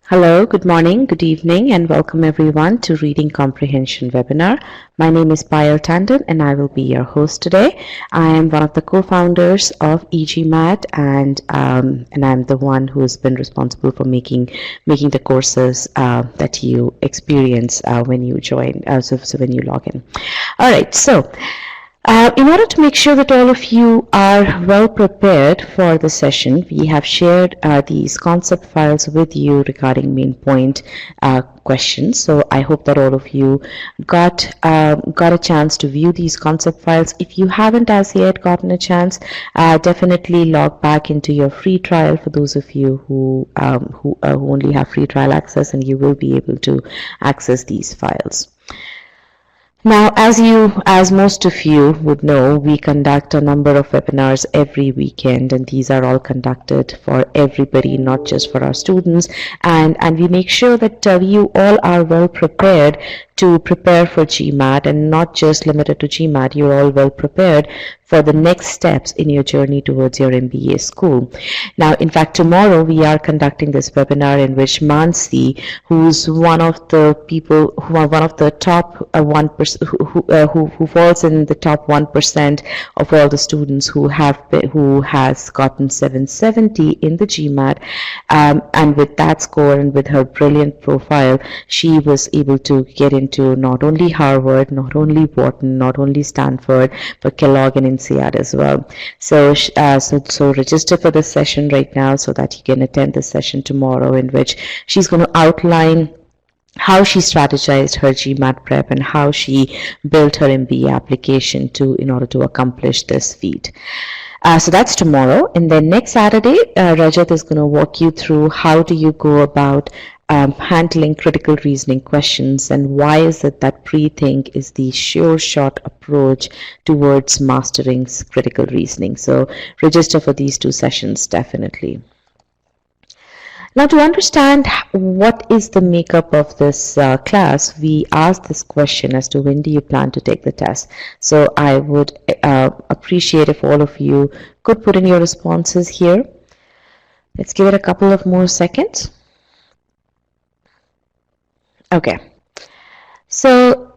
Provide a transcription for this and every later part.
Hello, good morning, good evening, and welcome everyone to Reading Comprehension webinar. My name is Payal and I will be your host today. I am one of the co-founders of e-GMAT and I'm the one who has been responsible for making the courses that you experience when you join, so when you log in. All right, so in order to make sure that all of you are well prepared for the session, we have shared these concept files with you regarding main point questions. So I hope that all of you got a chance to view these concept files. If you haven't as yet gotten a chance, definitely log back into your free trial for those of you who only have free trial access, and you will be able to access these files. Now, as most of you would know, we conduct a number of webinars every weekend, and these are all conducted for everybody, not just for our students. And we make sure that you all are well prepared to prepare for GMAT, and not just limited to GMAT. You're all well prepared for the next steps in your journey towards your MBA school. Now, in fact, tomorrow we are conducting this webinar in which Mansi, who's one of the people who are one of the top 1%, who falls in the top 1% of all the students who has gotten 770 in the GMAT, and with that score and with her brilliant profile, she was able to get into not only Harvard, not only Wharton, not only Stanford, but Kellogg and INSEAD as well. So register for this session right now so that you can attend this session tomorrow, in which she's going to outline how she strategized her GMAT prep and how she built her MBA application in order to accomplish this feat. So that's tomorrow, and then next Saturday, Rajat is going to walk you through how do you go about handling critical reasoning questions, and why is it that pre-think is the sure shot approach towards mastering critical reasoning. So register for these two sessions definitely. Now, to understand what is the makeup of this class, we asked this question as to when do you plan to take the test. So I would appreciate if all of you could put in your responses here. Let's give it a couple of more seconds. Okay. So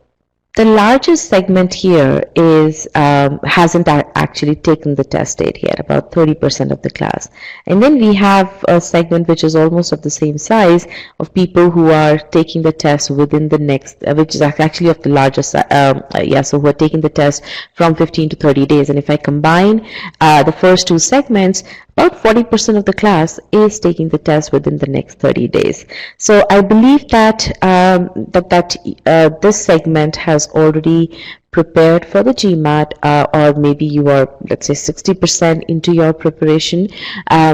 the largest segment here is hasn't actually taken the test date yet, about 30% of the class. And then we have a segment which is almost of the same size of people who are taking the test within the next, which is actually of the largest, so who are taking the test from 15 to 30 days. And if I combine the first two segments, about 40% of the class is taking the test within the next 30 days. So I believe that this segment has already prepared for the GMAT, or maybe you are, let's say, 60% into your preparation.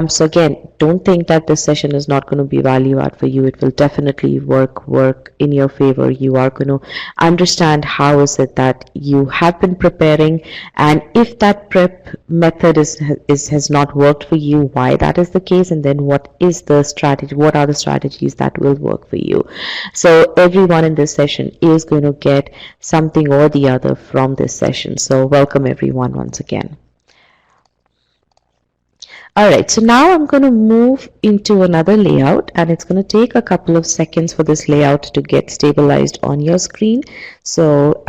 So again, don't think that this session is not going to be value add for you. It will definitely work in your favor. You are going to understand how is it that you have been preparing, and if that prep method has not worked for you, why that is the case, and then what is the strategy, what are the strategies that will work for you. So everyone in this session is going to get something or the other from this session. So welcome everyone once again. All right, so now I'm going to move into another layout, and it's going to take a couple of seconds for this layout to get stabilized on your screen. So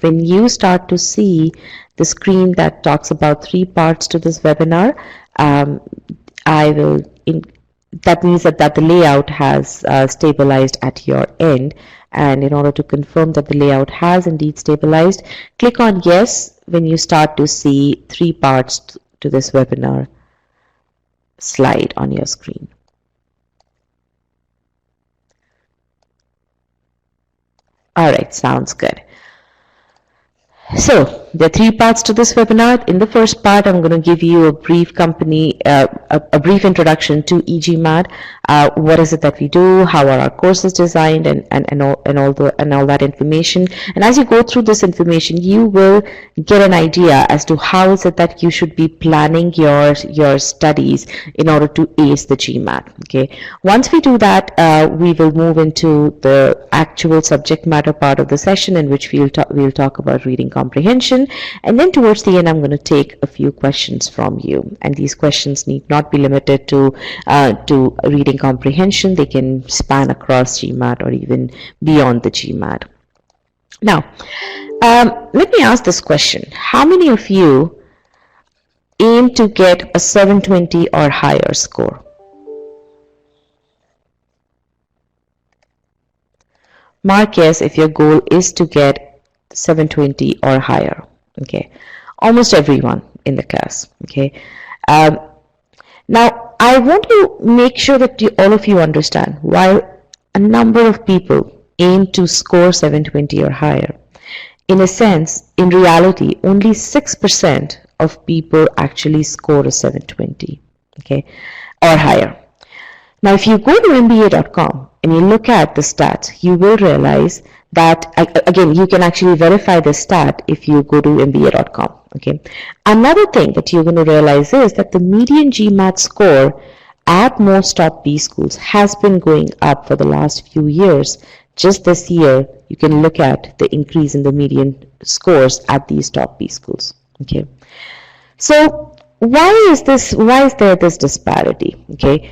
when you start to see the screen that talks about 3 parts to this webinar, that means that the layout has stabilized at your end. And in order to confirm that the layout has indeed stabilized, click on yes when you start to see 3 parts to this webinar slide on your screen. All right, sounds good. So there are 3 parts to this webinar. In the first part, I'm going to give you a brief brief introduction to e-GMAT. What is it that we do? How are our courses designed? And all that information. And as you go through this information, you will get an idea as to how is it that you should be planning your studies in order to ace the GMAT. Okay. Once we do that, we will move into the actual subject matter part of the session, in which we'll talk about reading comprehension. presentation, and then towards the end I'm going to take a few questions from you, and these questions need not be limited to reading comprehension. They can span across GMAT or even beyond the GMAT. Now, let me ask this question. How many of you aim to get a 720 or higher score? Mark yes if your goal is to get 720 or higher. Okay, almost everyone in the class. Okay, now I want to make sure that all of you understand, while a number of people aim to score 720 or higher, in a sense, in reality, only 6% of people actually score a 720, okay, or higher. Now, if you go to MBA.com and you look at the stats, you will realize that, again, you can actually verify the stat if you go to MBA.com, okay. Another thing that you're going to realize is that the median GMAT score at most top B schools has been going up for the last few years. Just this year, you can look at the increase in the median scores at these top B schools, okay. So why is there this disparity, okay?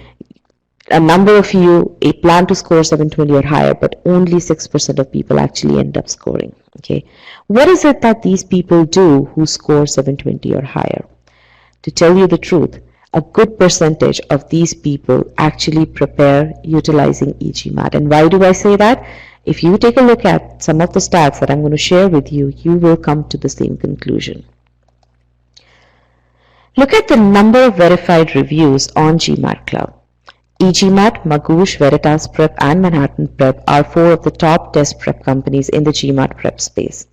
A number of you plan to score 720 or higher, but only 6% of people actually end up scoring, okay? What is it that these people do who score 720 or higher? To tell you the truth, a good percentage of these people actually prepare utilizing e-GMAT. And why do I say that? If you take a look at some of the stats that I'm going to share with you, you will come to the same conclusion. Look at the number of verified reviews on GMAT Club. e-GMAT, Magoosh, Veritas Prep, and Manhattan Prep are 4 of the top test prep companies in the GMAT Prep space.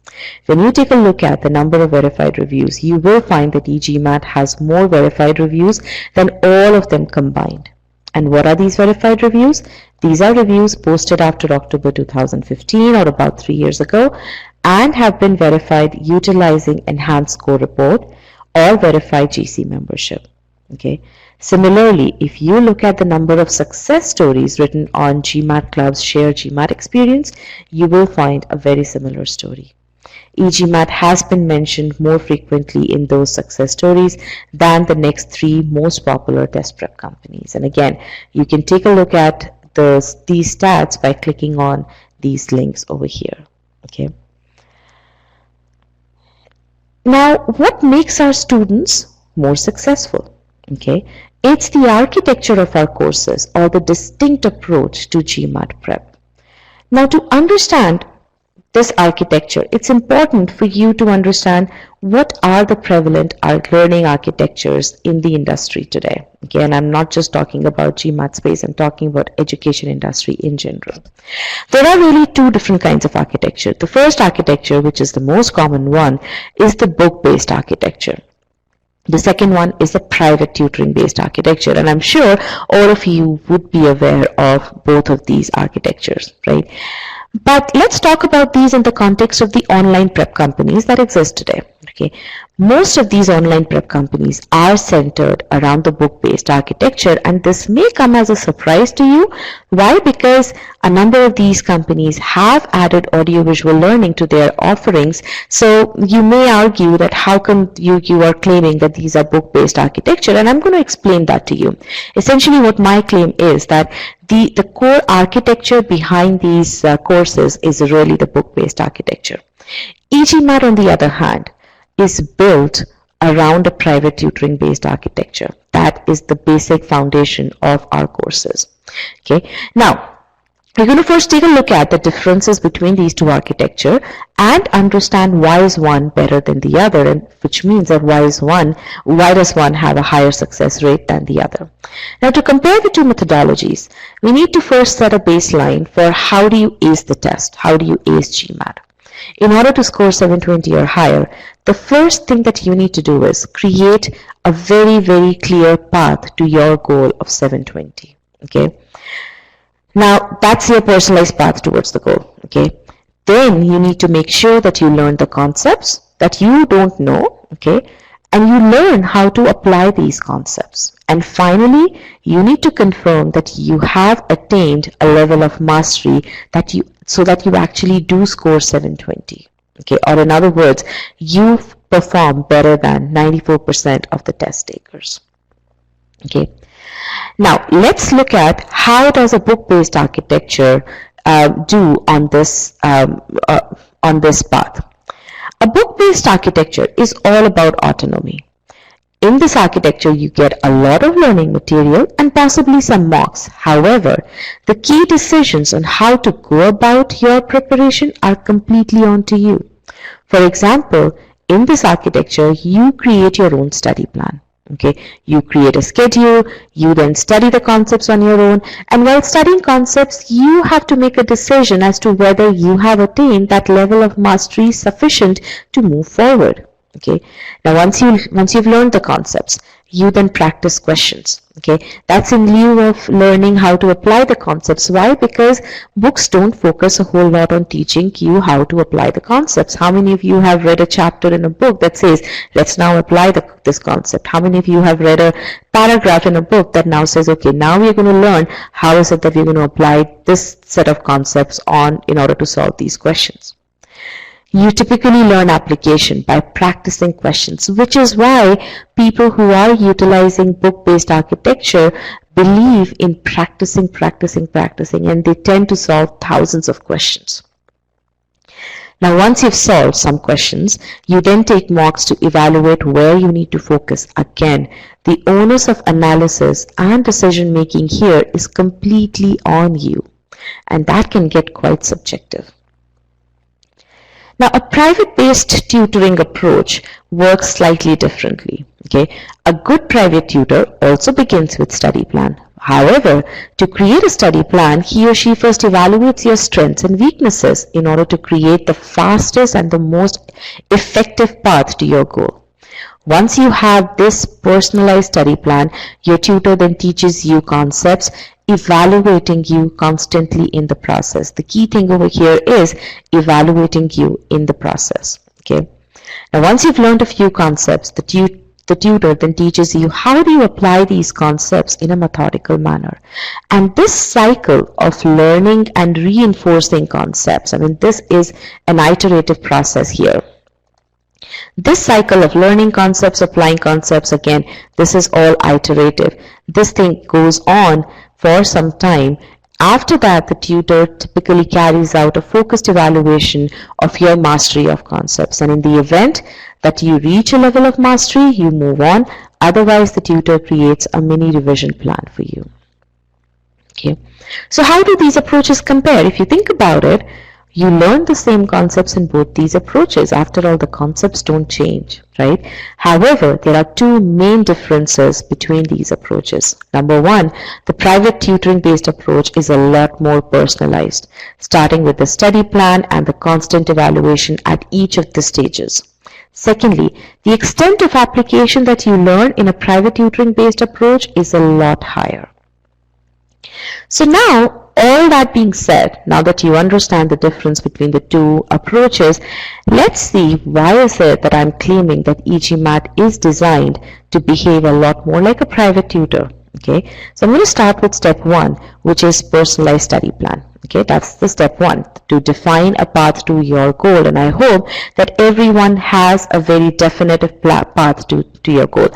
When you take a look at the number of verified reviews, you will find that e-GMAT has more verified reviews than all of them combined. And what are these verified reviews? These are reviews posted after October 2015 or about 3 years ago and have been verified utilizing Enhanced Score Report or verified GC membership. Okay. Similarly, if you look at the number of success stories written on GMAT Club's Share GMAT experience, you will find a very similar story. e-GMAT has been mentioned more frequently in those success stories than the next 3 most popular test prep companies. And again, you can take a look at these stats by clicking on these links over here. Okay. Now, what makes our students more successful? Okay, it's the architecture of our courses or the distinct approach to GMAT Prep. Now, to understand this architecture, it's important for you to understand what are the prevalent learning architectures in the industry today. Again, I'm not just talking about GMAT space, I'm talking about education industry in general. There are really 2 different kinds of architecture. The first architecture, which is the most common one, is the book-based architecture. The second one is the private tutoring based architecture, and I'm sure all of you would be aware of both of these architectures, right? But let's talk about these in the context of the online prep companies that exist today. Okay, most of these online prep companies are centered around the book-based architecture, and this may come as a surprise to you. Why? Because a number of these companies have added audiovisual learning to their offerings. So you may argue that how come you are claiming that these are book-based architecture, and I'm going to explain that to you. Essentially, what my claim is that the core architecture behind these courses is really the book-based architecture. e-GMAT, on the other hand, is built around a private tutoring based architecture. That is the basic foundation of our courses. Okay. Now, we're going to first take a look at the differences between these 2 architecture and understand why is one better than the other, and which means that why does one have a higher success rate than the other. Now, to compare the 2 methodologies, we need to first set a baseline for how do you ace the test, how do you ace GMAT. In order to score 720 or higher, the first thing that you need to do is create a very, very clear path to your goal of 720. Okay. Now, that's your personalized path towards the goal. Okay. Then you need to make sure that you learn the concepts that you don't know. Okay. And you learn how to apply these concepts. And finally, you need to confirm that you have attained a level of mastery so that you actually do score 720. Okay, or in other words, you've perform better than 94% of the test takers. Okay. Now let's look at how does a book-based architecture do on this path. A book-based architecture is all about autonomy. In this architecture, you get a lot of learning material and possibly some mocks. However, the key decisions on how to go about your preparation are completely on to you. For example, in this architecture, you create your own study plan. Okay, you create a schedule, you then study the concepts on your own, and while studying concepts, you have to make a decision as to whether you have attained that level of mastery sufficient to move forward. Okay, now once you've learned the concepts, you then practice questions. Okay, that's in lieu of learning how to apply the concepts. Why? Because books don't focus a whole lot on teaching you how to apply the concepts. How many of you have read a chapter in a book that says, let's now apply this concept? How many of you have read a paragraph in a book that now says, okay, now we're going to learn how is it that we're going to apply this set of concepts in order to solve these questions? You typically learn application by practicing questions, which is why people who are utilizing book-based architecture believe in practicing, and they tend to solve thousands of questions. Now, once you've solved some questions, you then take mocks to evaluate where you need to focus. Again, the onus of analysis and decision making here is completely on you, and that can get quite subjective. Now, a private-based tutoring approach works slightly differently. Okay, a good private tutor also begins with study plan. However, to create a study plan, he or she first evaluates your strengths and weaknesses in order to create the fastest and the most effective path to your goal. Once you have this personalized study plan, your tutor then teaches you concepts, evaluating you constantly in the process. The key thing over here is evaluating you in the process. Okay. Now, once you've learned a few concepts, the tutor then teaches you how do you apply these concepts in a methodical manner. And this cycle of learning and reinforcing concepts, this is an iterative process here. This cycle of learning concepts, applying concepts, again, this is all iterative. This thing goes on for some time. After that, the tutor typically carries out a focused evaluation of your mastery of concepts. And in the event that you reach a level of mastery, you move on. Otherwise, the tutor creates a mini revision plan for you. Okay. So how do these approaches compare? If you think about it, you learn the same concepts in both these approaches. After all, the concepts don't change, right? However, there are two main differences between these approaches. Number one, the private tutoring-based approach is a lot more personalized, starting with the study plan and the constant evaluation at each of the stages. Secondly, the extent of application that you learn in a private tutoring-based approach is a lot higher. So now, all that being said, now that you understand the difference between the two approaches, let's see why is it that I'm claiming that e-GMAT is designed to behave a lot more like a private tutor. Okay, so I'm going to start with step one, which is personalized study plan. Okay, that's the step one, to define a path to your goal. And I hope that everyone has a very definitive path to your goal.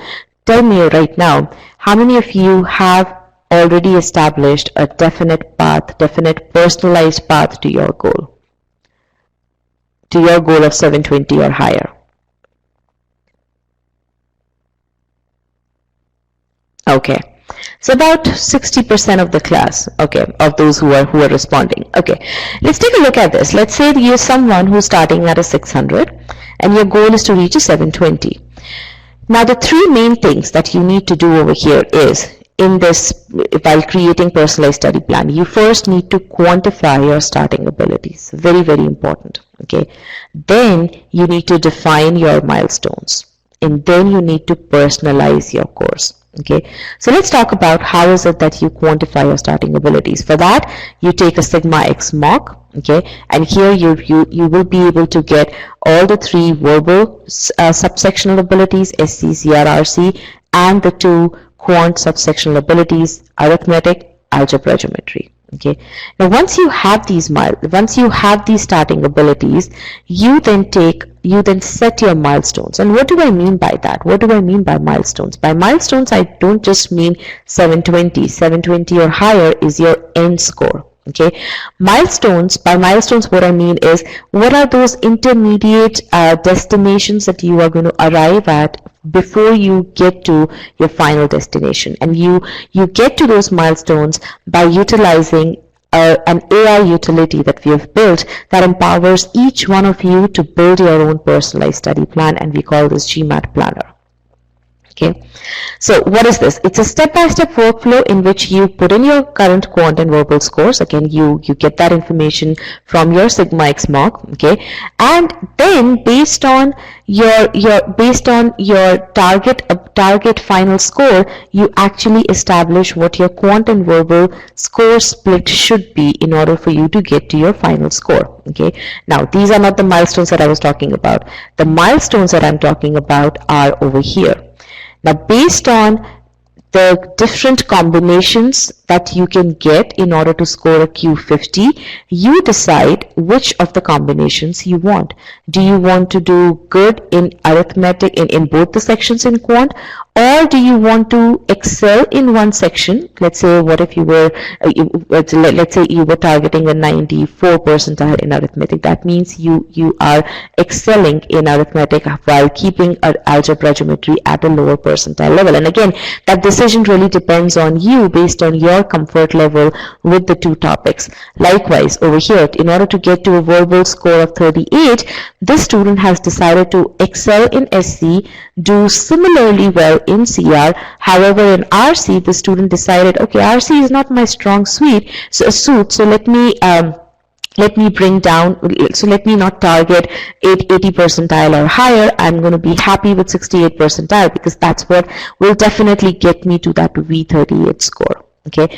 Tell me right now, how many of you have already established a definite path, definite personalized path to your goal of 720 or higher? Okay, so about 60% of the class, okay, of those who are responding. Okay, let's take a look at this. Let's say you're someone who's starting at a 600 and your goal is to reach a 720. Now, the three main things that you need to do over here is, in this, while creating personalized study plan, you first need to quantify your starting abilities. Very, very important. Okay. Then you need to define your milestones, and then you need to personalize your course. Okay. So let's talk about how is it that you quantify your starting abilities. For that, you take a Sigma X mock. Okay. And here you will be able to get all the three verbal subsectional abilities, SC, CR, RC, and the two quant subsectional abilities, arithmetic, algebra, geometry. Okay. Now, once you have these starting abilities, you then set your milestones. And what do I mean by that? What do I mean by milestones? By milestones, I don't just mean 720. 720 or higher is your end score. Okay. By milestones, what I mean is, what are those intermediate destinations that you are going to arrive at before you get to your final destination? And you get to those milestones by utilizing an AI utility that we have built that empowers each one of you to build your own personalized study plan, and we call this GMAT Planner. Okay, so what is this? It's a step-by-step workflow in which you put in your current quant and verbal scores. Again, you get that information from your Sigma X mock. Okay, and then based on your target final score, you actually establish what your quant and verbal score split should be in order for you to get to your final score. Okay, now these are not the milestones that I was talking about. The milestones that I'm talking about are over here. Now, based on the different combinations that you can get in order to score a Q50, you decide which of the combinations you want. Do you want to do good in arithmetic in both the sections in quant, or do you want to excel in one section? Let's say, what if you were, let's say you were targeting a 94 percentile in arithmetic. That means you are excelling in arithmetic while keeping algebra geometry at a lower percentile level. And again, that decision really depends on you based on your comfort level with the two topics. Likewise, over here, in order to get to a verbal score of 38, this student has decided to excel in SC, do similarly well in CR. However, in RC, the student decided, okay, RC is not my strong suit, so let me bring down, so let me not target 80 percentile or higher. I'm going to be happy with 68 percentile because that's what will definitely get me to that V38 score. Okay,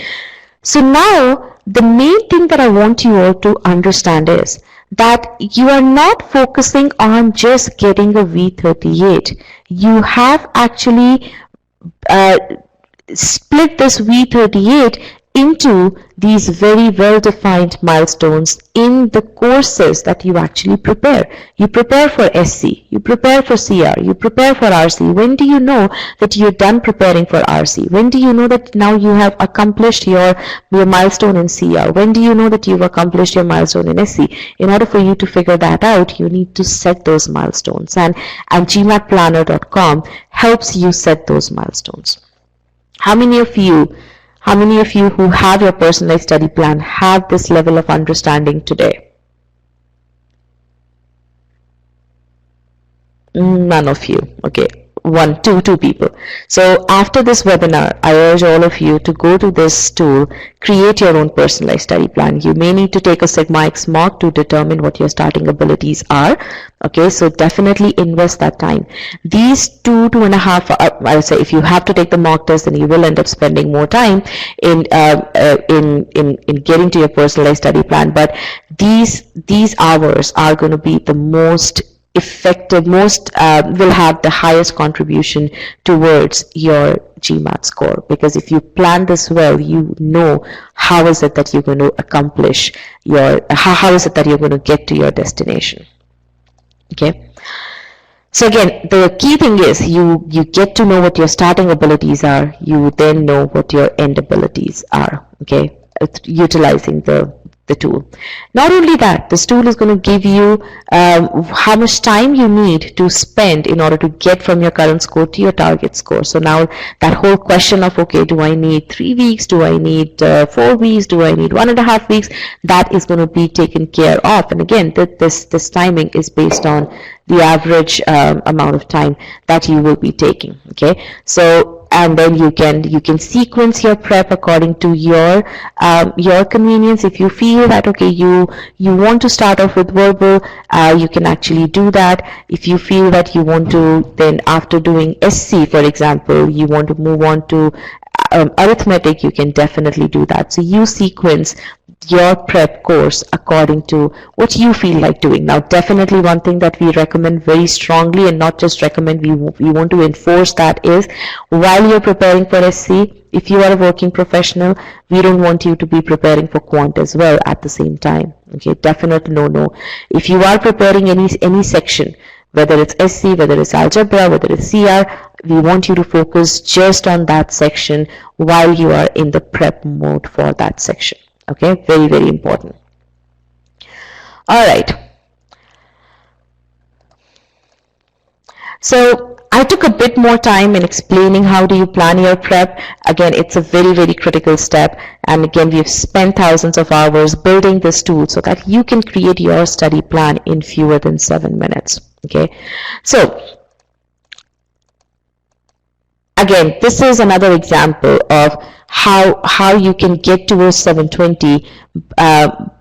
so now the main thing that I want you all to understand is that you are not focusing on just getting a V38. You have actually split this V38 into these very well-defined milestones in the courses that you actually prepare. You prepare for SC, you prepare for CR, you prepare for RC. When do you know that you're done preparing for RC? When do you know that now you have accomplished your milestone in CR? When do you know that you've accomplished your milestone in SC? In order for you to figure that out, you need to set those milestones. And GMATplanner.com helps you set those milestones. How many of you who have your personalized study plan have this level of understanding today? None of you. Okay. Two people. So after this webinar, I urge all of you to go to this tool, create your own personalized study plan. You may need to take a Sigma X mock to determine what your starting abilities are. Okay, so definitely invest that time. These 2.5 I would say, if you have to take the mock test, then you will end up spending more time in getting to your personalized study plan. But these hours are going to be the most effective, will have the highest contribution towards your GMAT score, because if you plan this well, you know how is it that you're going to accomplish how is it that you're going to get to your destination. Okay, so again, the key thing is you get to know what your starting abilities are, you then know what your end abilities are. Okay, utilizing the tool. Not only that, this tool is going to give you how much time you need to spend in order to get from your current score to your target score. So now that whole question of, okay, do I need 3 weeks? Do I need 4 weeks? Do I need 1.5 weeks? That is going to be taken care of. And again, this timing is based on the average amount of time that you will be taking. Okay, so and then you can sequence your prep according to your convenience. If you feel that, okay, you want to start off with verbal, you can actually do that. If you feel that you want to, then after doing SC, for example, you want to move on to arithmetic, you can definitely do that. So you sequence your prep course according to what you feel like doing. Now, definitely one thing that we recommend very strongly, and not just recommend, we want to enforce that, is while you're preparing for SC, if you are a working professional, we don't want you to be preparing for quant as well at the same time. Okay, definitely no. If you are preparing any section, whether it's SC, whether it's algebra, whether it's CR, we want you to focus just on that section while you are in the prep mode for that section. Okay, very, very important. All right. So I took a bit more time in explaining how do you plan your prep. Again, it's a very, very critical step. And again, we've spent thousands of hours building this tool so that you can create your study plan in fewer than 7 minutes. Okay, so again, this is another example of how you can get towards 720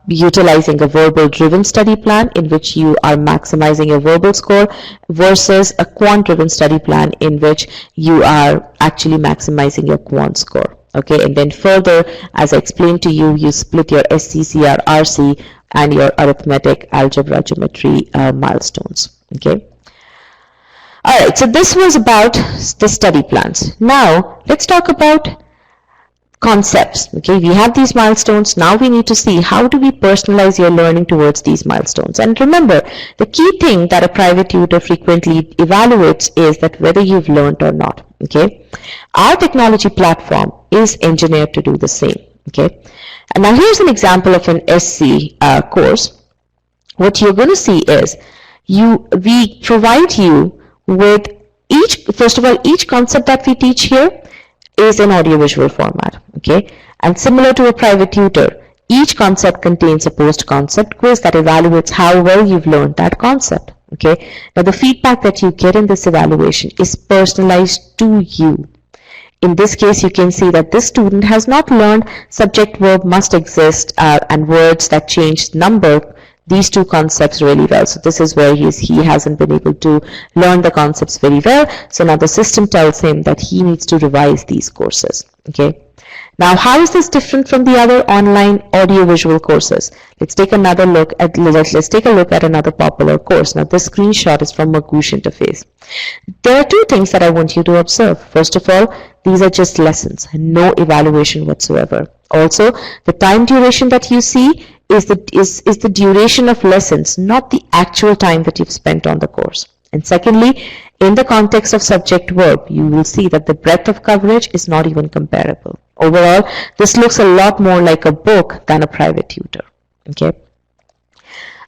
utilizing a verbal driven study plan in which you are maximizing your verbal score versus a quant driven study plan in which you are actually maximizing your quant score. Okay, and then further, as I explained to you, you split your SC, CR, RC and your arithmetic, algebra, geometry milestones. Okay. All right, so this was about the study plans. Now, let's talk about concepts. Okay, we have these milestones. Now we need to see how do we personalize your learning towards these milestones. And remember, the key thing that a private tutor frequently evaluates is that whether you've learned or not. Okay, our technology platform is engineered to do the same. Okay, and now here's an example of an SC course. What you're going to see is we provide you with first of all, each concept that we teach here is an audiovisual format. Okay, and similar to a private tutor, each concept contains a post-concept quiz that evaluates how well you've learned that concept. Okay, now the feedback that you get in this evaluation is personalized to you. In this case, you can see that this student has not learned subject verb must exist and words that change number, these two concepts really well. So this is where he hasn't been able to learn the concepts very well. So now the system tells him that he needs to revise these courses. Okay. Now, how is this different from the other online audiovisual courses? Let's take another look at another popular course. Now, this screenshot is from Magoosh interface. There are two things that I want you to observe. First of all, these are just lessons, no evaluation whatsoever. Also, the time duration that you see is the duration of lessons, not the actual time that you've spent on the course. And secondly, in the context of subject verb, you will see that the breadth of coverage is not even comparable. Overall, this looks a lot more like a book than a private tutor. Okay.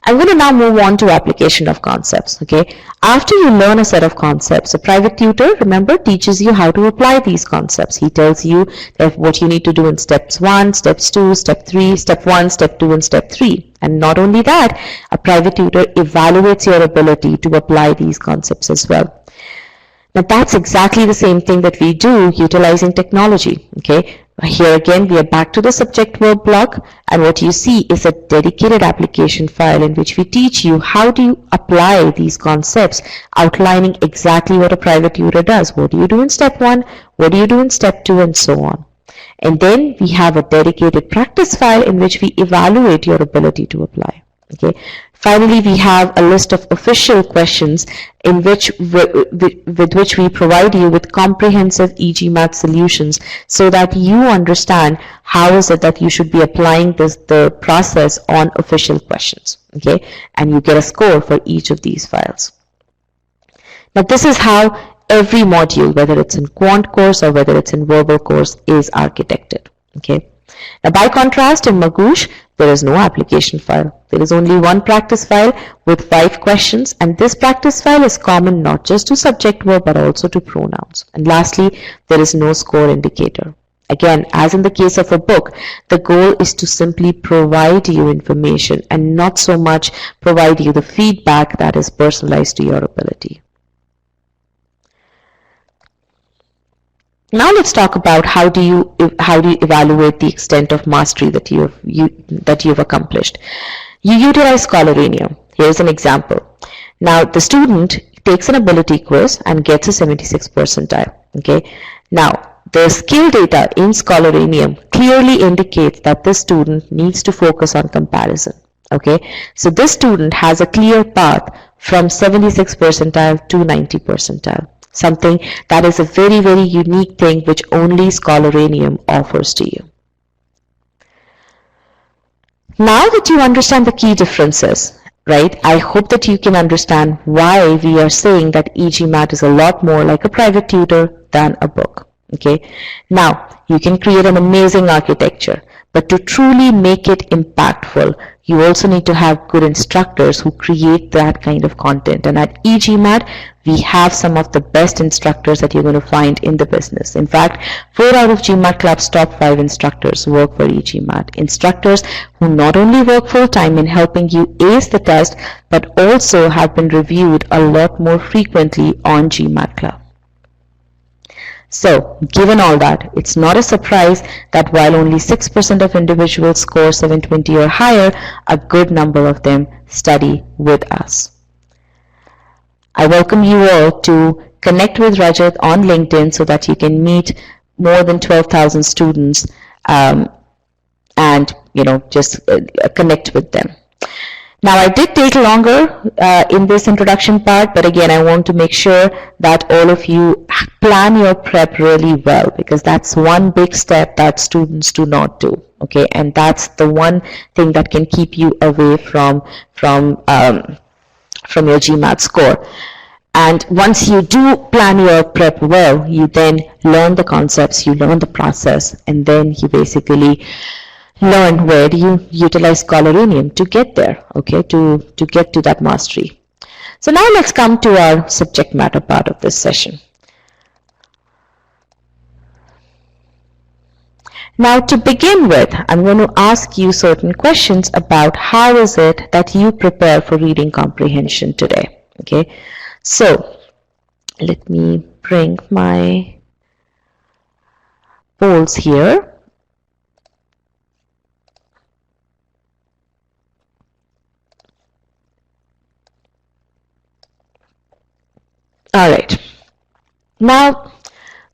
I'm going to now move on to application of concepts. Okay. After you learn a set of concepts, a private tutor, remember, teaches you how to apply these concepts. He tells you that what you need to do in steps 1, steps 2, step 3, step 1, step 2, and step 3. And not only that, a private tutor evaluates your ability to apply these concepts as well. Now, that's exactly the same thing that we do utilizing technology. Okay. Here again, we are back to the subject verb block, and what you see is a dedicated application file in which we teach you how do you apply these concepts, outlining exactly what a private tutor does. What do you do in step 1? What do you do in step 2? And so on. And then we have a dedicated practice file in which we evaluate your ability to apply. Okay. Finally, we have a list of official questions in with which we provide you with comprehensive e-GMAT solutions so that you understand how is it that you should be applying the process on official questions. Okay, and you get a score for each of these files. Now, this is how every module, whether it's in quant course or whether it's in verbal course, is architected. Okay. Now, by contrast, in Magoosh, there is no application file. There is only one practice file with 5 questions, and this practice file is common not just to subject verb but also to pronouns. And lastly, there is no score indicator. Again, as in the case of a book, the goal is to simply provide you information and not so much provide you the feedback that is personalized to your ability. Now let's talk about how do you evaluate the extent of mastery that you've accomplished. You utilize Scholaranium. Here's an example. Now the student takes an ability quiz and gets a 76 percentile. Okay. Now the skill data in Scholaranium clearly indicates that this student needs to focus on comparison. Okay, so this student has a clear path from 76 percentile to 90 percentile, something that is a very, very unique thing which only Scholaranium offers to you. Now that you understand the key differences, right, I hope that you can understand why we are saying that e-GMAT is a lot more like a private tutor than a book. Okay, now you can create an amazing architecture, but to truly make it impactful, you also need to have good instructors who create that kind of content. And at e-GMAT, we have some of the best instructors that you're going to find in the business. In fact, 4 out of GMAT Club's top 5 instructors work for e-GMAT. Instructors who not only work full-time in helping you ace the test, but also have been reviewed a lot more frequently on GMAT Club. So, given all that, it's not a surprise that while only 6% of individuals score 720 or higher, a good number of them study with us. I welcome you all to connect with Rajat on LinkedIn so that you can meet more than 12,000 students and just connect with them. Now, I did take longer in this introduction part, but again, I want to make sure that all of you plan your prep really well, because that's one big step that students do not do. Okay, and that's the one thing that can keep you away from your GMAT score. And once you do plan your prep well, you then learn the concepts, you learn the process, and then you basically learn where do you utilize Scholaranium to get there, okay, to get to that mastery. So now let's come to our subject matter part of this session. Now, to begin with, I'm going to ask you certain questions about how is it that you prepare for reading comprehension today, okay? So, let me bring my polls here. All right. Now,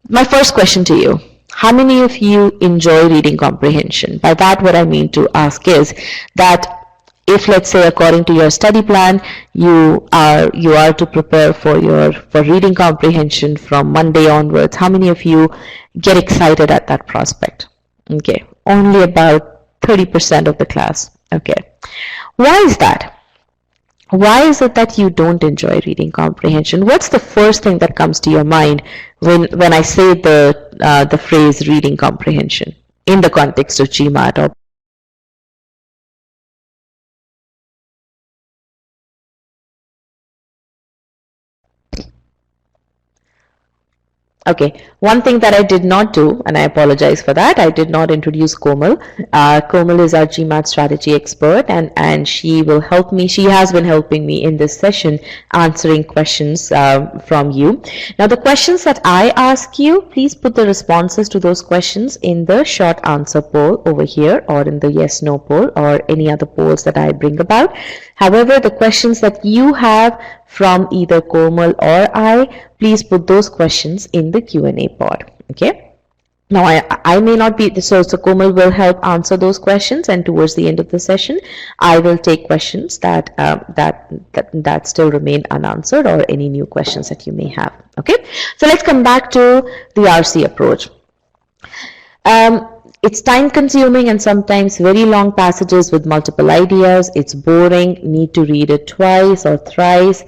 my first question to you. How many of you enjoy reading comprehension? By that, what I mean to ask is that if, let's say, according to your study plan, you are to prepare for reading comprehension from Monday onwards, how many of you get excited at that prospect? Okay, only about 30% of the class. Okay, why is that? Why is it that you don't enjoy reading comprehension? What's the first thing that comes to your mind when I say the phrase reading comprehension in the context of GMAT or Okay, one thing that I did not do, and I apologize for that, I did not introduce Komal. Komal is our GMAT strategy expert, and she will help me. She has been helping me in this session answering questions from you. Now, the questions that I ask you, please put the responses to those questions in the short answer poll over here, or in the yes/no poll, or any other polls that I bring about. However, the questions that you have from either Komal or I, please put those questions in the Q&A pod. Okay. Now, I may not be, so Komal will help answer those questions, and towards the end of the session, I will take questions that still remain unanswered, or any new questions that you may have. Okay. So let's come back to the RC approach. It's time consuming and sometimes very long passages with multiple ideas. It's boring, need to read it twice or thrice.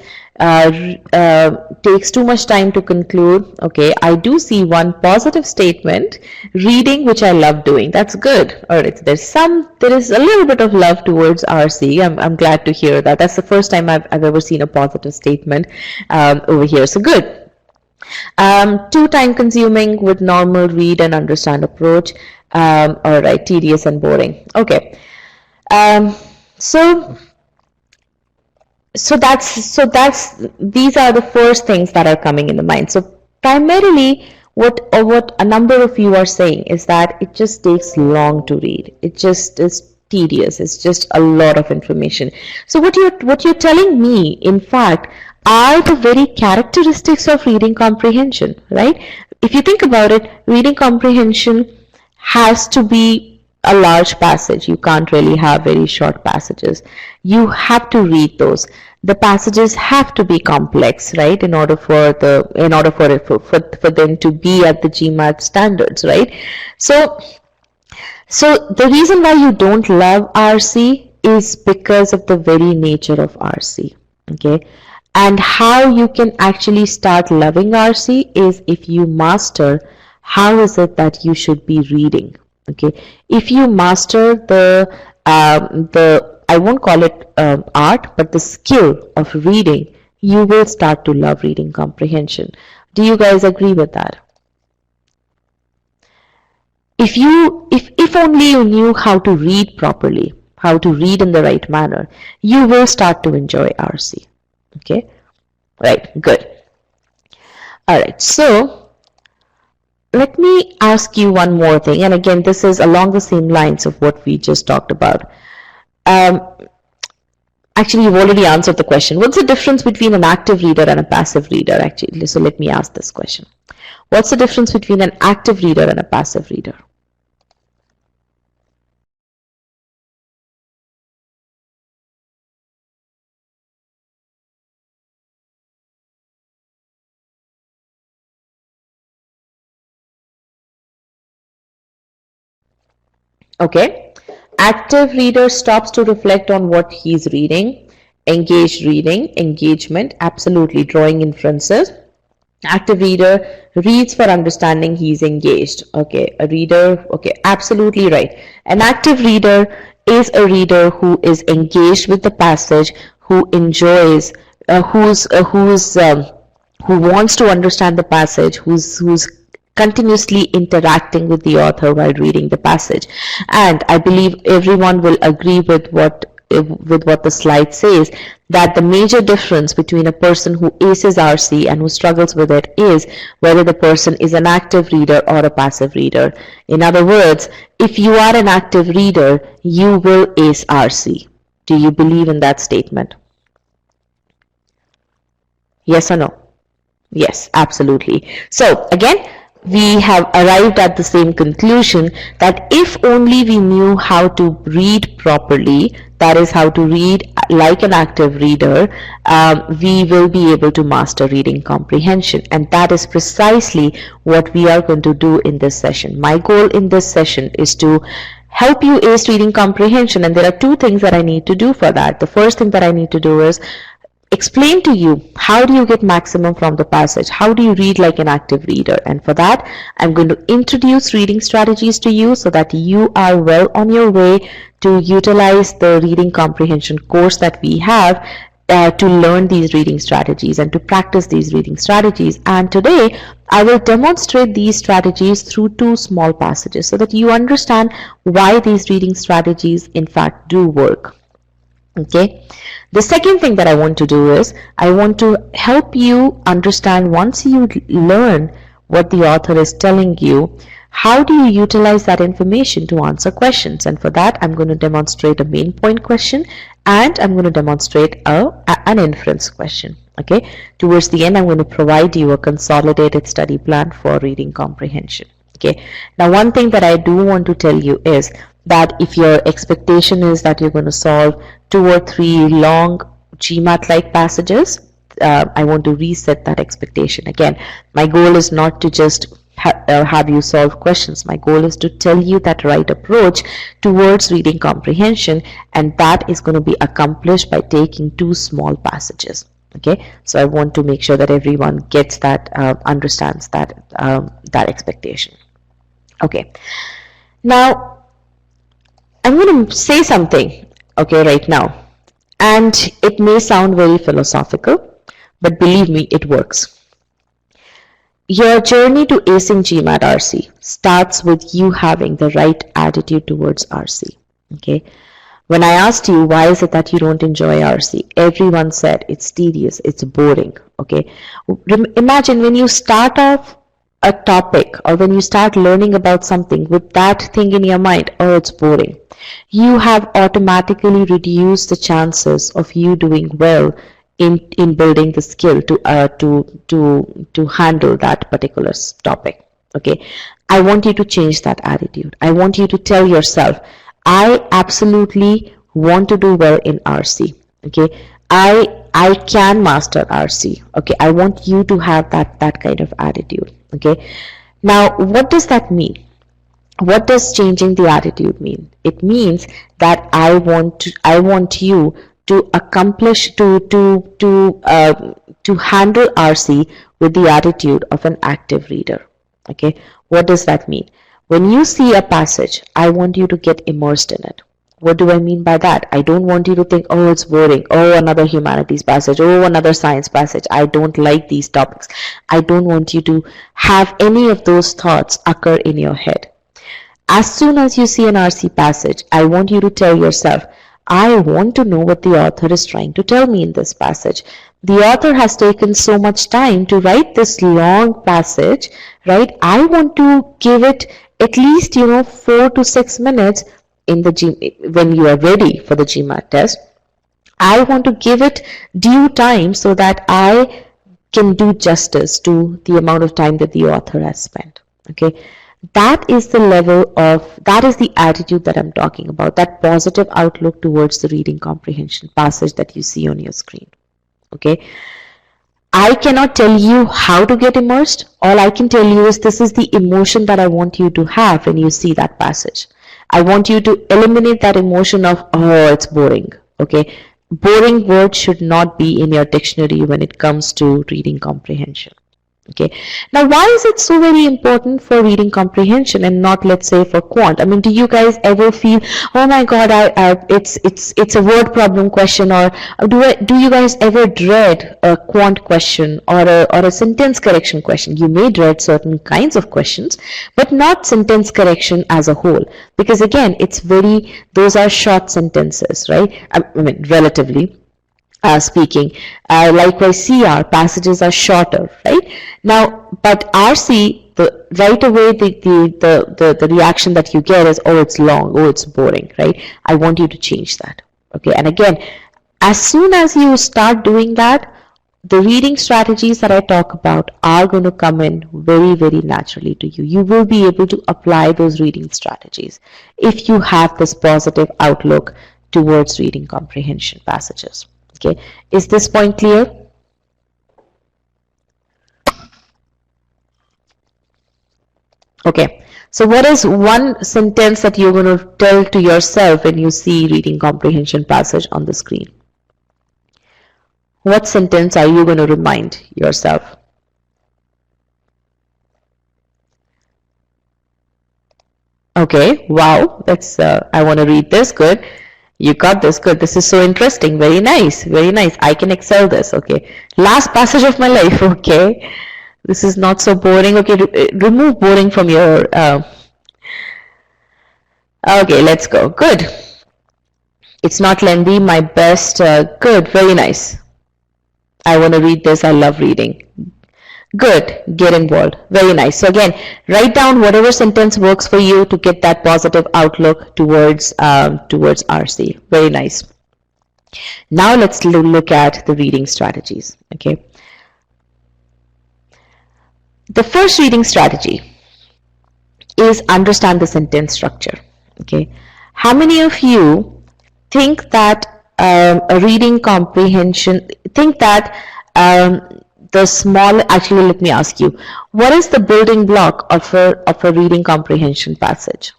Takes too much time to conclude. Okay, I do see one positive statement, reading, which I love doing. That's good. All right, there is a little bit of love towards RC. I'm glad to hear that. That's the first time I've ever seen a positive statement over here. So good. Too time consuming with normal read and understand approach. All right, tedious and boring. Okay. So these are the first things that are coming in the mind. So primarily what a number of you are saying is that it just takes long to read. It just is tedious. It's just a lot of information. So what you're telling me, in fact, are the very characteristics of reading comprehension, right? If you think about it, reading comprehension has to be a large passage. You can't really have very short passages. You have to read those. The passages have to be complex, right? In order for them to be at the GMAT standards, right? So the reason why you don't love RC is because of the very nature of RC, okay? And how you can actually start loving RC is if you master how is it that you should be reading, okay? If you master the I won't call it art, but the skill of reading, you will start to love reading comprehension. Do you guys agree with that? If only you knew how to read properly, how to read in the right manner, you will start to enjoy RC. Okay, right, good. All right, so let me ask you one more thing, and again, this is along the same lines of what we just talked about. Actually, you've already answered the question. What's the difference between an active reader and a passive reader, actually? So let me ask this question. What's the difference between an active reader and a passive reader? Okay, active reader stops to reflect on what he's reading. Engaged reading, engagement, absolutely, drawing inferences. Active reader reads for understanding, he's engaged. Okay, a reader, okay, absolutely right. An active reader is a reader who is engaged with the passage, who enjoys, who wants to understand the passage, who's continuously interacting with the author while reading the passage. And I believe everyone will agree with what the slide says, that the major difference between a person who aces RC and who struggles with it is whether the person is an active reader or a passive reader. In other words, if you are an active reader, you will ace RC. Do you believe in that statement? Yes or no? Yes, absolutely. So again, we have arrived at the same conclusion that if only we knew how to read properly, that is how to read like an active reader, we will be able to master reading comprehension. And that is precisely what we are going to do in this session. My goal in this session is to help you ace reading comprehension, and there are two things that I need to do for that. The first thing that I need to do is explain to you how do you get maximum from the passage, how do you read like an active reader, and for that I'm going to introduce reading strategies to you so that you are well on your way to utilize the reading comprehension course that we have to learn these reading strategies and to practice these reading strategies. And today I will demonstrate these strategies through two small passages so that you understand why these reading strategies in fact do work. Okay, the second thing that I want to do is I want to help you understand, once you learn what the author is telling you, how do you utilize that information to answer questions. And for that I'm going to demonstrate a main point question and I'm going to demonstrate an inference question. Okay, towards the end I'm going to provide you a consolidated study plan for reading comprehension. Okay, now one thing that I do want to tell you is that if your expectation is that you're going to solve 2 or 3 long GMAT-like passages, I want to reset that expectation. Again, my goal is not to just have you solve questions. My goal is to tell you that right approach towards reading comprehension, and that is going to be accomplished by taking 2 small passages. Okay, so I want to make sure that everyone gets that, understands that that expectation. Okay, now I'm going to say something, okay, right now, and it may sound very philosophical, but believe me, it works. Your journey to acing GMAT RC starts with you having the right attitude towards RC. Okay, when I asked you why is it that you don't enjoy RC, everyone said it's tedious, it's boring. Okay, imagine when you start off a topic or when you start learning about something with that thing in your mind, oh, it's boring, you have automatically reduced the chances of you doing well in building the skill to handle that particular topic. Okay, I want you to change that attitude. I want you to tell yourself, I absolutely want to do well in RC. Okay, I can master RC. Okay, I want you to have that kind of attitude. Okay, now what does that mean? What does changing the attitude mean? It means that I want you to accomplish to handle RC with the attitude of an active reader. Okay, what does that mean? When you see a passage, I want you to get immersed in it. What do I mean by that? I don't want you to think, oh, it's boring. Oh, another humanities passage. Oh, another science passage. I don't like these topics. I don't want you to have any of those thoughts occur in your head. As soon as you see an RC passage, I want you to tell yourself, I want to know what the author is trying to tell me in this passage. The author has taken so much time to write this long passage, right? I want to give it at least, 4 to 6 minutes in the when you are ready for the GMAT test. I want to give it due time so that I can do justice to the amount of time that the author has spent. Okay, that is the attitude that I'm talking about, that positive outlook towards the reading comprehension passage that you see on your screen. Okay, I cannot tell you how to get immersed. All I can tell you is this is the emotion that I want you to have when you see that passage. I want you to eliminate that emotion of, oh, it's boring. Okay, boring words should not be in your dictionary when it comes to reading comprehension. Okay, now why is it so very important for reading comprehension and not, let's say, for quant? I mean, do you guys ever feel, oh my god, it's a word problem question, or do you guys ever dread a quant question or a sentence correction question? You may dread certain kinds of questions, but not sentence correction as a whole, because again, those are short sentences, right? I mean, relatively speaking. Likewise, CR passages are shorter, right? Now, but RC, right away the reaction that you get is, oh, it's long, oh, it's boring, right? I want you to change that. Okay, and again, as soon as you start doing that, the reading strategies that I talk about are going to come in very, very naturally to you. You will be able to apply those reading strategies if you have this positive outlook towards reading comprehension passages. Okay, is this point clear? Okay, so what is one sentence that you're going to tell to yourself when you see reading comprehension passage on the screen? What sentence are you going to remind yourself? Okay, wow, that's I want to read this. Good. You got this. Good. This is so interesting. Very nice. Very nice. I can excel this. Okay. Last passage of my life. Okay. This is not so boring. Okay. Remove boring from your... Okay. Let's go. Good. It's not lengthy. My best. Good. Very nice. I want to read this. I love reading. Good. Get involved. Very nice. So again, write down whatever sentence works for you to get that positive outlook towards RC. Very nice. Now let's look at the reading strategies. Okay. The first reading strategy is understand the sentence structure. Okay. How many of you think that a reading comprehension, actually, let me ask you, what is the building block of a reading comprehension passage?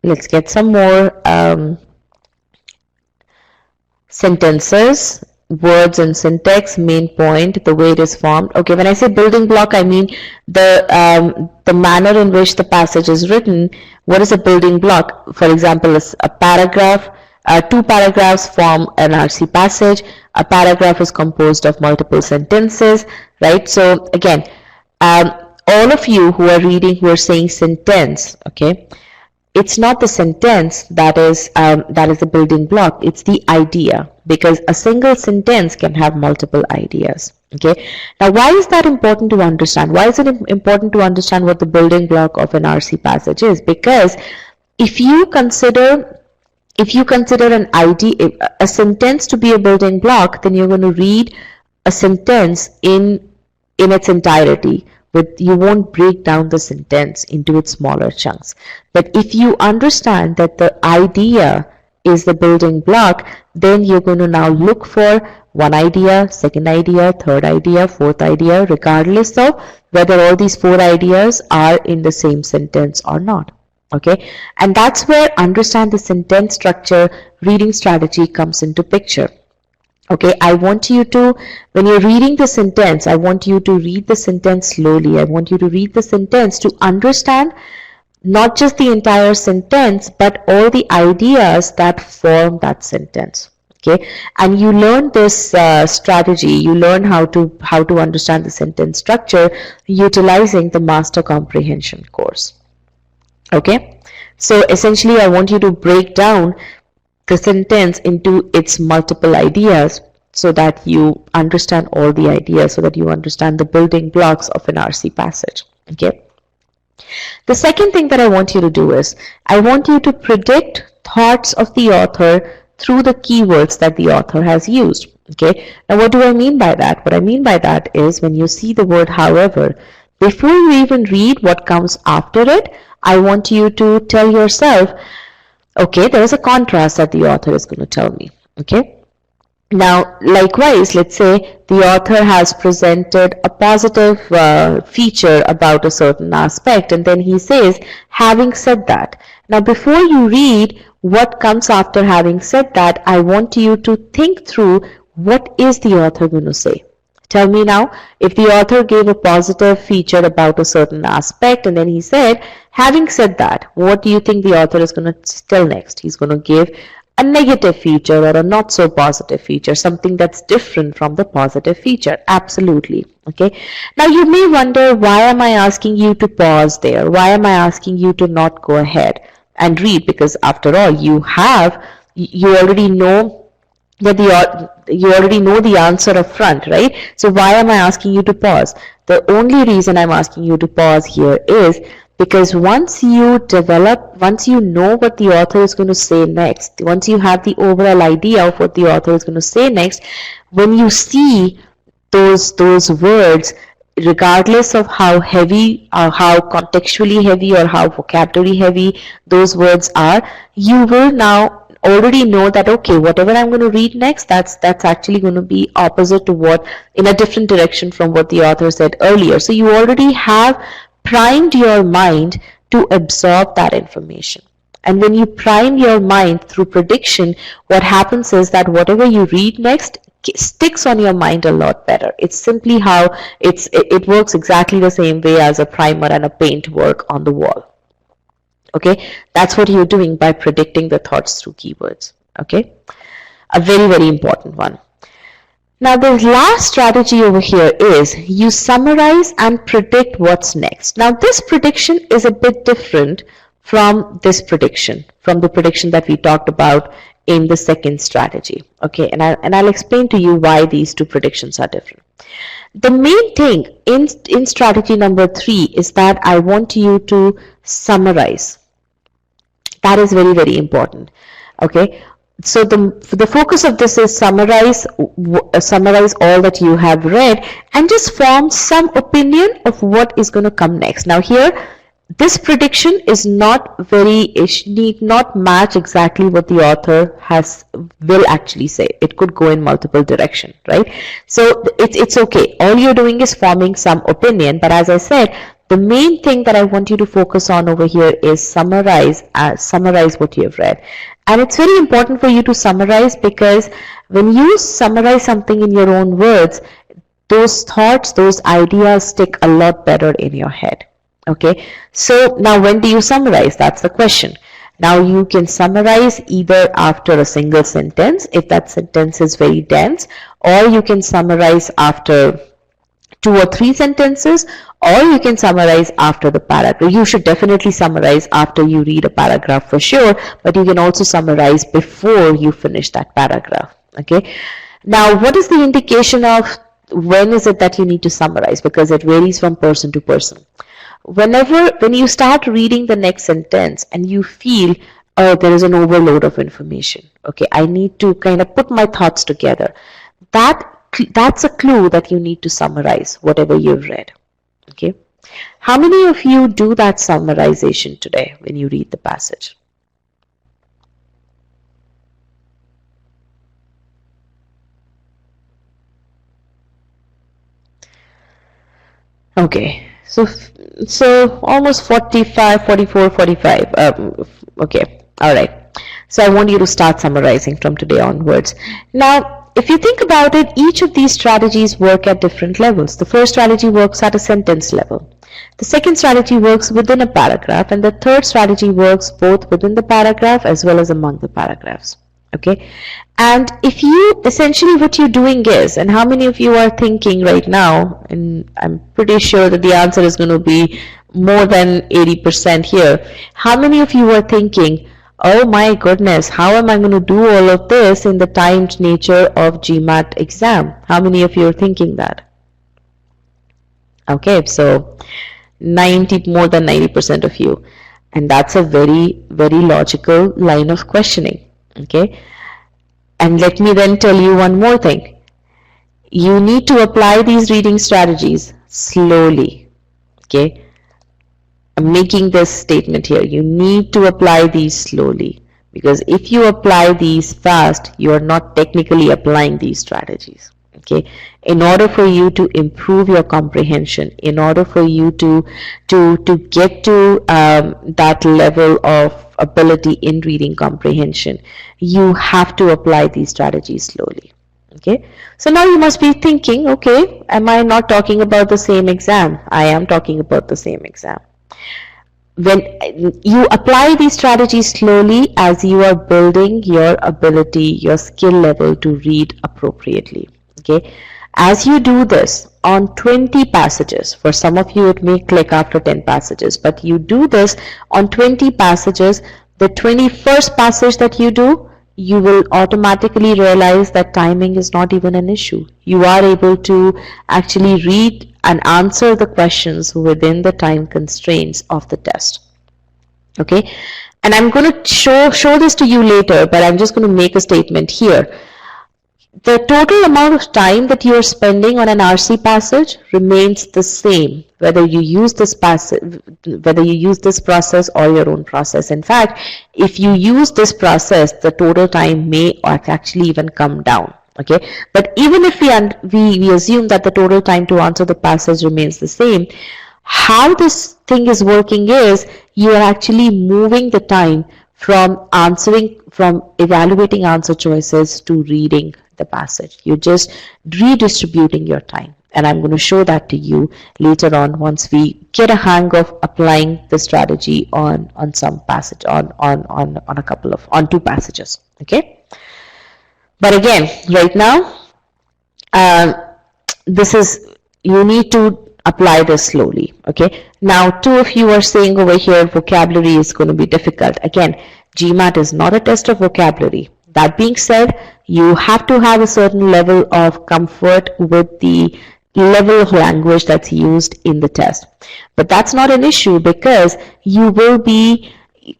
Let's get some more sentences, words and syntax, main point, the way it is formed. Okay, when I say building block, I mean the manner in which the passage is written. What is a building block? For example, a paragraph, 2 paragraphs form an RC passage. A paragraph is composed of multiple sentences, right? So again, all of you who are reading, who are saying sentence, okay, it's not the sentence that is the building block, it's the idea, because a single sentence can have multiple ideas. Okay, now why is that important to understand? Why is it important to understand what the building block of an RC passage is? Because if you consider an idea, a sentence to be a building block, then you're going to read a sentence in its entirety. But you won't break down the sentence into its smaller chunks. But if you understand that the idea is the building block, then you're going to now look for one idea, second idea, third idea, fourth idea, regardless of whether all these four ideas are in the same sentence or not. Okay, and that's where understand the sentence structure, reading strategy comes into picture. Okay, I want you to, when you're reading the sentence, I want you to read the sentence slowly. I want you to read the sentence to understand not just the entire sentence, but all the ideas that form that sentence. Okay, and you learn this strategy, you learn how to understand the sentence structure utilizing the Master Comprehension course. Okay, so essentially I want you to break down the sentence into its multiple ideas so that you understand all the ideas, so that you understand the building blocks of an RC passage. Okay. The second thing that I want you to do is, I want you to predict thoughts of the author through the keywords that the author has used. Okay. Now what do I mean by that? What I mean by that is, when you see the word however, before you even read what comes after it, I want you to tell yourself, okay, there is a contrast that the author is going to tell me. Okay. Now, likewise, let's say the author has presented a positive feature about a certain aspect, and then he says, having said that. Now, before you read what comes after having said that, I want you to think through, what is the author going to say? Tell me now, if the author gave a positive feature about a certain aspect and then he said, having said that, what do you think the author is going to tell next? He's going to give a negative feature or a not so positive feature, something that's different from the positive feature. Absolutely. Okay. Now you may wonder, why am I asking you to pause there? Why am I asking you to not go ahead and read? Because after all, you already know that you already know the answer up front, right? So why am I asking you to pause? The only reason I'm asking you to pause here is because once you know what the author is going to say next, once you have the overall idea of what the author is going to say next, when you see those words, regardless of how heavy or how contextually heavy or how vocabulary heavy those words are, you will now already know that, okay, whatever I'm going to read next, that's actually going to be opposite to what, in a different direction from what the author said earlier. So you already have primed your mind to absorb that information. And when you prime your mind through prediction, what happens is that whatever you read next sticks on your mind a lot better. It's simply how it works exactly the same way as a primer and a paint work on the wall. Okay, that's what you're doing by predicting the thoughts through keywords. Okay, a very, very important one. Now the last strategy over here is you summarize and predict what's next. Now this prediction is a bit different from this prediction, from the prediction that we talked about in the second strategy. Okay, and I'll explain to you why these two predictions are different. The main thing in strategy number 3 is that I want you to summarize. That is very, very important. Okay, so the focus of this is summarize all that you have read and just form some opinion of what is going to come next. Now here, this prediction is need not match exactly what the author will actually say. It could go in multiple directions, right? So it's okay. All you're doing is forming some opinion, but as I said, the main thing that I want you to focus on over here is summarize what you have read. And it's very important for you to summarize, because when you summarize something in your own words, those thoughts, those ideas stick a lot better in your head. Okay, so now when do you summarize? That's the question. Now you can summarize either after a single sentence, if that sentence is very dense, or you can summarize after 2 or 3 sentences, or you can summarize after the paragraph. You should definitely summarize after you read a paragraph for sure, but you can also summarize before you finish that paragraph. Okay. Now, what is the indication of when is it that you need to summarize? Because it varies from person to person. When you start reading the next sentence and you feel, oh, there is an overload of information. Okay, I need to kind of put my thoughts together. That's a clue that you need to summarize whatever you've read. Okay. How many of you do that summarization today when you read the passage? Okay. So almost 45, 44, 45. Okay. All right. So I want you to start summarizing from today onwards. Now, if you think about it, each of these strategies work at different levels. The first strategy works at a sentence level. The second strategy works within a paragraph, and the third strategy works both within the paragraph as well as among the paragraphs. Okay, and if you essentially what you're doing is, and how many of you are thinking right now, and I'm pretty sure that the answer is going to be more than 80% here, how many of you are thinking, oh my goodness, how am I going to do all of this in the timed nature of GMAT exam? How many of you are thinking that? Okay, so more than 90% of you, and that's a very, very logical line of questioning. Okay, and let me then tell you one more thing. You need to apply these reading strategies slowly. Okay, I'm making this statement here. You need to apply these slowly, because if you apply these fast, you are not technically applying these strategies. Okay, in order for you to improve your comprehension, in order for you to get to that level of ability in reading comprehension, you have to apply these strategies slowly. Okay, so now you must be thinking, okay, am I not talking about the same exam? I am talking about the same exam. When you apply these strategies slowly, as you are building your ability, your skill level to read appropriately. Okay, as you do this on 20 passages, for some of you it may click after 10 passages, but you do this on 20 passages, the 21st passage that you do, you will automatically realize that timing is not even an issue. You are able to actually read and answer the questions within the time constraints of the test. Okay, and I'm going to show this to you later, but I'm just going to make a statement here. The total amount of time that you are spending on an RC passage remains the same, whether you use this process or your own process. In fact, if you use this process, the total time may actually even come down. Okay, but even if we assume that the total time to answer the passage remains the same, how this thing is working is you are actually moving the time from evaluating answer choices to reading the passage. You're just redistributing your time, and I'm going to show that to you later on once we get a hang of applying the strategy on some passage on 2 passages. Okay, but again, right now, you need to apply this slowly. Okay, now 2 of you are saying over here vocabulary is going to be difficult. Again, GMAT is not a test of vocabulary. That being said, you have to have a certain level of comfort with the level of language that's used in the test. But that's not an issue, because you will be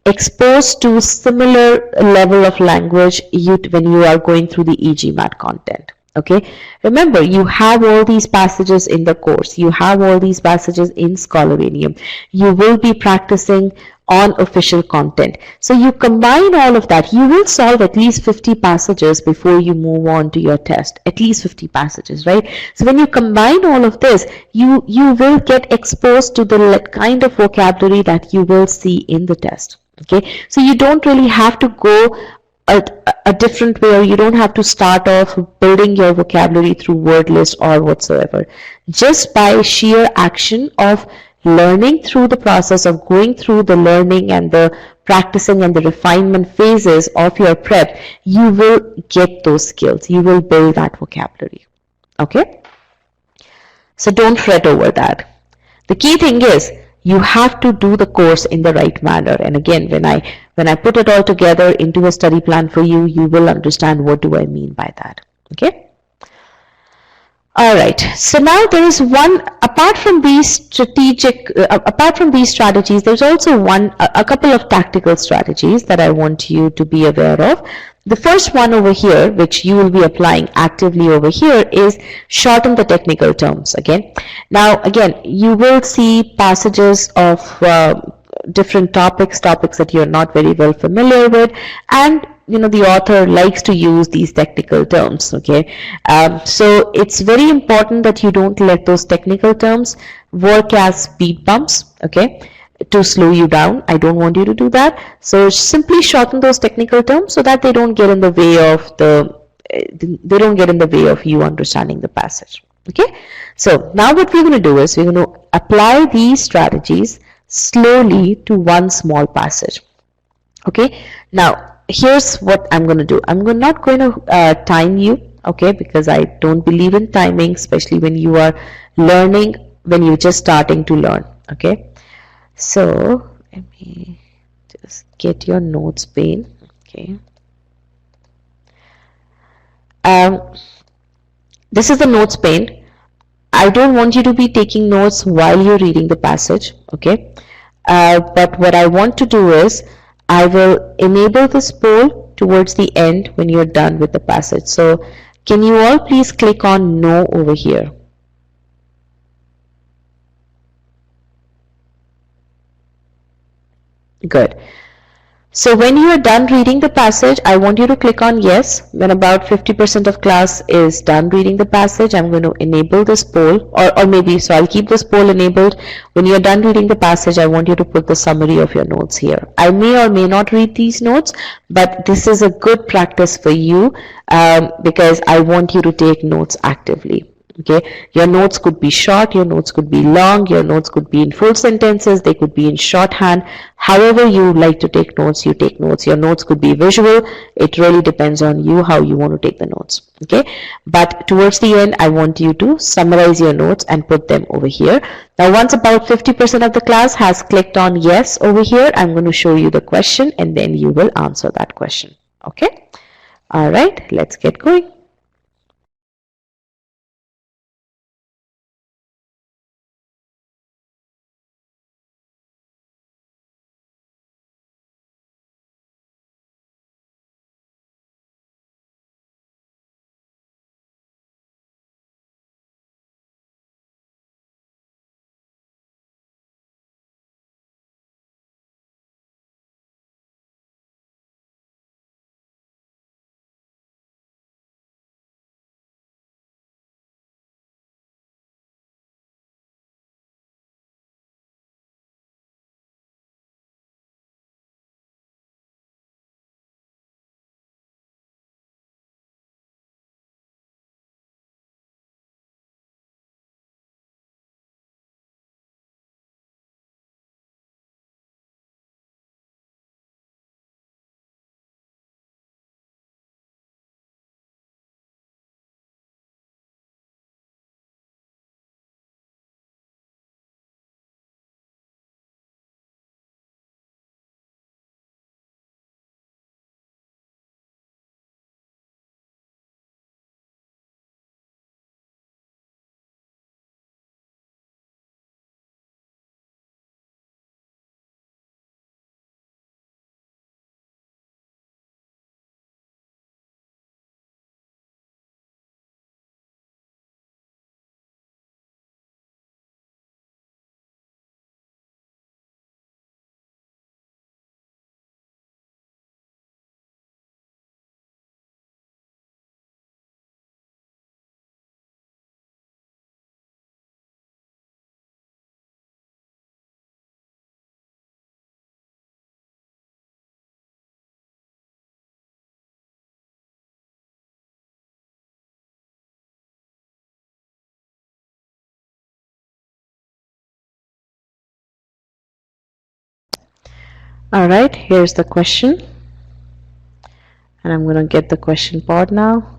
exposed to similar level of language when you are going through the e-GMAT content. Okay, remember, you have all these passages in the course, you have all these passages in Scholaranium, you will be practicing on official content. So you combine all of that, you will solve at least 50 passages before you move on to your test, at least 50 passages, right? So when you combine all of this, you will get exposed to the kind of vocabulary that you will see in the test. Okay, so you don't really have to go a different way, or you don't have to start off building your vocabulary through word list or whatsoever. Just by sheer action of learning through the process of going through the learning and the practicing and the refinement phases of your prep, you will get those skills, you will build that vocabulary. Okay, So don't fret over that. The key thing is you have to do the course in the right manner. And again, when I put it all together into a study plan for you, you will understand what do I mean by that. Okay. All right. So now there is one, apart from these strategies, there's also a couple of tactical strategies that I want you to be aware of. The first one over here, which you will be applying actively over here, is shorten the technical terms. Okay. Now, again, you will see passages of different topics that you're not very well familiar with, and the author likes to use these technical terms. Okay, so it's very important that you don't let those technical terms work as speed bumps, okay, to slow you down. I don't want you to do that. So simply shorten those technical terms so that they don't get in the way of you understanding the passage. Okay, so now what we're going to do is we're going to apply these strategies slowly to one small passage. Okay, now here's what I'm going to do. I'm not going to time you, okay, because I don't believe in timing, especially when you are learning, when you're just starting to learn. Okay, so let me just get your notes pane. Okay, this is the notes pane. I don't want you to be taking notes while you're reading the passage. Okay, but what I want to do is I will enable this poll towards the end when you're done with the passage. So can you all please click on no over here? Good. So when you are done reading the passage, I want you to click on yes. When about 50% of class is done reading the passage, I'm going to enable this poll, or maybe, so I'll keep this poll enabled. When you're done reading the passage, I want you to put the summary of your notes here. I may or may not read these notes, but this is a good practice for you because I want you to take notes actively. Okay, your notes could be short, your notes could be long, your notes could be in full sentences, they could be in shorthand. However you like to take notes, you take notes. Your notes could be visual. It really depends on you how you want to take the notes. Okay, but towards the end, I want you to summarize your notes and put them over here. Now, once about 50% of the class has clicked on yes over here, I'm going to show you the question and then you will answer that question. Okay, all right, let's get going. All right, here's the question. And I'm going to get the question pod now.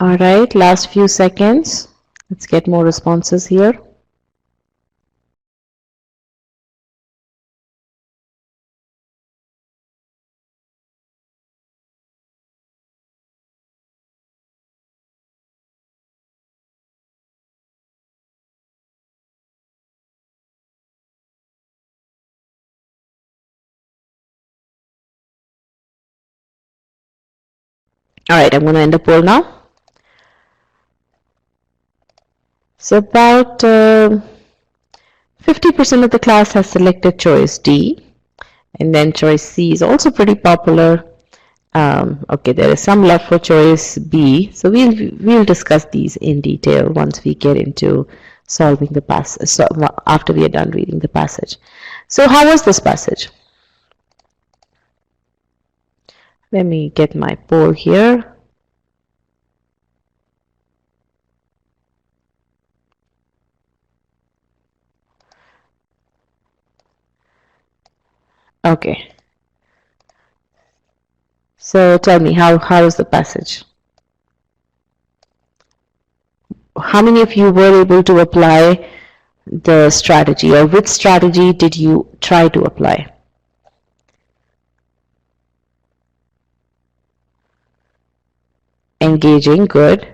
All right, last few seconds. Let's get more responses here. All right, I'm going to end the poll now. So about 50% of the class has selected choice D, and then choice C is also pretty popular. Okay, there is some love for choice B, so we'll discuss these in detail once we get into solving the passage. So after we are done reading the passage. So how was this passage? Let me get my poll here. Okay. So tell me, how is the passage? How many of you were able to apply the strategy, or which strategy did you try to apply? Engaging, good.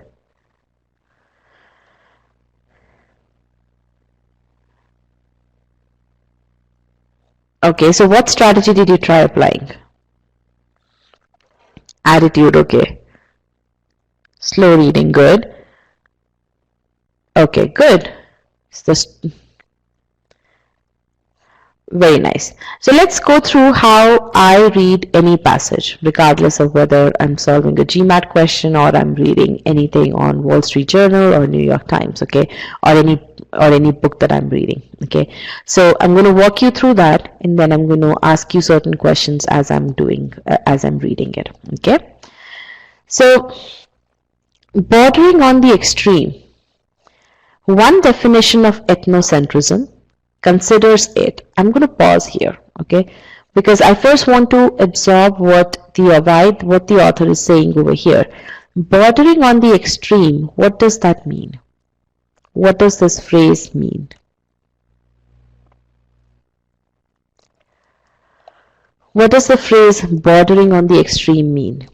Okay, so what strategy did you try applying? Attitude, okay. Slow reading, good. Okay, good. Very nice. So let's go through how I read any passage, regardless of whether I'm solving a GMAT question or I'm reading anything on Wall Street Journal or New York Times, okay, or any book that I'm reading, okay. So I'm going to walk you through that, and then I'm going to ask you certain questions as I'm reading it, okay. So bordering on the extreme, one definition of ethnocentrism considers it. I'm going to pause here, okay, because I first want to absorb what the author is saying over here. Bordering on the extreme, what does that mean? What does this phrase mean? What does the phrase bordering on the extreme mean?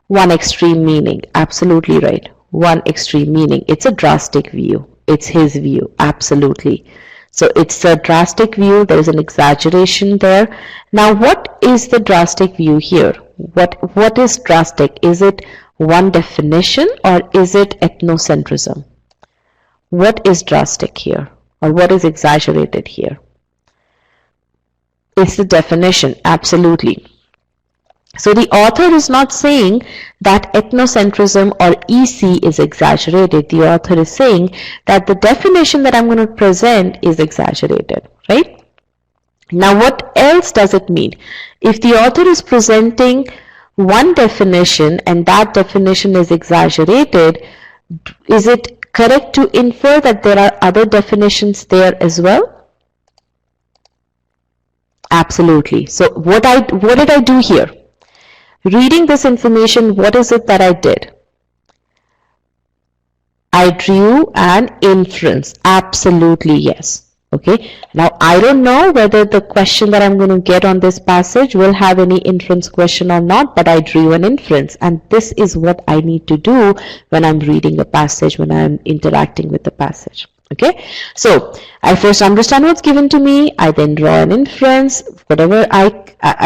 One extreme meaning, absolutely right. One extreme meaning. It's a drastic view. It's his view, absolutely. So it's a drastic view. There is an exaggeration there. Now, what is the drastic view here? What is drastic? Is it one definition, or is it ethnocentrism? What is drastic here, or what is exaggerated here? It's the definition, absolutely. So the author is not saying that ethnocentrism or EC is exaggerated. The author is saying that the definition that I'm going to present is exaggerated, right? Now, what else does it mean? If the author is presenting one definition and that definition is exaggerated, is it correct to infer that there are other definitions there as well? Absolutely. So what did I do here? Reading this information, what is it that I did? I drew an inference. Absolutely, yes. Okay. Now, I don't know whether the question that I'm going to get on this passage will have any inference question or not, but I drew an inference. And this is what I need to do when I'm reading a passage, when I'm interacting with the passage. Okay, so I first understand what's given to me, I then draw an inference, whatever I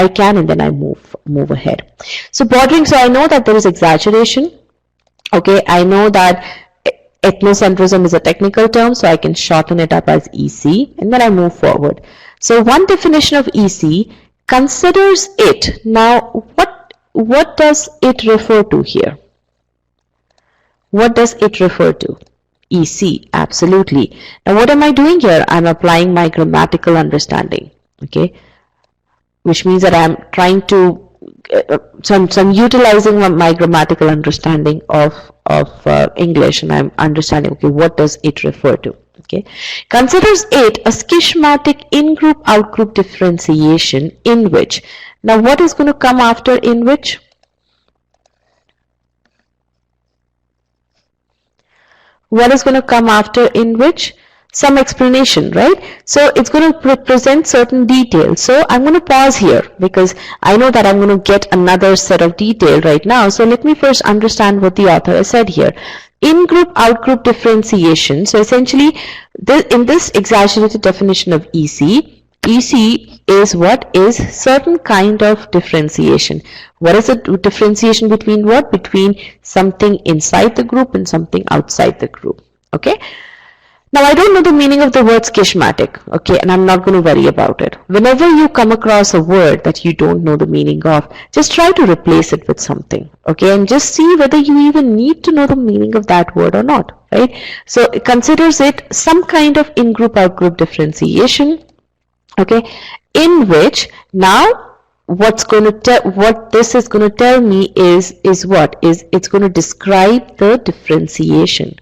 can, and then I move ahead. So bordering, so I know that there is exaggeration. Okay, I know that ethnocentrism is a technical term, so I can shorten it up as EC, and then I move forward. So one definition of EC considers it. Now, what does it refer to here? What does it refer to? EC, absolutely. Now what am I doing here? I'm applying my grammatical understanding, okay, which means that I'm trying to so I'm utilizing my grammatical understanding of English, and I'm understanding, okay, what does it refer to? Okay, considers it a schematic in-group out-group differentiation in which. Now what is going to come after in which? What is going to come after in which? Some explanation, right? So it's going to present certain details. So I'm going to pause here because I know that I'm going to get another set of detail right now. So let me first understand what the author has said here. In-group, out-group differentiation. So essentially, in this exaggerated definition of EC, EC is what? Is certain kind of differentiation. What is the differentiation between what? Between something inside the group and something outside the group. Okay. Now, I don't know the meaning of the word schismatic, okay, and I'm not going to worry about it. Whenever you come across a word that you don't know the meaning of, just try to replace it with something, okay, and just see whether you even need to know the meaning of that word or not, right? So it considers it some kind of in-group, out-group differentiation, okay, in which now what this is going to tell me is what? Is it's going to describe the differentiation.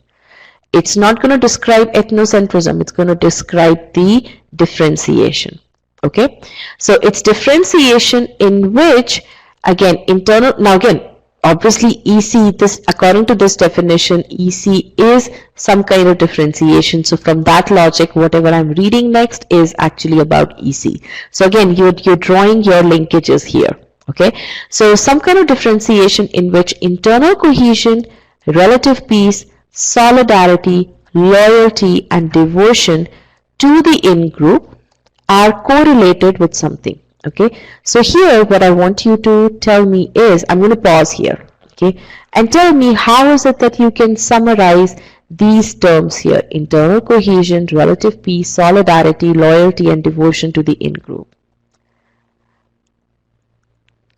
It's not going to describe ethnocentrism. It's going to describe the differentiation. Okay. So it's differentiation in which, again, internal. Now again, obviously EC, this according to this definition, EC is some kind of differentiation. So from that logic, whatever I'm reading next is actually about EC. So again, you're drawing your linkages here. Okay. So some kind of differentiation in which internal cohesion, relative peace, solidarity, loyalty, and devotion to the in-group are correlated with something. Okay, so here what I want you to tell me is, I'm going to pause here, okay, and tell me how is it that you can summarize these terms here: internal cohesion, relative peace, solidarity, loyalty, and devotion to the in-group.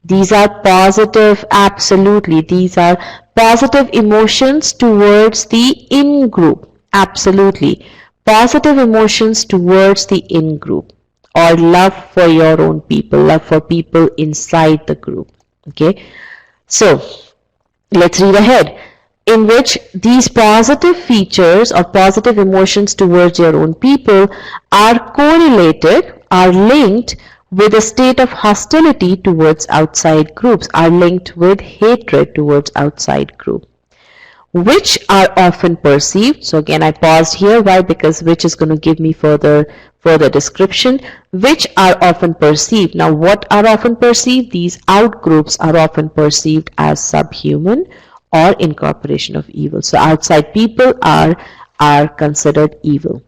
These are positive, absolutely. These are positive emotions towards the in-group, absolutely. Positive emotions towards the in-group, or love for your own people, love for people inside the group, okay? So, let's read ahead. In which these positive features or positive emotions towards your own people are correlated, are linked with a state of hostility towards outside groups, are linked with hatred towards outside group, which are often perceived. So again, I paused here. Why? Because which is going to give me further description. Which are often perceived. Now, what are often perceived? These out groups are often perceived as subhuman or incorporation of evil. So outside people are considered evil.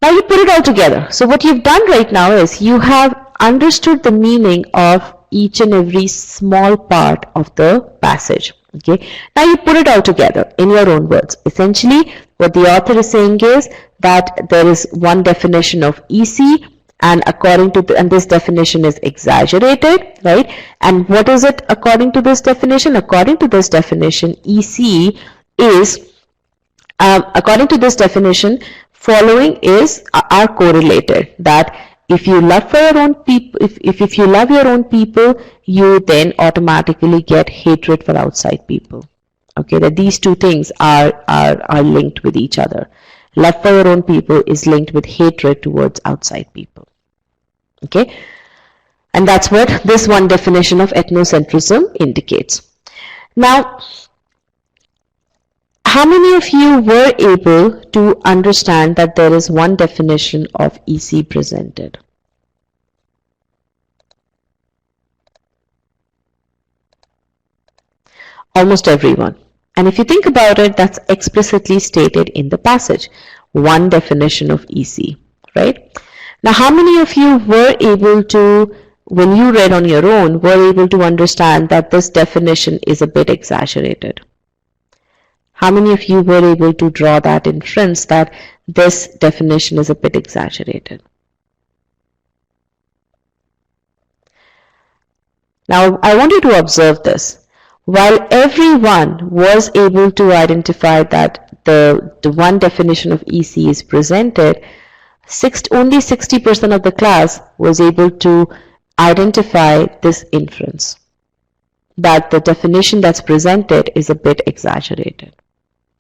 Now you put it all together. So what you've done right now is you have understood the meaning of each and every small part of the passage. Okay. Now you put it all together in your own words. Essentially, what the author is saying is that there is one definition of EC, and according to and this definition is exaggerated, right? And what is it according to this definition? According to this definition, EC is according to this definition, following are correlated. That if you love for your own people, if you love your own people, you then automatically get hatred for outside people. Okay, that these two things are linked with each other. Love for your own people is linked with hatred towards outside people. Okay, and that's what this one definition of ethnocentrism indicates. Now, how many of you were able to understand that there is one definition of EC presented? Almost everyone. And if you think about it, that's explicitly stated in the passage. One definition of EC, right? Now, how many of you were able to, when you read on your own, were able to understand that this definition is a bit exaggerated? How many of you were able to draw that inference that this definition is a bit exaggerated? Now, I want you to observe this. While everyone was able to identify that the one definition of EC is presented, only 60% of the class was able to identify this inference, that the definition that's presented is a bit exaggerated.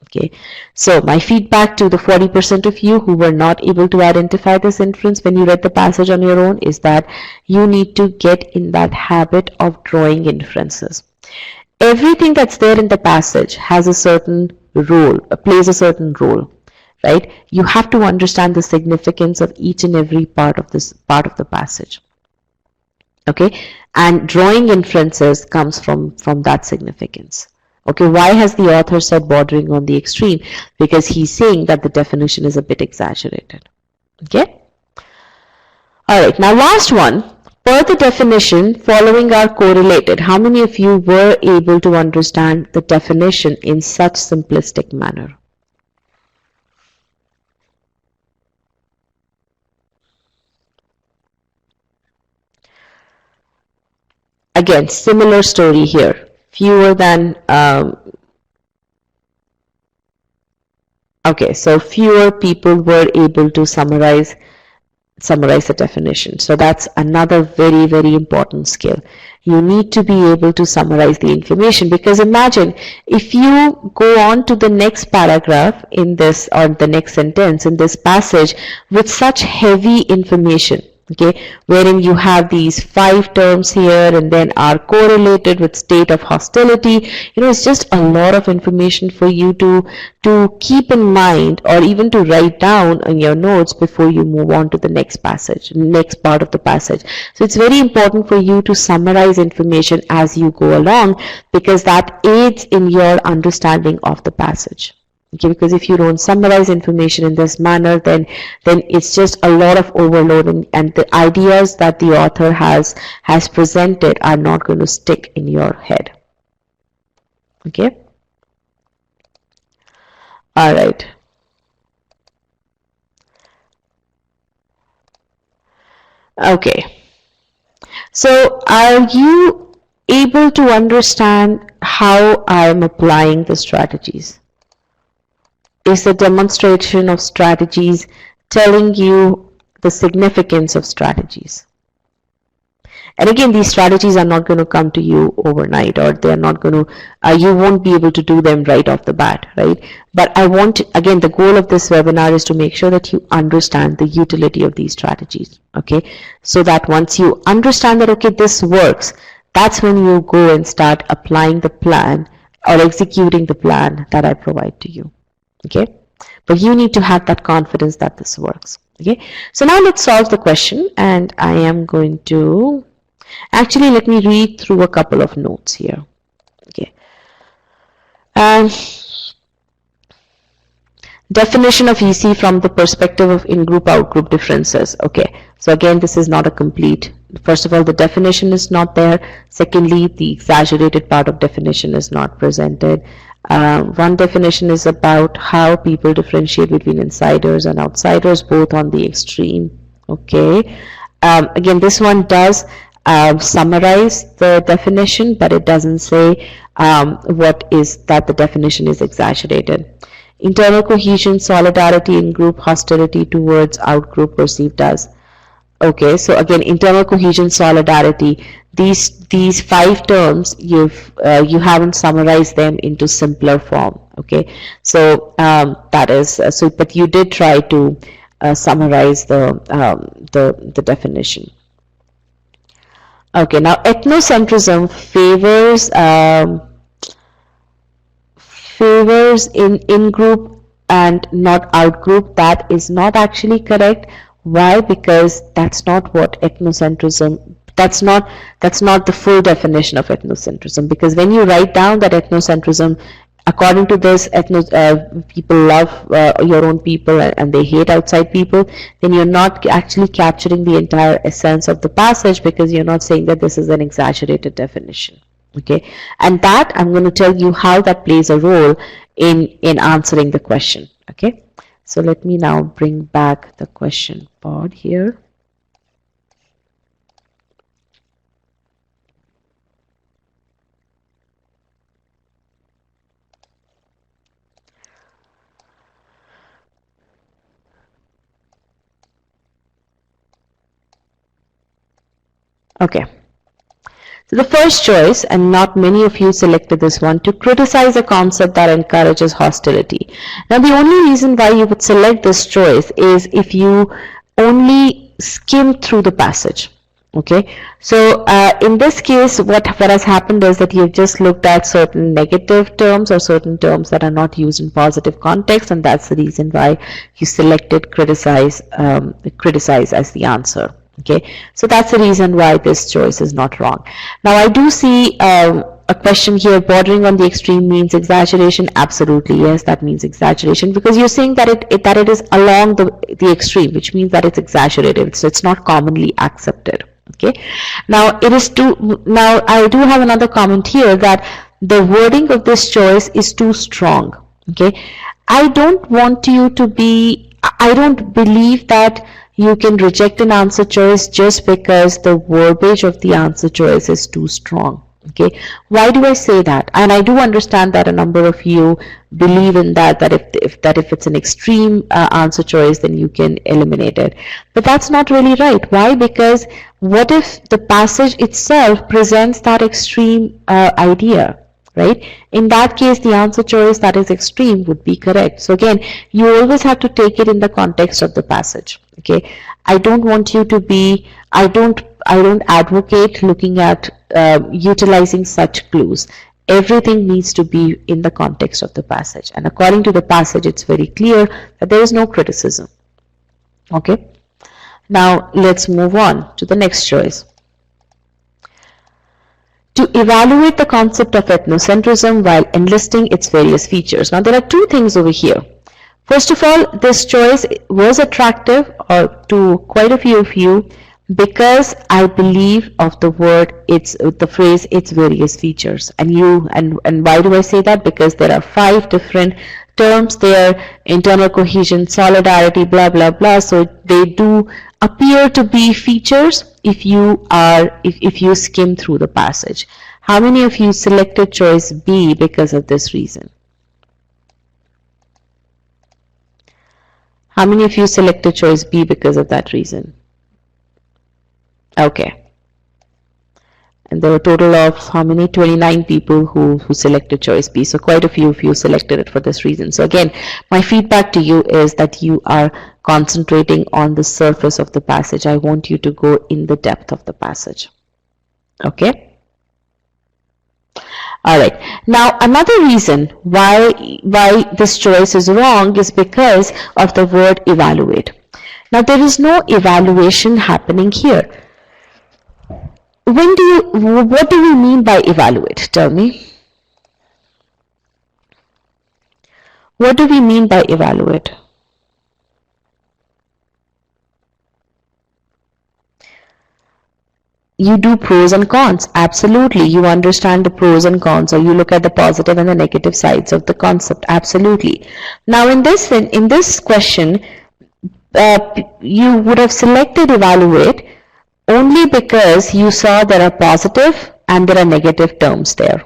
Okay, so my feedback to the 40% of you who were not able to identify this inference when you read the passage on your own is that you need to get in that habit of drawing inferences. Everything that's there in the passage has a certain plays a certain role, right? You have to understand the significance of each and every part of the passage. Okay, and drawing inferences comes from that significance. Okay, why has the author said bordering on the extreme? Because he's saying that the definition is a bit exaggerated. Okay, all right, now last one. Per the definition, following are correlated. How many of you were able to understand the definition in such simplistic manner? Again, similar story here. Fewer than, okay, so fewer people were able to summarize the definition. So that's another very, very important skill. You need to be able to summarize the information, because imagine if you go on to the next paragraph in this, or the next sentence in this passage with such heavy information, okay, wherein you have these 5 terms here and then are correlated with state of hostility. It's just a lot of information for you to keep in mind, or even to write down in your notes before you move on to the next passage, next part of the passage. So it's very important for you to summarize information as you go along, because that aids in your understanding of the passage. Okay, because if you don't summarize information in this manner, then it's just a lot of overload, and the ideas that the author has presented are not going to stick in your head. Okay. All right. Okay. So are you able to understand how I am applying the strategies? Is the demonstration of strategies telling you the significance of strategies? And again, these strategies are not going to come to you overnight, or they're not going to, you won't be able to do them right off the bat, right? But I want, again, the goal of this webinar is to make sure that you understand the utility of these strategies, okay? So that once you understand that, okay, this works, that's when you go and start applying the plan or executing the plan that I provide to you. Okay, but you need to have that confidence that this works. Okay, so now let's solve the question, and I am going to actually, let me read through a couple of notes here. Okay, definition of EC from the perspective of in-group, out-group differences. Okay, so again, this is not a complete. First of all, the definition is not there. Secondly, the exaggerated part of definition is not presented. One definition is about how people differentiate between insiders and outsiders, both on the extreme. Okay. Again, this one does summarize the definition, but it doesn't say what is that the definition is exaggerated. Internal cohesion, solidarity in group, hostility towards out-group perceived as. Okay, so again, internal cohesion, solidarity, these 5 terms, you haven't summarized them into simpler form. Okay, so that is so, but you did try to summarize the definition. Okay, now ethnocentrism favors in-group and not out-group. That is not actually correct. Why? Because that's not what ethnocentrism, that's not the full definition of ethnocentrism. Because when you write down that ethnocentrism, according to this, people love your own people and they hate outside people, then you're not actually capturing the entire essence of the passage, because you're not saying that this is an exaggerated definition. Okay, and that I'm going to tell you how that plays a role in answering the question. Okay. So let me now bring back the question board here. Okay. So the first choice, and not many of you selected this one, to criticize a concept that encourages hostility. Now the only reason why you would select this choice is if you only skim through the passage. Okay, so in this case, what has happened is that you've just looked at certain negative terms or certain terms that are not used in positive context, and that's the reason why you selected criticize as the answer. Okay, so that's the reason why this choice is not wrong. Now I do see a question here, bordering on the extreme means exaggeration. Absolutely, yes, that means exaggeration, because you're saying that it is along the extreme, which means that it's exaggerated, so it's not commonly accepted. Okay, now now I do have another comment here that the wording of this choice is too strong. Okay, I don't believe that you can reject an answer choice just because the verbiage of the answer choice is too strong. Okay, why do I say that? And I do understand that a number of you believe in that if it's an extreme answer choice, then you can eliminate it. But that's not really right. Why? Because what if the passage itself presents that extreme idea? Right? In that case, the answer choice that is extreme would be correct. So again, you always have to take it in the context of the passage. Okay, I don't want you to be, I don't advocate looking at utilizing such clues. Everything needs to be in the context of the passage, and according to the passage, it's very clear that there is no criticism. Okay, now let's move on to the next choice. To evaluate the concept of ethnocentrism while enlisting its various features. Now there are two things over here. First of all, this choice was attractive to quite a few of you because I believe of the phrase its various features. And why do I say that? Because there are 5 different terms there: internal cohesion, solidarity, blah blah blah. So they do appear to be features if you skim through the passage. How many of you selected choice B because of this reason? How many of you selected choice B because of that reason? Okay. And there were a total of how many? 29 people who selected choice B. So quite a few of you selected it for this reason. So again, my feedback to you is that you are concentrating on the surface of the passage. I want you to go in the depth of the passage. Okay? Alright, now another reason why this choice is wrong is because of the word evaluate. Now there is no evaluation happening here. What do we mean by evaluate? Tell me. What do we mean by evaluate? You do pros and cons. Absolutely. You understand the pros and cons, or you look at the positive and the negative sides of the concept. Absolutely. Now in this question, you would have selected evaluate only because you saw there are positive and there are negative terms there,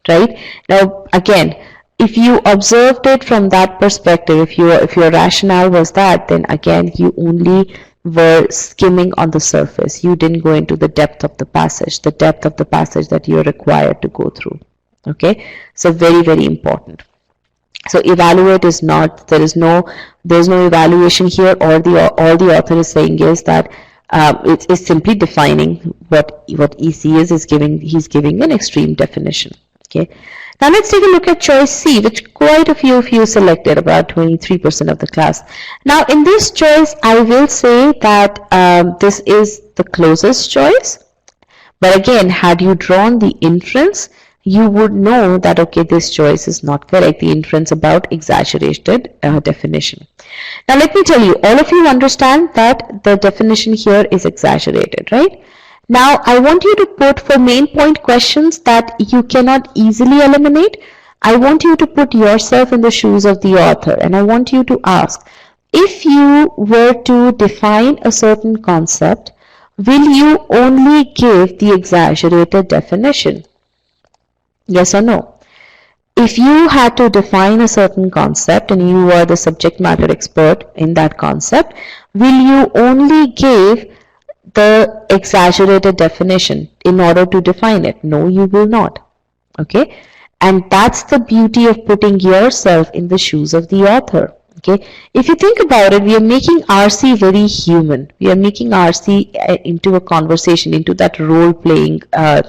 right? Now again, if you observed it from that perspective, if your rationale was that, then again you only were skimming on the surface. You didn't go into the depth of the passage that you're required to go through. Okay, so very, very important. So evaluate is not, there's no evaluation here. All the author is saying is that it's simply defining what EC is. He's giving an extreme definition. Okay. Now let's take a look at choice C, which quite a few of you selected, about 23% of the class. Now in this choice, I will say that this is the closest choice. But again, had you drawn the inference, you would know that, okay, this choice is not correct. The inference about exaggerated definition. Now let me tell you, all of you understand that the definition here is exaggerated, right? Now, I want you to put, for main point questions that you cannot easily eliminate, I want you to put yourself in the shoes of the author, and I want you to ask, if you were to define a certain concept, will you only give the exaggerated definition? Yes or no? If you had to define a certain concept and you are the subject matter expert in that concept, will you only give the exaggerated definition in order to define it? No, you will not. Okay, and that's the beauty of putting yourself in the shoes of the author. Okay, if you think about it, we are making RC very human. We are making RC into a conversation, into that role-playing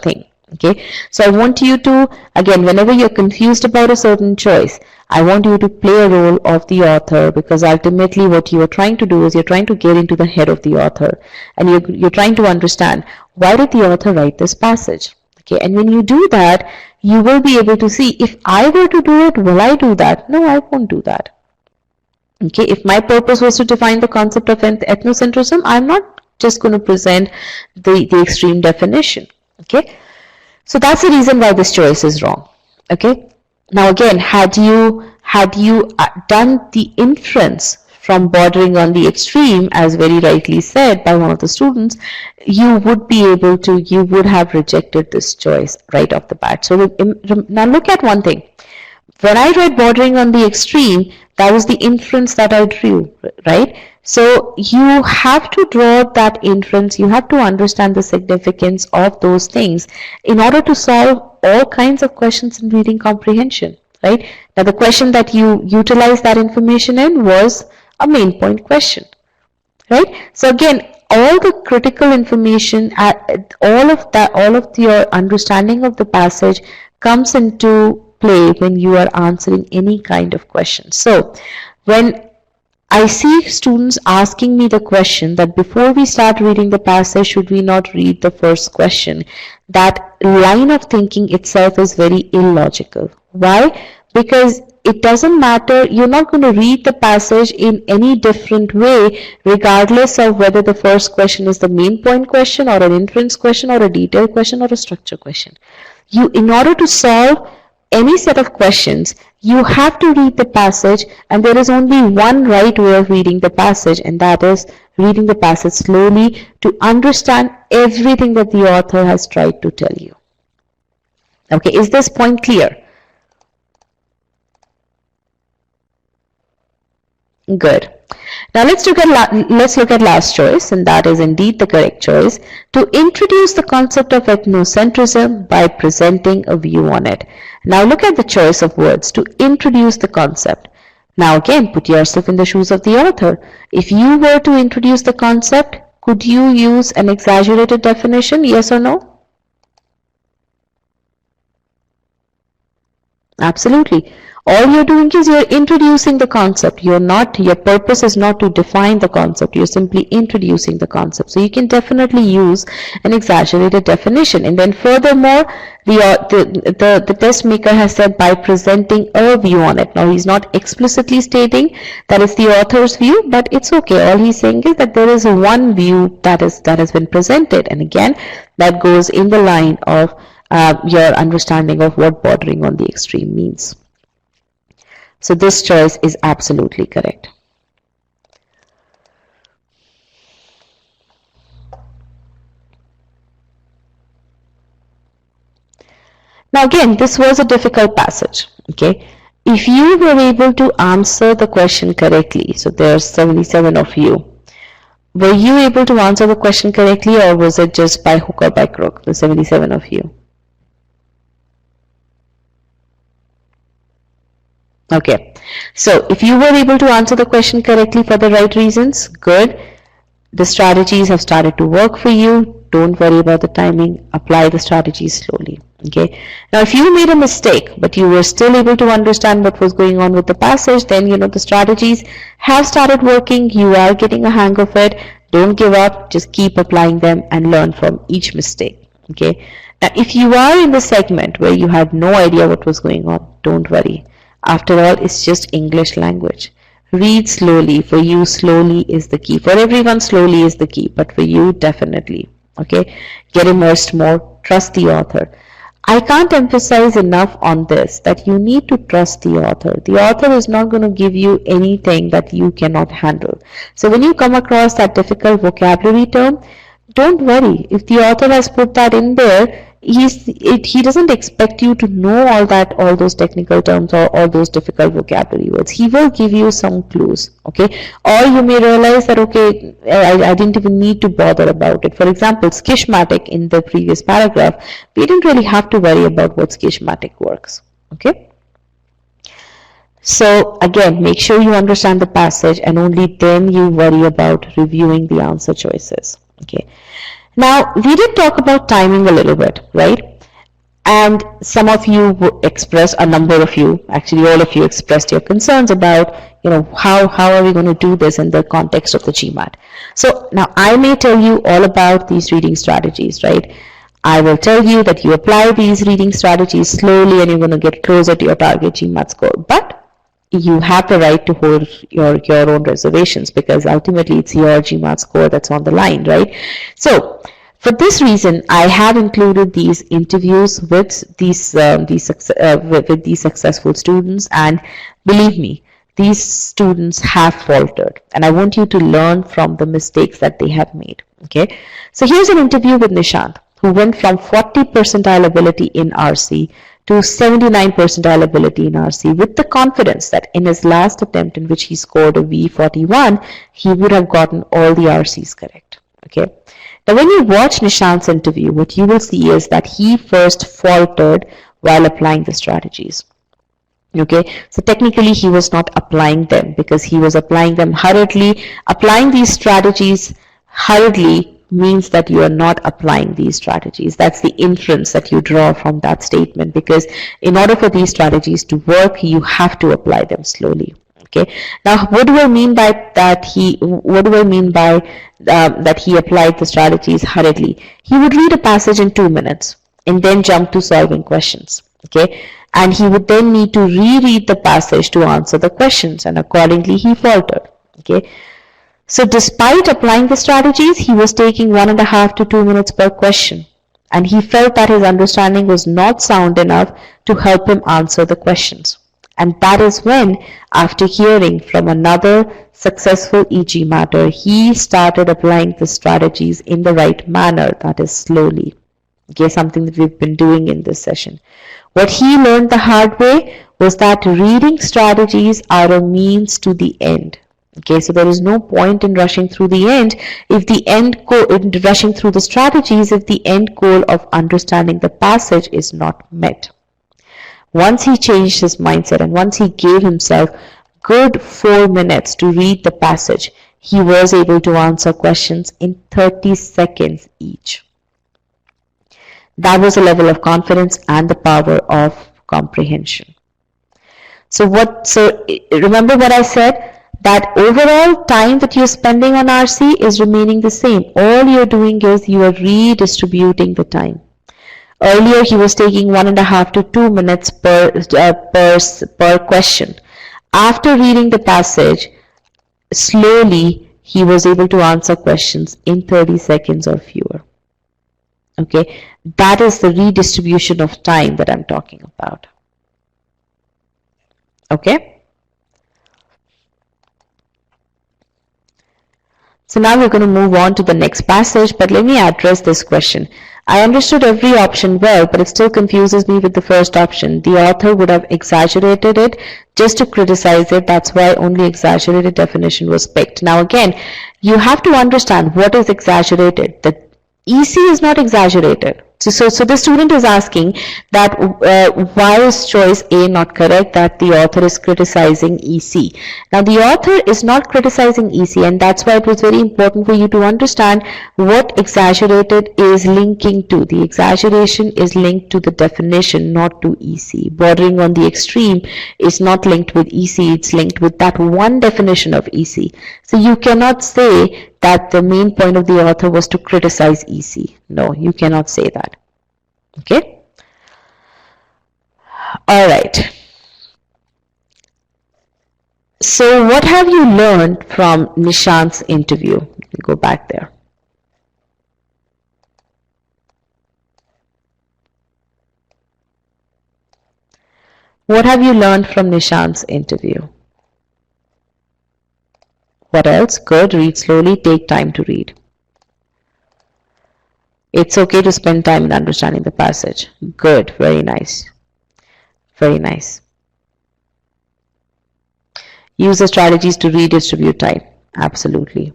thing. Okay, so I want you to, again, whenever you're confused about a certain choice, I want you to play a role of the author, because ultimately what you are trying to do is you're trying to get into the head of the author, and you're trying to understand, why did the author write this passage? Okay, and when you do that, you will be able to see, if I were to do it, will I do that? No, I won't do that. Okay, if my purpose was to define the concept of ethnocentrism, I'm not just going to present the extreme definition. Okay, so that's the reason why this choice is wrong. Okay, now again, had you done the inference from bordering on the extreme, as very rightly said by one of the students, you would have rejected this choice right off the bat. So now look at one thing. When I read bordering on the extreme, that was the inference that I drew, right? So you have to draw that inference, you have to understand the significance of those things in order to solve all kinds of questions in reading comprehension, right? Now the question that you utilized that information in was a main point question, right? So again, all the critical information, all of your understanding of the passage comes into play when you are answering any kind of question. So when I see students asking me the question that before we start reading the passage, should we not read the first question, that line of thinking itself is very illogical. Why? Because it doesn't matter, you're not going to read the passage in any different way regardless of whether the first question is the main point question or an inference question or a detailed question or a structure question. In order to solve any set of questions, you have to read the passage, and there is only one right way of reading the passage, and that is reading the passage slowly to understand everything that the author has tried to tell you. Okay, is this point clear? Good. Now let's look at last choice, and that is indeed the correct choice, to introduce the concept of ethnocentrism by presenting a view on it. Now look at the choice of words, to introduce the concept. Now again, put yourself in the shoes of the author. If you were to introduce the concept, could you use an exaggerated definition, yes or no? Absolutely. All you're doing is you're introducing the concept. Your purpose is not to define the concept. You're simply introducing the concept. So you can definitely use an exaggerated definition. And then furthermore, the test maker has said by presenting a view on it. Now he's not explicitly stating that it's the author's view, but it's okay. All he's saying is that there is one view that has been presented. And again, that goes in the line of your understanding of what bordering on the extreme means. So this choice is absolutely correct. Now again, this was a difficult passage. Okay, if you were able to answer the question correctly, so there's 77 of you, were you able to answer the question correctly, or was it just by hook or by crook, the 77 of you? Okay, so if you were able to answer the question correctly for the right reasons, good. The strategies have started to work for you. Don't worry about the timing. Apply the strategies slowly. Okay. Now, if you made a mistake, but you were still able to understand what was going on with the passage, then the strategies have started working. You are getting a hang of it. Don't give up. Just keep applying them and learn from each mistake. Okay. Now, if you are in the segment where you had no idea what was going on, don't worry. After all, it's just English language. Read slowly. For you, slowly is the key. For everyone, slowly is the key. But for you, definitely. Okay? Get immersed more. Trust the author. I can't emphasize enough on this, that you need to trust the author. The author is not going to give you anything that you cannot handle. So when you come across that difficult vocabulary term, don't worry. If the author has put that in there, he doesn't expect you to know all those technical terms or all those difficult vocabulary words. He will give you some clues, okay? Or you may realize that, okay, I didn't even need to bother about it. For example, schismatic in the previous paragraph, we didn't really have to worry about what schismatic works, okay? So again, make sure you understand the passage and only then you worry about reviewing the answer choices. Okay. Now, we did talk about timing a little bit, right? And some of you expressed, a number of you, actually all of you expressed your concerns about, how are we going to do this in the context of the GMAT. So now I may tell you all about these reading strategies, right? I will tell you that you apply these reading strategies slowly and you're going to get closer to your target GMAT score. But you have the right to hold your own reservations, because ultimately it's your GMAT score that's on the line, right? So for this reason, I have included these interviews with these successful students, and believe me, these students have faltered, and I want you to learn from the mistakes that they have made. Okay, so here's an interview with Nishant, who went from 40 percentile ability in RC to 79 percentile ability in RC, with the confidence that in his last attempt, in which he scored a V41, he would have gotten all the RCs correct. Okay. Now, when you watch Nishant's interview, what you will see is that he first faltered while applying the strategies. Okay, so technically he was not applying them because he was applying them hurriedly. Applying these strategies hurriedly means that you are not applying these strategies. That's the inference that you draw from that statement, because in order for these strategies to work, you have to apply them slowly. Okay. Now, what do I mean by that? That he applied the strategies hurriedly? He would read a passage in 2 minutes and then jump to solving questions. Okay, and he would then need to reread the passage to answer the questions, and accordingly he faltered. Okay. So despite applying the strategies, he was taking 1.5 to 2 minutes per question, and he felt that his understanding was not sound enough to help him answer the questions. And that is when, after hearing from another successful e-GMATer, he started applying the strategies in the right manner, that is slowly. Okay, something that we've been doing in this session. What he learned the hard way was that reading strategies are a means to the end. Okay, so there is no point in rushing through the end if the end goal, in rushing through the strategies, if the end goal of understanding the passage is not met. Once he changed his mindset and once he gave himself good 4 minutes to read the passage, he was able to answer questions in 30 seconds each. That was a level of confidence and the power of comprehension. So remember what I said? That overall time that you're spending on RC is remaining the same. All you're doing is you are redistributing the time. Earlier, he was taking 1.5 to 2 minutes per question. After reading the passage, slowly, he was able to answer questions in 30 seconds or fewer. Okay, that is the redistribution of time that I'm talking about. Okay. So now we're going to move on to the next passage, but let me address this question. I understood every option well, but it still confuses me with the first option. The author would have exaggerated it just to criticize it. That's why only exaggerated definition was picked. Now again, you have to understand what is exaggerated. The EC is not exaggerated. So the student is asking that why is choice A not correct, that the author is criticizing EC. Now the author is not criticizing EC, and that's why it was very important for you to understand what exaggerated is linking to. The exaggeration is linked to the definition, not to EC. Bordering on the extreme is not linked with EC, it's linked with that one definition of EC. So you cannot say that the main point of the author was to criticize EC. No, you cannot say that. Okay? All right. So what have you learned from Nishant's interview? Let me go back there. What have you learned from Nishant's interview? What else? Good. Read slowly. Take time to read. It's okay to spend time in understanding the passage. Good. Very nice. Very nice. Use the strategies to redistribute time. Absolutely.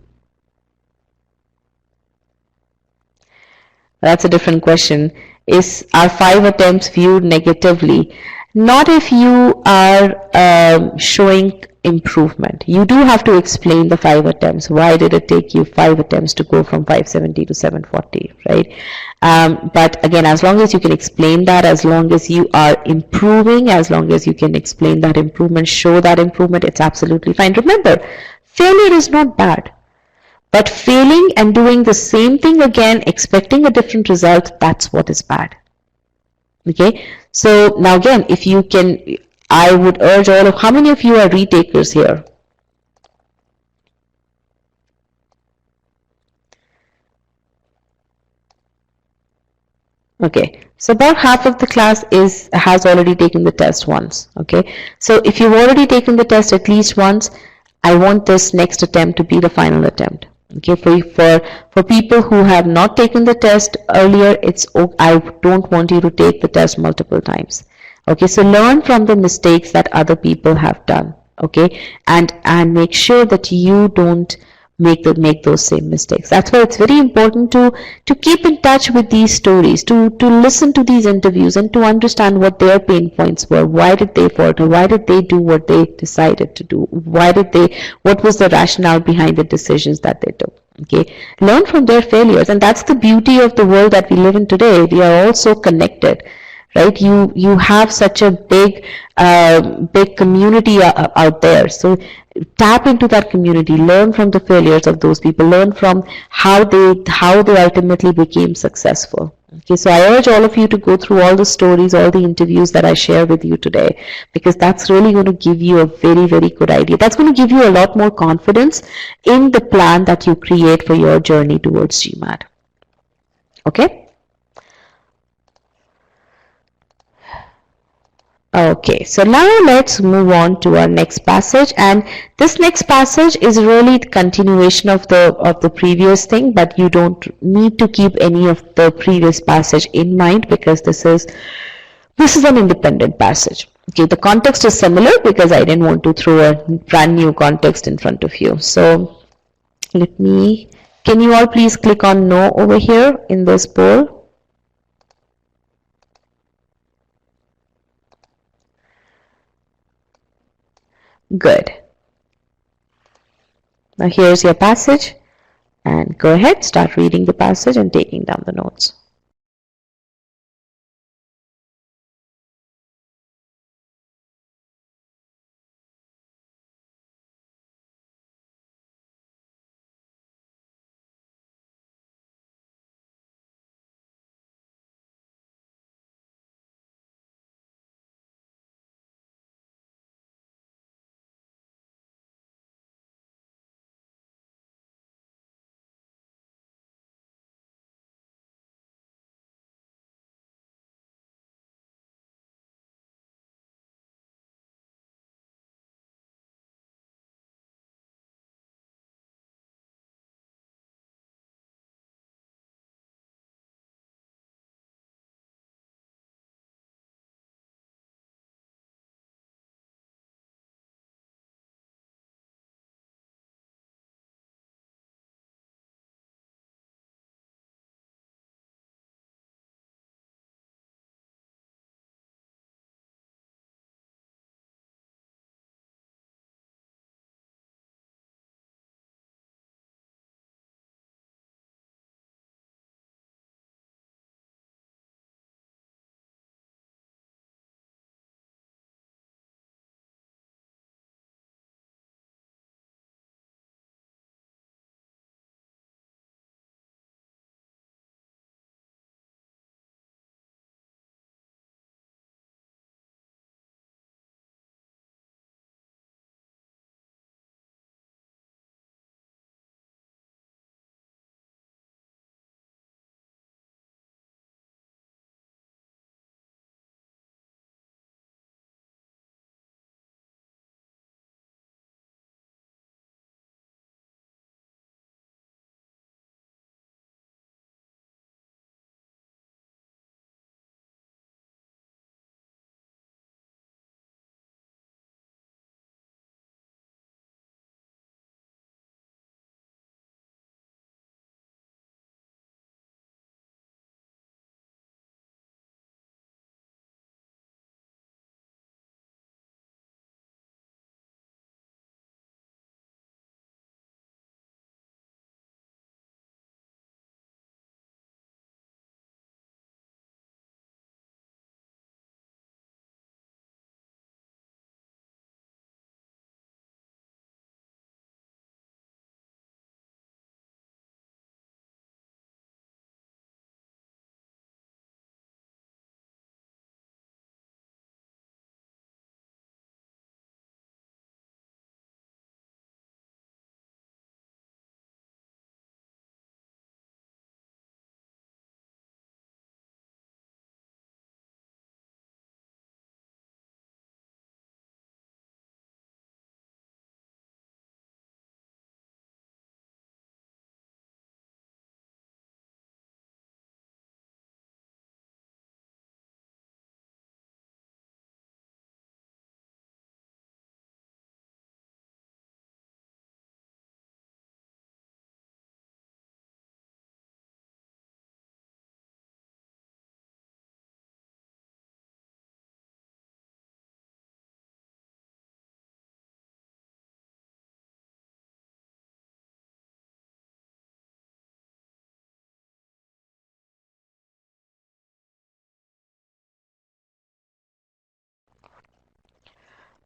That's a different question. Are 5 attempts viewed negatively? Not if you are showing improvement. You do have to explain the 5 attempts. Why did it take you 5 attempts to go from 570 to 740, right? But again, as long as you can explain that, as long as you are improving, as long as you can explain that improvement, show that improvement, it's absolutely fine. Remember, failure is not bad. But failing and doing the same thing again, expecting a different result, that's what is bad. Okay, so now again, if you can, I would urge all of, how many of you are retakers here? Okay, so about half of the class has already taken the test once. Okay, so if you've already taken the test at least once, I want this next attempt to be the final attempt. Okay, for people who have not taken the test earlier, I don't want you to take the test multiple times. Okay, so learn from the mistakes that other people have done. Okay, and make sure that you don't make those same mistakes. That's why it's very important to keep in touch with these stories, to listen to these interviews and to understand what their pain points were. Why did they falter? Why did they do what they decided to do? What was the rationale behind the decisions that they took? Okay, learn from their failures, and that's the beauty of the world that we live in today. We are all so connected, right? You have such a big community out there, so tap into that community, learn from the failures of those people, learn from how they ultimately became successful. Okay, so I urge all of you to go through all the stories, all the interviews that I share with you today, because that's really going to give you a very, very good idea. That's going to give you a lot more confidence in the plan that you create for your journey towards GMAT. Okay. Okay, so now let's move on to our next passage, and this next passage is really the continuation of the previous thing, but you don't need to keep any of the previous passage in mind, because this is an independent passage. Okay, the context is similar because I didn't want to throw a brand new context in front of you. So can you all please click on no over here in this poll? Good. Now here's your passage, and go ahead, start reading the passage and taking down the notes.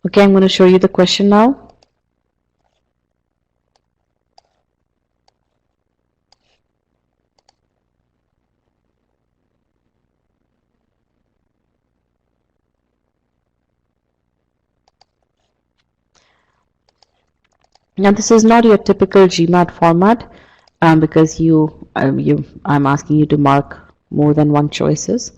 Okay, I'm going to show you the question now. Now this is not your typical GMAT format because I'm asking you to mark more than one choices.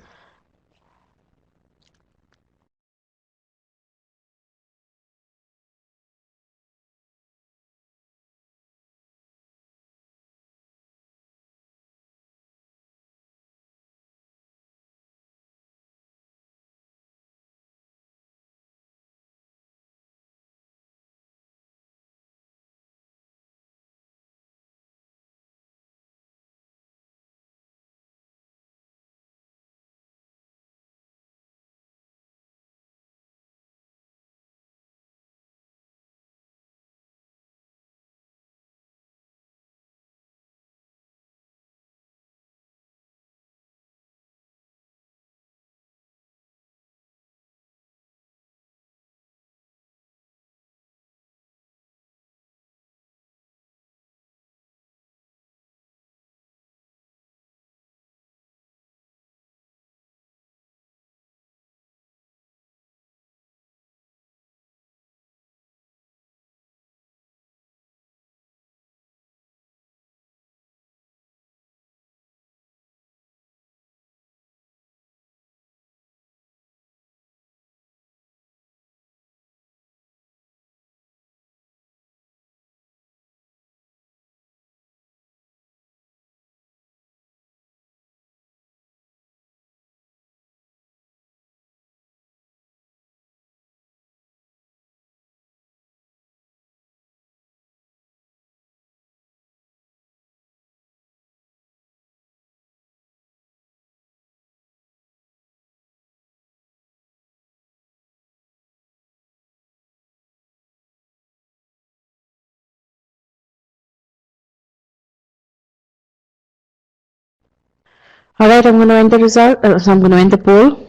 All right, I'm going to end the result. So I'm going to end the poll.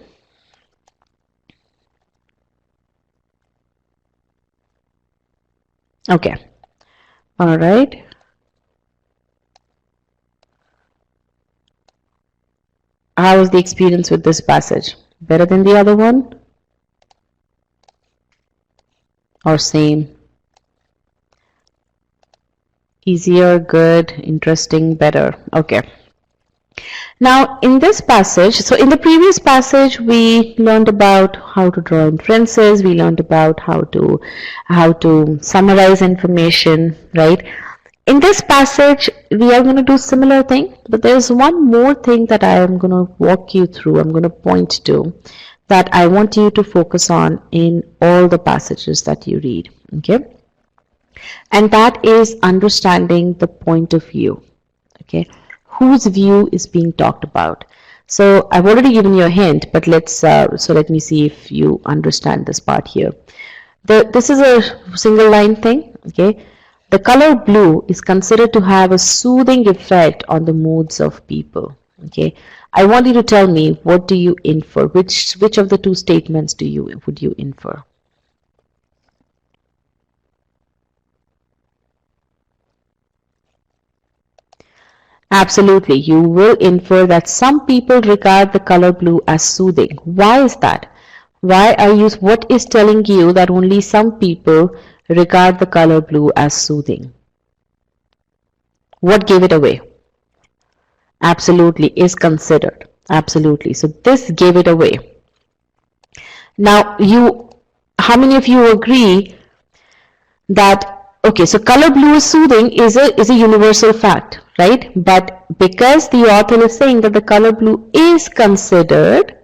Okay. All right. How was the experience with this passage? Better than the other one? Or same? Easier, good, interesting, better. Okay. Now in this passage, so in the previous passage we learned about how to draw inferences, we learned about how to summarize information, right? In this passage we are going to do similar thing, but there's one more thing that I am going to walk you through, I'm going to point to, that I want you to focus on in all the passages that you read, okay? And that is understanding the point of view, okay? Whose view is being talked about. So I've already given you a hint, but let me see if you understand this part here. This is a single line thing, okay? The color blue is considered to have a soothing effect on the moods of people, okay? I want you to tell me, what do you infer? Which of the two statements would you infer? Absolutely, you will infer that some people regard the color blue as soothing. Why is that? What is telling you that only some people regard the color blue as soothing? What gave it away? Absolutely, is considered. Absolutely. So this gave it away. Now, how many of you agree that, okay, so color blue is soothing is a universal fact, right? But because the author is saying that the color blue is considered,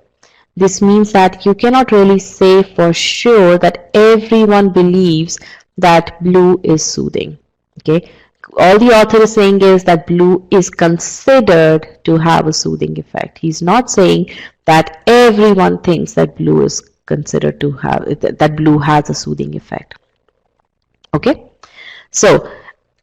this means that you cannot really say for sure that everyone believes that blue is soothing, okay? All the author is saying is that blue is considered to have a soothing effect. He's not saying that everyone thinks that blue is considered to have, that blue has a soothing effect. Okay, so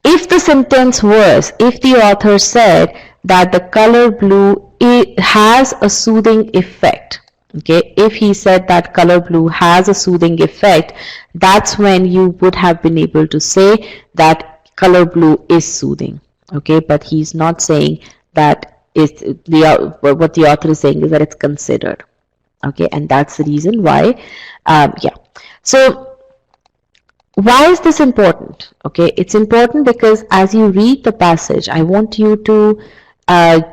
if the sentence was, if the author said that the color blue has a soothing effect, Okay, if he said that color blue has a soothing effect, that's when you would have been able to say that color blue is soothing. Okay, but he's not saying that is what the author is saying is that it's considered. Okay, and that's the reason why. Yeah. So why is this important? Okay, it's important because as you read the passage, I want you to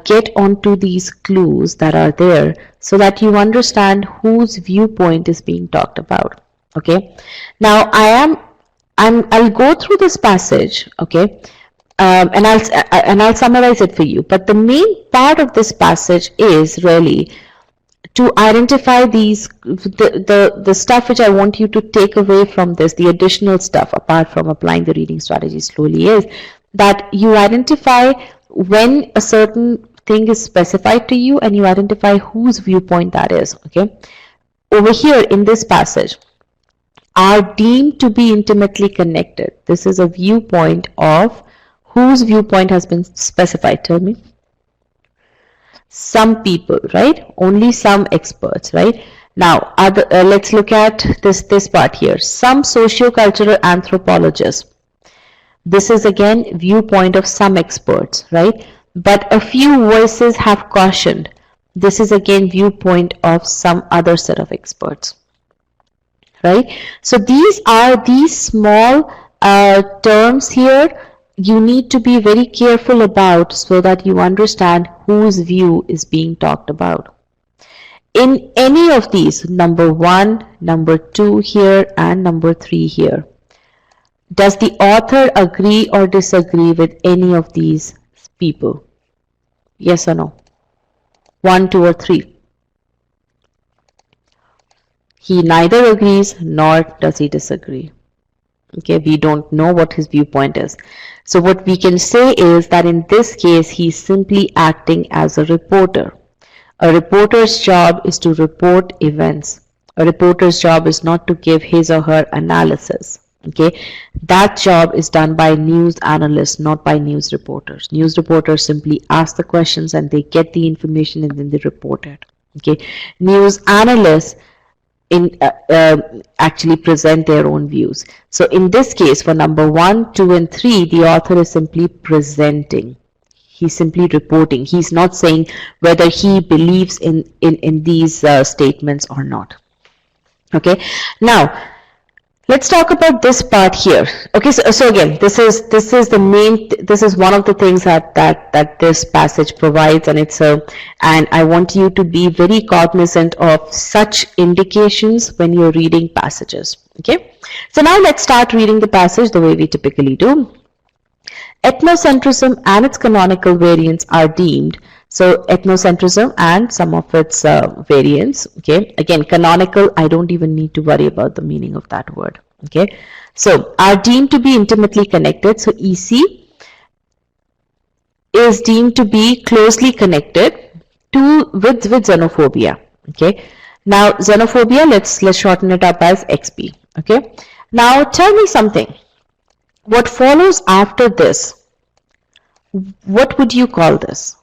get onto these clues that are there so that you understand whose viewpoint is being talked about. Okay, now I'll go through this passage. Okay, and I'll summarize it for you. But the main part of this passage is really to identify the stuff which I want you to take away from this, the additional stuff apart from applying the reading strategy slowly, is that you identify when a certain thing is specified to you and you identify whose viewpoint that is. Okay, over here in this passage, are deemed to be intimately connected. This is a viewpoint of whose viewpoint has been specified. Tell me. Some people, right? Only some experts, right? Now, let's look at this part here. Some socio-cultural anthropologists. This is again viewpoint of some experts, right? But a few voices have cautioned. This is again viewpoint of some other set of experts, right? So these are these small terms here you need to be very careful about so that you understand whose view is being talked about. In any of these, number 1, number 2 here, and number 3 here, does the author agree or disagree with any of these people? Yes or no? 1, 2, or 3. He neither agrees nor does he disagree. Okay, we don't know what his viewpoint is. So what we can say is that in this case, he's simply acting as a reporter. A reporter's job is to report events. A reporter's job is not to give his or her analysis. Okay, that job is done by news analysts, not by news reporters. News reporters simply ask the questions and they get the information and then they report it. Okay, news analysts actually present their own views. So in this case, for number 1, 2, and 3, the author is simply presenting. He's simply reporting. He's not saying whether he believes in these statements or not. Okay. Now, let's talk about this part here. Okay, so again, this is one of the things that this passage provides, and and I want you to be very cognizant of such indications when you're reading passages. Okay, so now let's start reading the passage the way we typically do. Ethnocentrism and its canonical variants are deemed. So ethnocentrism and some of its variants. Okay, again, canonical, I don't even need to worry about the meaning of that word. Okay, so are deemed to be intimately connected. So EC is deemed to be closely connected with xenophobia. Okay, now xenophobia, let's shorten it up as XP. Okay, now tell me something. What follows after this? What would you call this?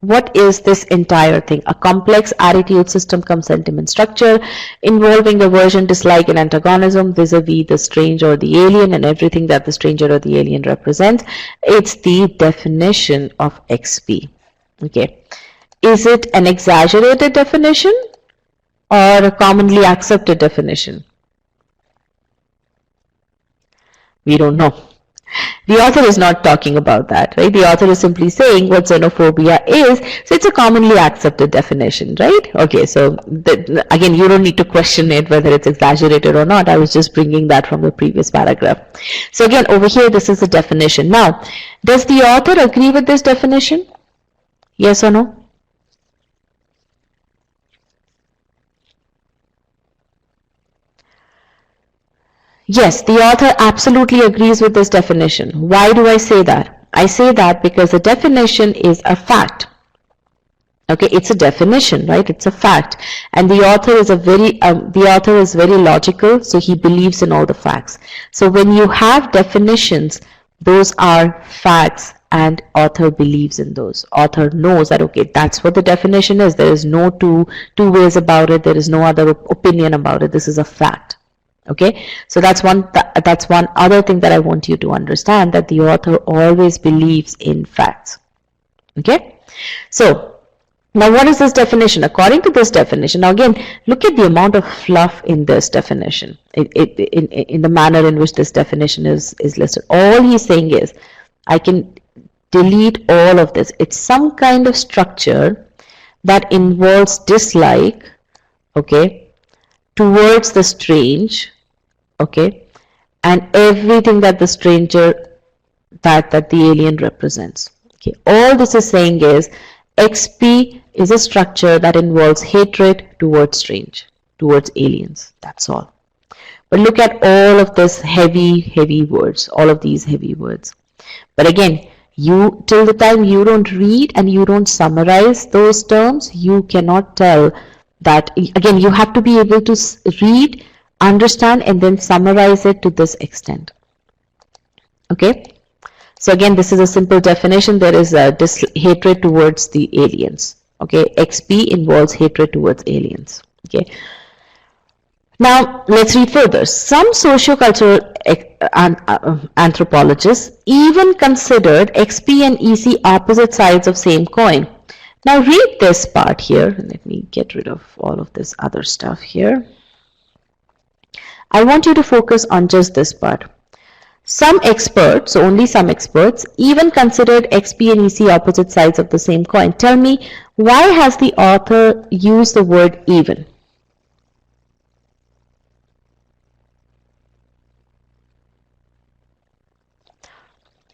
What is this entire thing? A complex attitude system cum sentiment structure involving aversion, dislike, and antagonism vis-a-vis the stranger or the alien and everything that the stranger or the alien represents. It's the definition of XP. Okay. Is it an exaggerated definition or a commonly accepted definition? We don't know. The author is not talking about that, right? The author is simply saying what xenophobia is. So it's a commonly accepted definition, right? Okay, so again, you don't need to question it whether it's exaggerated or not. I was just bringing that from the previous paragraph. So again, over here, this is the definition. Now, does the author agree with this definition? Yes or no? Yes, the author absolutely agrees with this definition. Why do I say that? I say that because the definition is a fact. Okay, it's a definition, right? It's a fact, and the author is very logical, so he believes in all the facts. So when you have definitions, those are facts and author believes in those. Author knows that, okay, that's what the definition is. There is no two ways about it. There is no other opinion about it. This is a fact. Okay, so that's one other thing that I want you to understand, that the author always believes in facts. Okay, so now what is this definition? According to this definition, now again, look at the amount of fluff in this definition, in the manner in which this definition is listed. All he's saying is, I can delete all of this. It's some kind of structure that involves dislike, okay, towards the strange, okay, and everything that the stranger, that the alien represents. Okay, all this is saying is XP is a structure that involves hatred towards strange, towards aliens. That's all. But look at all of this heavy words, all of these heavy words. But again, you, till the time you don't read and you don't summarize those terms, you cannot tell that. Again, you have to be able to read, understand, and then summarize it to this extent. Okay, so again, this is a simple definition. There is a hatred towards the aliens. Okay, XP involves hatred towards aliens. Okay, now let's read further. Some sociocultural anthropologists even considered XP and EC opposite sides of same coin. Now read this part here. Let me get rid of all of this other stuff here. I want you to focus on just this part. Some experts, so only some experts, even considered XP and EC opposite sides of the same coin. Tell me, why has the author used the word even?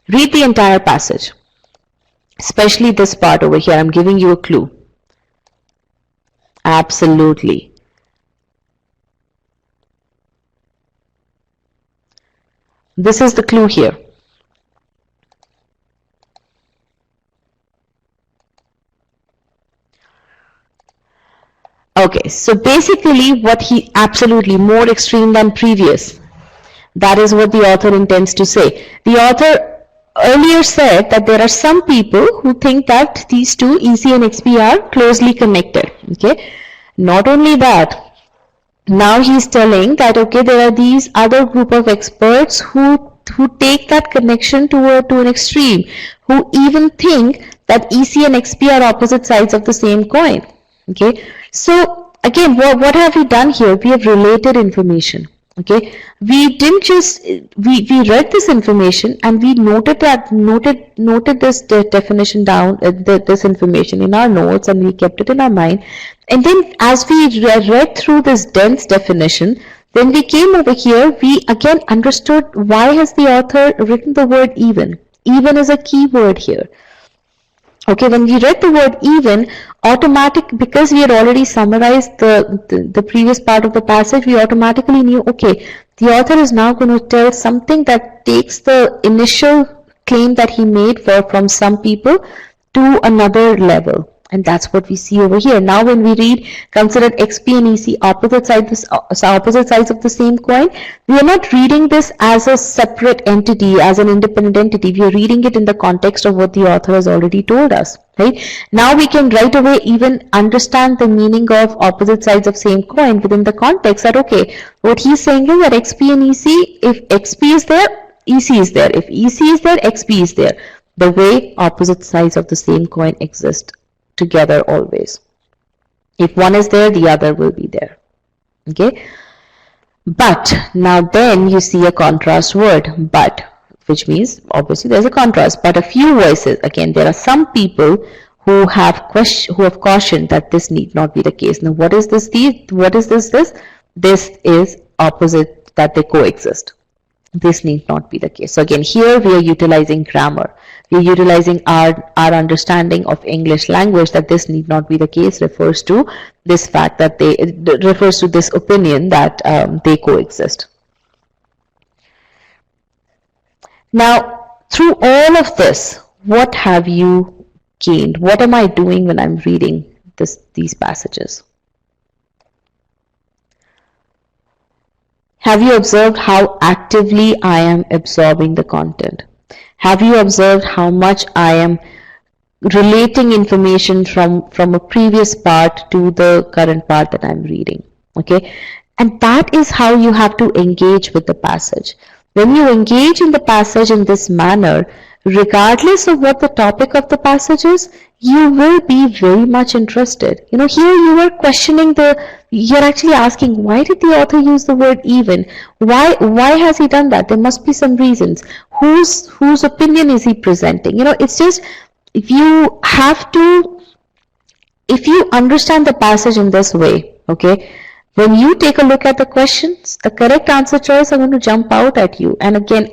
Read the entire passage, especially this part over here. I'm giving you a clue. Absolutely. This is the clue here. Okay, so basically what he, absolutely more extreme than previous. That is what the author intends to say. The author earlier said that there are some people who think that these two, EC and XP, are closely connected. Okay, not only that, now he's telling that, okay, there are these other group of experts who take that connection to an extreme, who even think that EC and XP are opposite sides of the same coin. Okay, so again, what have we done here? We have related information. Okay, we didn't just, we read this information and we noted this definition down, this information in our notes, and we kept it in our mind. And then as we read through this dense definition, when we came over here, we again understood why has the author written the word even. Even is a key word here. Okay, when we read the word even, because we had already summarized the previous part of the passage, we automatically knew, okay, the author is now going to tell something that takes the initial claim that he made from some people to another level. And that's what we see over here. Now when we read, consider XP and EC opposite sides of the same coin, we are not reading this as a separate entity, as an independent entity. We are reading it in the context of what the author has already told us. Right? Now we can right away even understand the meaning of opposite sides of same coin within the context that, okay, what he's saying is that XP and EC, if XP is there, EC is there. If EC is there, XP is there. The way opposite sides of the same coin exist together always. If one is there, the other will be there. Okay, but now then you see a contrast word, but, which means obviously there's a contrast. But a few voices, again, there are some people who have cautioned that this need not be the case. Now what is this? This is opposite, that they coexist. This need not be the case. So again, here we are utilizing grammar. We are utilizing our understanding of English language, that this need not be the case refers to this fact that refers to this opinion that they coexist. Now, through all of this, what have you gained? What am I doing when I'm reading these passages? Have you observed how actively I am absorbing the content? Have you observed how much I am relating information from a previous part to the current part that I'm reading? Okay, and that is how you have to engage with the passage. When you engage in the passage in this manner, regardless of what the topic of the passage is, you will be very much interested. You know, here you are questioning you're actually asking, why did the author use the word even? Why has he done that? There must be some reasons. Whose opinion is he presenting? You know, it's just, if you understand the passage in this way, okay, when you take a look at the questions, the correct answer choice are going to jump out at you. And again,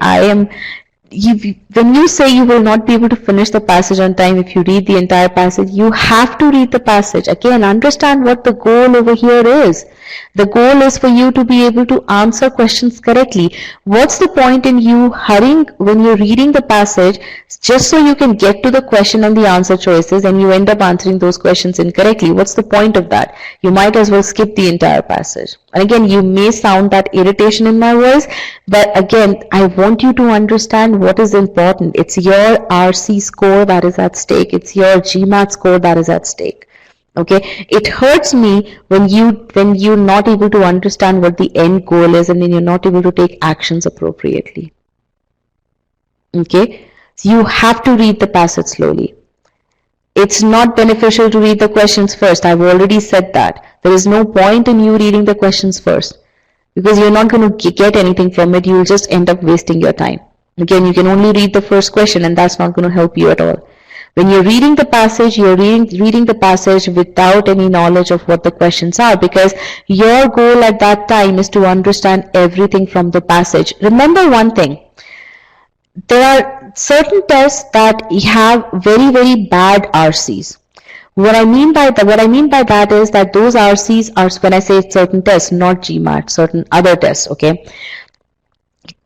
when you say you will not be able to finish the passage on time if you read the entire passage, you have to read the passage. Again, understand what the goal over here is. The goal is for you to be able to answer questions correctly. What's the point in you hurrying when you're reading the passage just so you can get to the question and the answer choices and you end up answering those questions incorrectly? What's the point of that? You might as well skip the entire passage. And again, you may sound that irritation in my voice, but again, I want you to understand what is important. It's your RC score that is at stake. It's your GMAT score that is at stake. Okay, it hurts me when you're not able to understand what the end goal is and then you're not able to take actions appropriately. Okay, so you have to read the passage slowly. It's not beneficial to read the questions first. I've already said that. There is no point in you reading the questions first because you're not going to get anything from it. You'll just end up wasting your time. Again, you can only read the first question and that's not going to help you at all. When you're reading the passage, you're reading the passage without any knowledge of what the questions are, because your goal at that time is to understand everything from the passage. Remember one thing. There are certain tests that have very, very bad RCs. What I mean by that is that those RCs are, when I say certain tests, not GMAT, certain other tests, okay?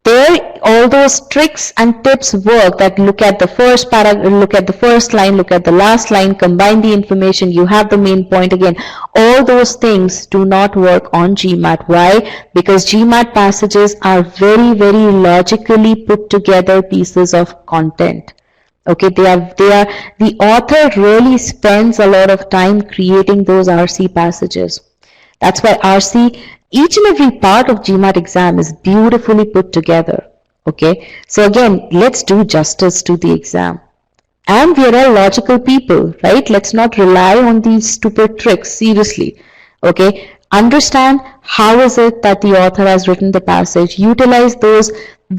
There, all those tricks and tips work that look at the first paragraph, look at the first line, look at the last line, combine the information, you have the main point again. All those things do not work on GMAT. Why? Because GMAT passages are very, very logically put together pieces of content. Okay, the author really spends a lot of time creating those RC passages. That's why RC, each and every part of GMAT exam is beautifully put together. Okay, so again, let's do justice to the exam. And we are all logical people, right? Let's not rely on these stupid tricks, seriously. Okay, understand how is it that the author has written the passage. Utilize those.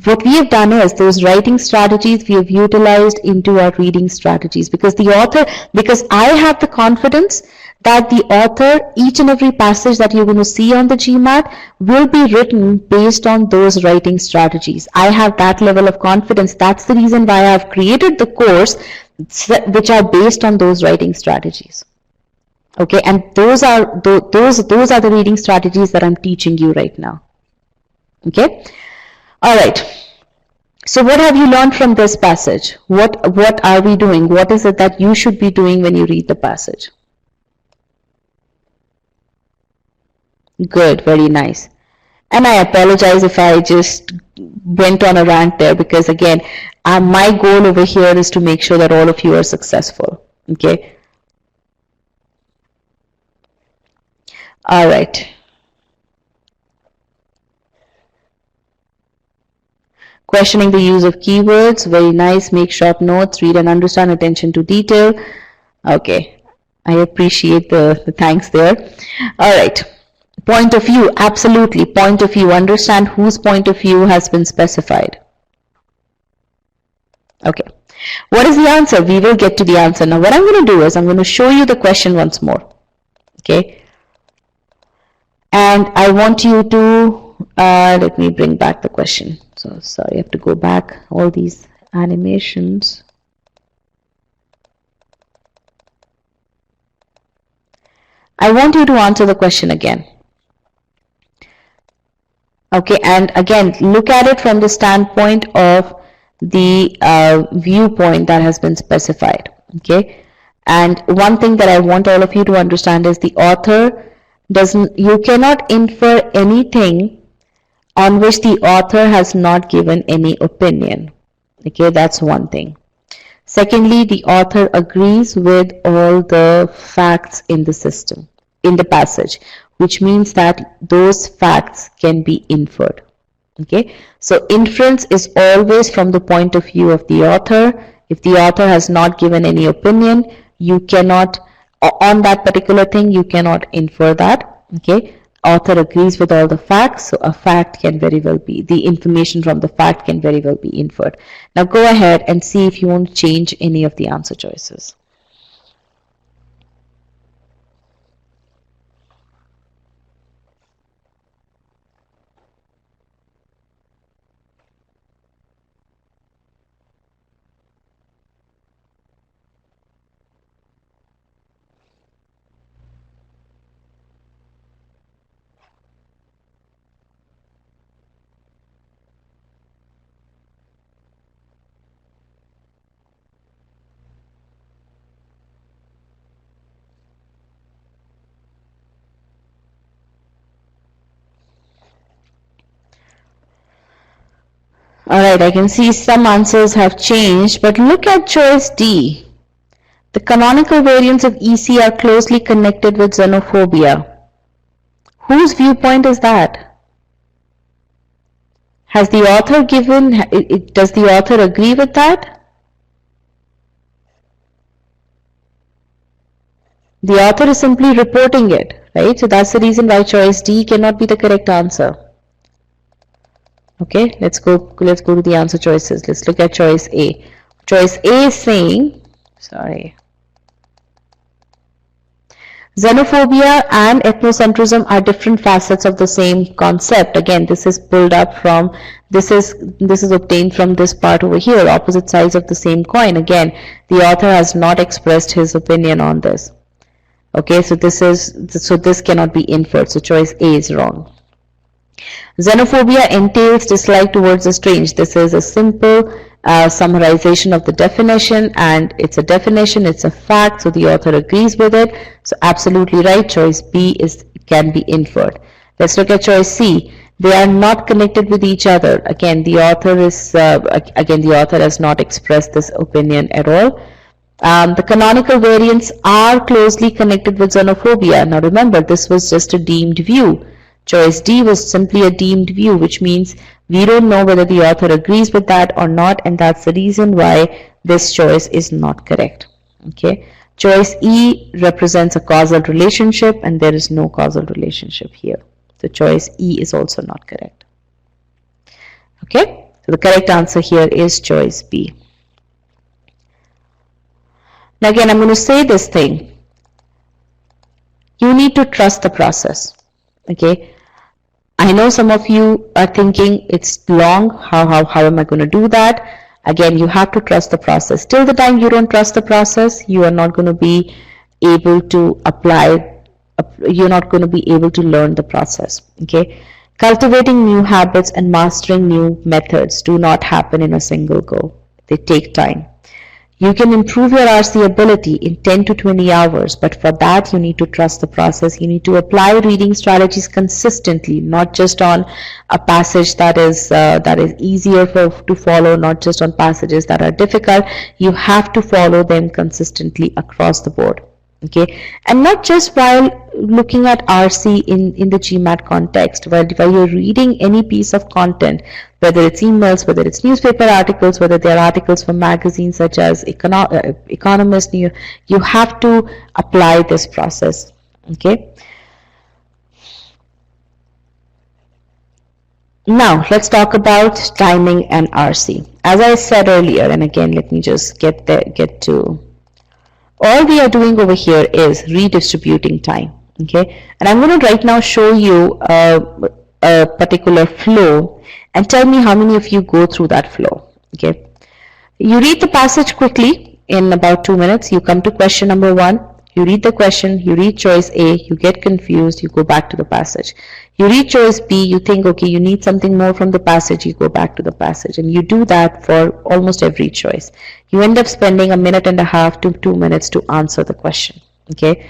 What we have done is those writing strategies we have utilized into our reading strategies, because I have the confidence that the author, each and every passage that you're going to see on the GMAT will be written based on those writing strategies. I have that level of confidence. That's the reason why I've created the course which are based on those writing strategies. Okay, and those are the reading strategies that I'm teaching you right now. Okay, all right. So what have you learned from this passage? What are we doing? What is it that you should be doing when you read the passage? Good, very nice. And I apologize if I just went on a rant there, because again, my goal over here is to make sure that all of you are successful. Okay. All right. Questioning the use of keywords, very nice. Make short notes, read and understand, attention to detail. Okay, I appreciate the thanks there. All right. Point of view, absolutely. Point of view, understand whose point of view has been specified. Okay. What is the answer? We will get to the answer. Now what I'm going to do is I'm going to show you the question once more. Okay. And I want you to, let me bring back the question. So sorry, I have to go back, all these animations. I want you to answer the question again. Okay, and again, look at it from the standpoint of the viewpoint that has been specified. Okay, and one thing that I want all of you to understand is the author you cannot infer anything on which the author has not given any opinion. Okay, that's one thing. Secondly, the author agrees with all the facts in the system, in the passage, which means that those facts can be inferred. Okay, so inference is always from the point of view of the author. If the author has not given any opinion, you cannot, on that particular thing, you cannot infer that. Okay, author agrees with all the facts, so a fact can very well be, the information from the fact can very well be inferred. Now go ahead and see if you want to change any of the answer choices. Alright, I can see some answers have changed, but look at choice D. The canonical variants of EC are closely connected with xenophobia. Whose viewpoint is that? Has the author given, does the author agree with that? The author is simply reporting it, right? So that's the reason why choice D cannot be the correct answer. Okay, let's go to the answer choices. Let's look at choice A. Choice A is saying, sorry, xenophobia and ethnocentrism are different facets of the same concept. Again, this is pulled up from, this is obtained from this part over here, opposite sides of the same coin. Again, the author has not expressed his opinion on this. Okay, so this cannot be inferred. So choice A is wrong. Xenophobia entails dislike towards the strange. This is a simple summarization of the definition, and it's a definition, it's a fact, so the author agrees with it. So absolutely right, choice B can be inferred. Let's look at choice C. They are not connected with each other. Again, the author has not expressed this opinion at all. The canonical variants are closely connected with xenophobia. Now remember, this was just a deemed view. Choice D was simply a deemed view, which means we don't know whether the author agrees with that or not, and that's the reason why this choice is not correct. Okay. Choice E represents a causal relationship, and there is no causal relationship here. So choice E is also not correct. Okay. So the correct answer here is choice B. Now again, I'm going to say this thing. You need to trust the process. Okay, I know some of you are thinking it's long. How am I going to do that? Again, you have to trust the process. Till the time you don't trust the process, you are not going to be able to apply. You're not going to be able to learn the process. Okay, cultivating new habits and mastering new methods do not happen in a single go. They take time. You can improve your RC ability in 10 to 20 hours, but for that you need to trust the process. You need to apply reading strategies consistently, not just on a passage that is easier to follow, not just on passages that are difficult. You have to follow them consistently across the board. Okay, and not just while looking at RC in the GMAT context, while you're reading any piece of content, whether it's emails, whether it's newspaper articles, whether they're articles from magazines such as Economist, you have to apply this process. Okay. Now let's talk about timing and RC. As I said earlier, and again let me just get to. All we are doing over here is redistributing time. Okay, and I'm going to right now show you a particular flow, and tell me how many of you go through that flow. Okay, you read the passage quickly in about 2 minutes. You come to question number 1. You read the question, you read choice A, you get confused, you go back to the passage. You read choice B, you think, okay, you need something more from the passage, you go back to the passage. And you do that for almost every choice. You end up spending 1.5 minutes to 2 minutes to answer the question. Okay.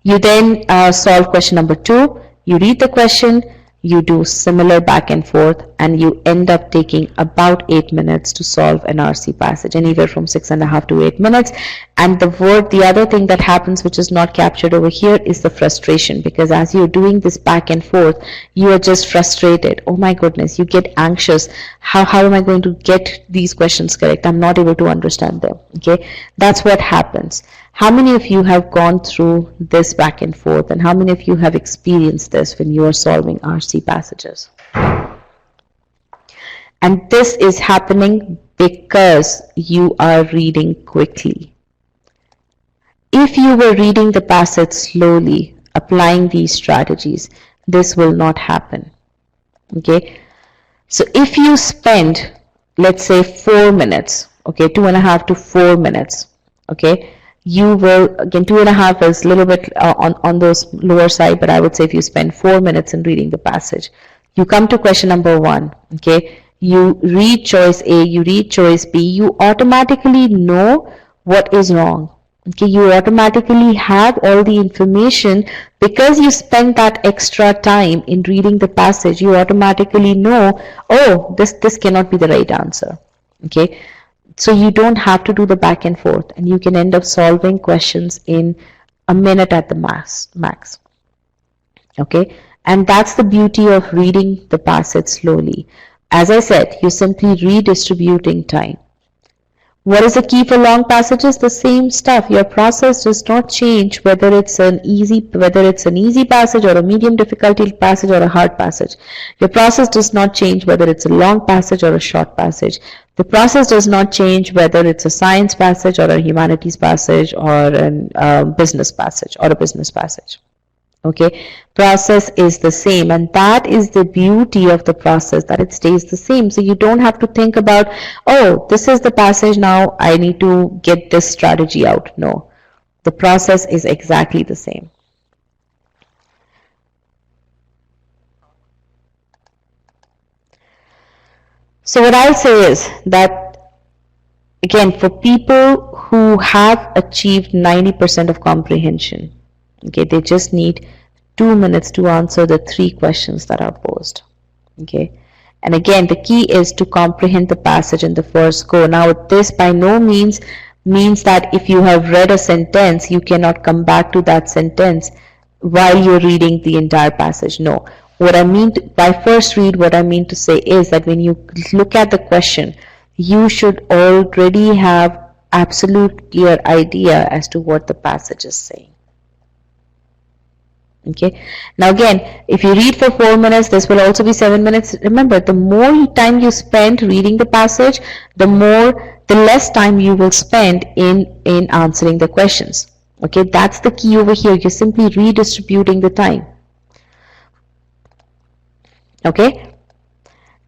You then solve question number 2, you read the question, you do similar back and forth, and you end up taking about 8 minutes to solve an RC passage, anywhere from 6.5 to 8 minutes. And the other thing that happens, which is not captured over here, is the frustration, because as you're doing this back and forth, you are just frustrated. Oh my goodness, you get anxious. How am I going to get these questions correct? I'm not able to understand them. Okay, that's what happens. How many of you have gone through this back and forth, and how many of you have experienced this when you are solving RC passages? And this is happening because you are reading quickly. If you were reading the passage slowly, applying these strategies, this will not happen. Okay, so if you spend, let's say, 4 minutes, okay, 2.5 to 4 minutes, okay, you will, again, 2.5 is a little bit on those lower side, but I would say if you spend 4 minutes in reading the passage, you come to question number 1, okay, you read choice A, you read choice B, you automatically know what is wrong. Okay, you automatically have all the information because you spent that extra time in reading the passage. You automatically know, oh, this cannot be the right answer. Okay, so you don't have to do the back and forth, and you can end up solving questions in a minute at the max. Okay, and that's the beauty of reading the passage slowly. As I said, you're simply redistributing time. What is the key for long passages? The same stuff. Your process does not change whether it's an easy passage or a medium difficulty passage or a hard passage. Your process does not change whether it's a long passage or a short passage. The process does not change whether it's a science passage or a humanities passage or a business passage. Okay, process is the same, and that is the beauty of the process, that it stays the same. So you don't have to think about, oh, this is the passage, now I need to get this strategy out. No, the process is exactly the same. So what I'll say is that, again, for people who have achieved 90% of comprehension, okay, they just need 2 minutes to answer the 3 questions that are posed. Okay, and again, the key is to comprehend the passage in the first go. Now, this by no means that if you have read a sentence, you cannot come back to that sentence while you're reading the entire passage. No. What I mean by first read, what I mean to say is that when you look at the question, you should already have absolute clear idea as to what the passage is saying. Okay, now again, if you read for 4 minutes, this will also be 7 minutes. Remember, the more time you spend reading the passage, the less time you will spend in answering the questions. Okay, that's the key over here. You're simply redistributing the time. Okay,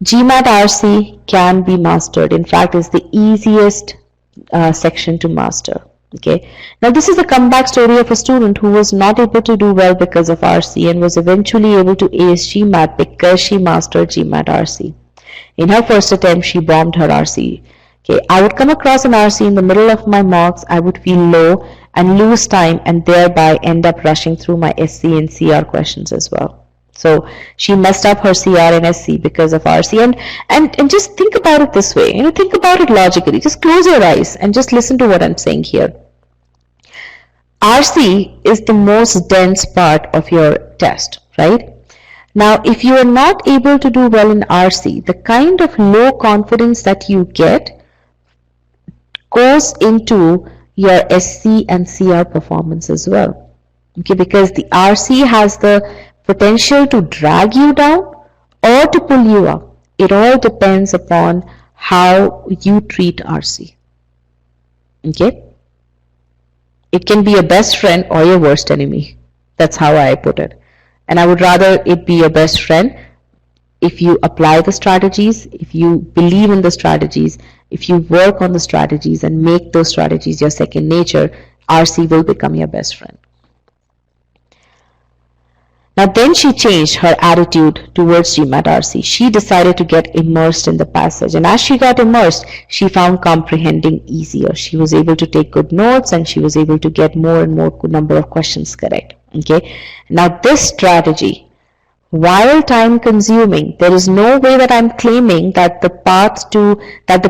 GMAT RC can be mastered. In fact, it's the easiest section to master. Okay, now this is a comeback story of a student who was not able to do well because of RC and was eventually able to ace GMAT because she mastered GMAT RC. In her first attempt, she bombed her RC. Okay, I would come across an RC in the middle of my marks, I would feel low and lose time and thereby end up rushing through my SC and CR questions as well. So she messed up her CR and SC because of RC. And just think about it this way. Think about it logically. Just close your eyes and just listen to what I'm saying here. RC is the most dense part of your test, right? Now, if you are not able to do well in RC, the kind of low confidence that you get goes into your SC and CR performance as well. Okay, because the RC has the potential to drag you down or to pull you up. It all depends upon how you treat RC. Okay? It can be your best friend or your worst enemy. That's how I put it. And I would rather it be your best friend if you apply the strategies, if you believe in the strategies, if you work on the strategies and make those strategies your second nature, RC will become your best friend. Now then she changed her attitude towards GMAT RC. She decided to get immersed in the passage, and as she got immersed, she found comprehending easier. She was able to take good notes and she was able to get more and more number of questions correct. Okay. Now this strategy while time consuming. There is no way that I'm claiming that the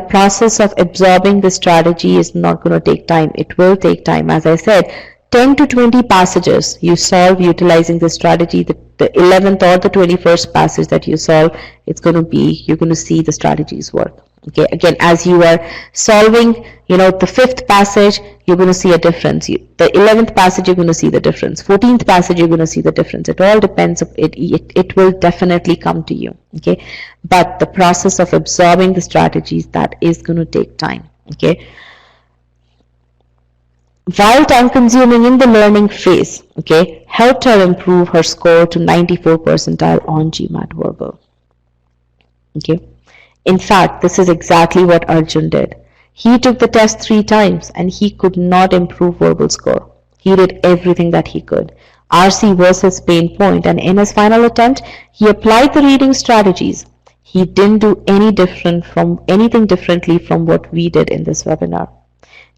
process of absorbing the strategy is not going to take time. It will take time. As I said, 10 to 20 passages you solve utilizing the strategy. The 11th or the 21st passage that you solve, you're going to see the strategies work. Okay, again, as you are solving, the 5th passage, you're going to see a difference. The 11th passage, you're going to see the difference. 14th passage, you're going to see the difference. It all depends. It will definitely come to you. Okay, but the process of absorbing the strategies, that is going to take time. Okay. While time consuming in the learning phase, okay, helped her improve her score to 94 percentile on GMAT verbal. Okay. In fact, this is exactly what Arjun did. He took the test 3 times and he could not improve verbal score. He did everything that he could. RC was his pain point, and in his final attempt, he applied the reading strategies. He didn't do anything differently from what we did in this webinar.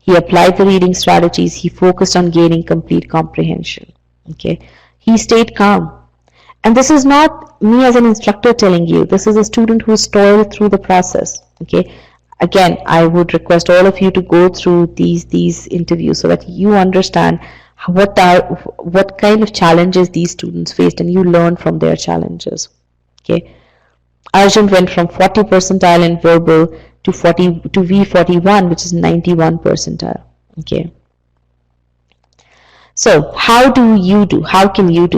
He applied the reading strategies. He focused on gaining complete comprehension. Okay. He stayed calm. And this is not me as an instructor telling you. This is a student who's toiled through the process. Okay. Again, I would request all of you to go through these interviews so that you understand what kind of challenges these students faced, and you learn from their challenges. Okay. Arjun went from 40 percentile in verbal to V41, which is 91 percentile. Okay. So how can you do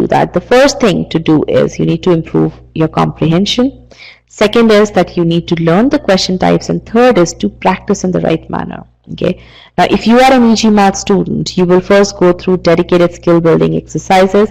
that? The first thing to do is you need to improve your comprehension. Second is that you need to learn the question types, and third is to practice in the right manner. Okay. Now, if you are an e-GMAT student, you will first go through dedicated skill building exercises,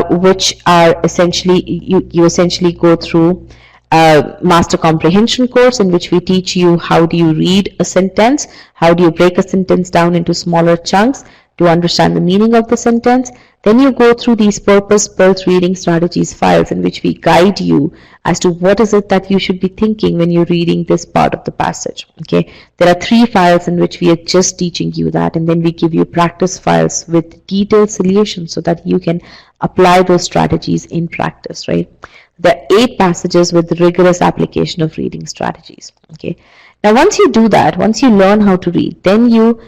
which are essentially, you essentially go through Master Comprehension course, in which we teach you how do you read a sentence, how do you break a sentence down into smaller chunks to understand the meaning of the sentence. Then you go through these purpose-built reading strategies files, in which we guide you as to what is it that you should be thinking when you're reading this part of the passage. Okay, there are 3 files in which we are just teaching you that, and then we give you practice files with detailed solutions so that you can apply those strategies in practice, right? There are 8 passages with rigorous application of reading strategies. Okay, now once you do that, once you learn how to read, then you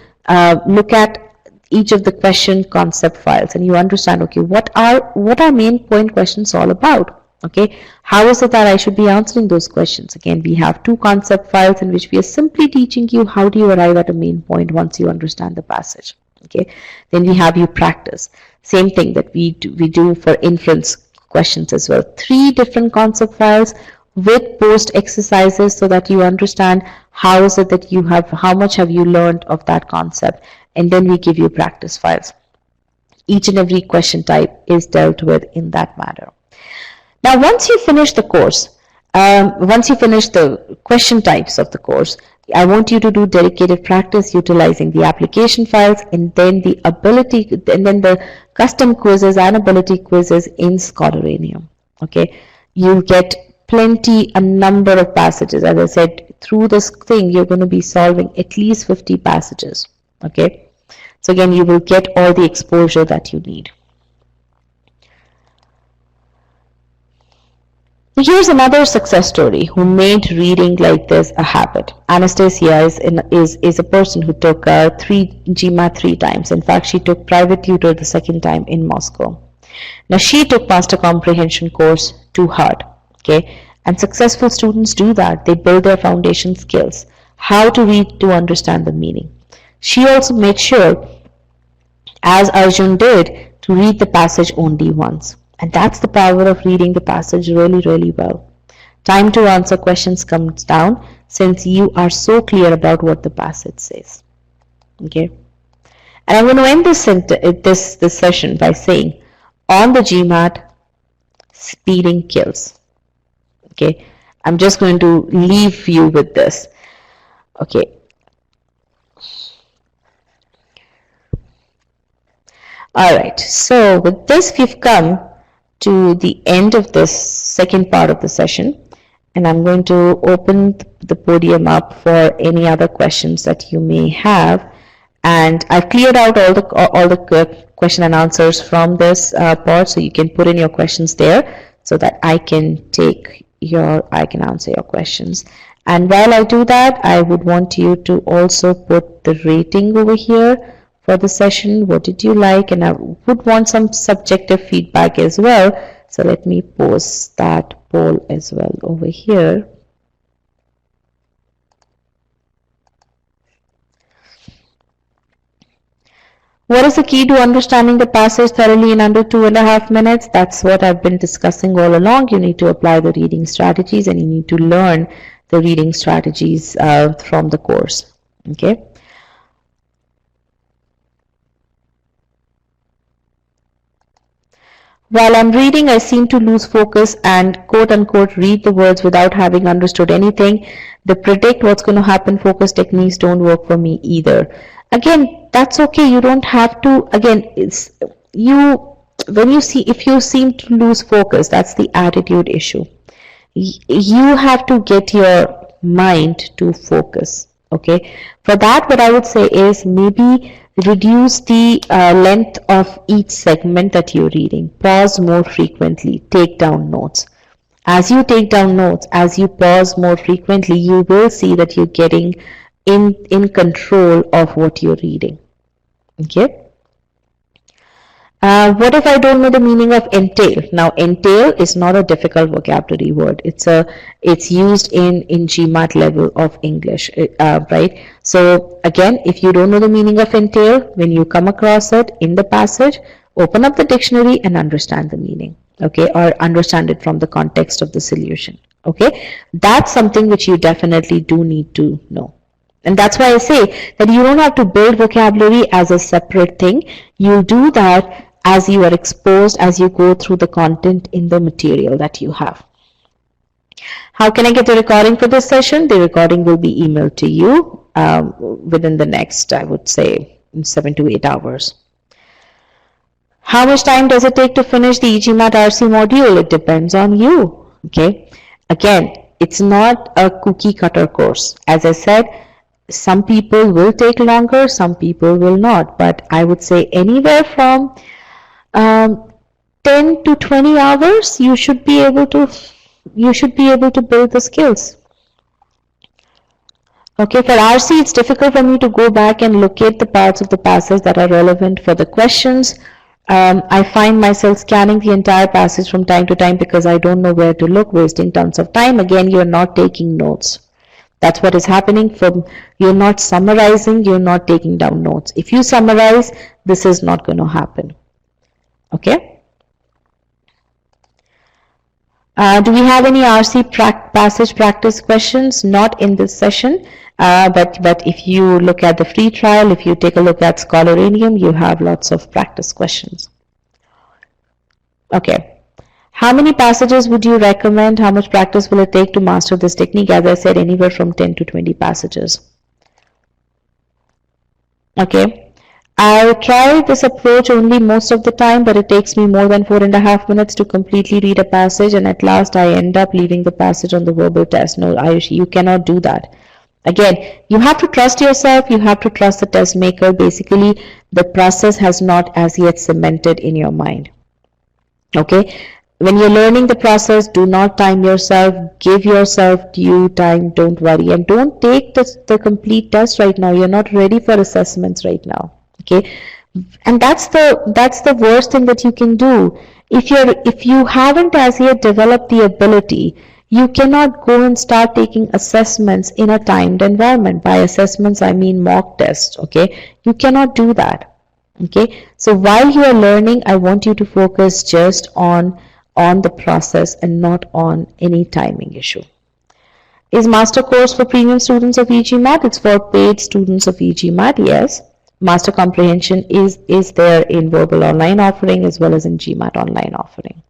look at each of the question concept files, and you understand, okay, what are main point questions all about? Okay, how is it that I should be answering those questions? Again, we have 2 concept files in which we are simply teaching you how do you arrive at a main point once you understand the passage. Okay, then we have you practice. Same thing that we do for inference questions as well. 3 different concept files with post exercises so that you understand how is it that how much have you learned of that concept, and then we give you practice files. Each and every question type is dealt with in that manner. Now, once you finish the course, once you finish the question types of the course, I want you to do dedicated practice utilizing the application files, and then the custom quizzes and ability quizzes in Scholaranium. Okay, you get a number of passages. As I said, through this thing, you're going to be solving at least 50 passages. Okay. So again, you will get all the exposure that you need. Here's another success story who made reading like this a habit. Anastasia is a person who took GMAT 3 times. In fact, she took private tutor the 2nd time in Moscow. Now, she took Master Comprehension course too hard. Okay, and successful students do that. They build their foundation skills, how to read to understand the meaning. She also made sure, as Arjun did, to read the passage only once. And that's the power of reading the passage really, really well. Time to answer questions comes down since you are so clear about what the passage says. Okay. And I'm going to end this session by saying, on the GMAT, speeding kills. Okay. I'm just going to leave you with this. Okay. Alright, so with this we've come to the end of this second part of the session, and I'm going to open the podium up for any other questions that you may have. And I've cleared out all the question and answers from this part, so you can put in your questions there. so that I can answer your questions. And while I do that, I would want you to also put the rating over here for the session. What did you like? And I would want some subjective feedback as well. So let me post that poll as well over here. What is the key to understanding the passage thoroughly in under 2.5 minutes? That's what I've been discussing all along. You need to apply the reading strategies and you need to learn the reading strategies from the course. Okay. While I'm reading, I seem to lose focus and quote unquote read the words without having understood anything. The predict what's going to happen focus techniques don't work for me either. Again, that's okay. You don't have to, again, if you seem to lose focus, that's the attitude issue. You have to get your mind to focus. Okay. For that, what I would say is maybe reduce the length of each segment that you're reading. Pause more frequently. Take down notes. As you take down notes, as you pause more frequently, you will see that you're getting in control of what you're reading. Okay. What if I don't know the meaning of entail? Now, entail is not a difficult vocabulary word. It's used in GMAT level of English, right? So again, if you don't know the meaning of entail, when you come across it in the passage, open up the dictionary and understand the meaning, okay? Or understand it from the context of the solution, okay? That's something which you definitely do need to know. And that's why I say that you don't have to build vocabulary as a separate thing. You'll do that as you are exposed, as you go through the content in the material that you have. How can I get the recording for this session? The recording will be emailed to you within the next, I would say, 7 to 8 hours. How much time does it take to finish the e-GMAT RC module? It depends on you. Okay. Again, it's not a cookie cutter course. As I said, some people will take longer, some people will not. But I would say anywhere from 10 to 20 hours, you should be able to build the skills. Okay, for RC, it's difficult for me to go back and locate the parts of the passage that are relevant for the questions. I find myself scanning the entire passage from time to time because I don't know where to look, wasting tons of time. Again, you're not taking notes. That's what is happening. You're not summarizing, you're not taking down notes. If you summarize, this is not going to happen. Okay. Do we have any RC passage practice questions? Not in this session, but if you look at the free trial, if you take a look at Scholaranium, you have lots of practice questions. Okay. How many passages would you recommend? How much practice will it take to master this technique? As I said, anywhere from 10 to 20 passages. Okay. I try this approach only most of the time, but it takes me more than 4.5 minutes to completely read a passage, and at last I end up leaving the passage on the verbal test. No, Ayushi, you cannot do that. Again, you have to trust yourself, you have to trust the test maker. Basically, the process has not as yet cemented in your mind. Okay. When you're learning the process, do not time yourself. Give yourself due time. Don't worry. And don't take the complete test right now. You're not ready for assessments right now. Okay. And that's the worst thing that you can do. If you haven't as yet developed the ability, you cannot go and start taking assessments in a timed environment. By assessments, I mean mock tests. Okay. You cannot do that. Okay. So while you are learning, I want you to focus just on the process and not on any timing issue. Is master course for premium students of e-GMAT? It's for paid students of e-GMAT, yes. Master comprehension is there in verbal online offering as well as in GMAT online offering.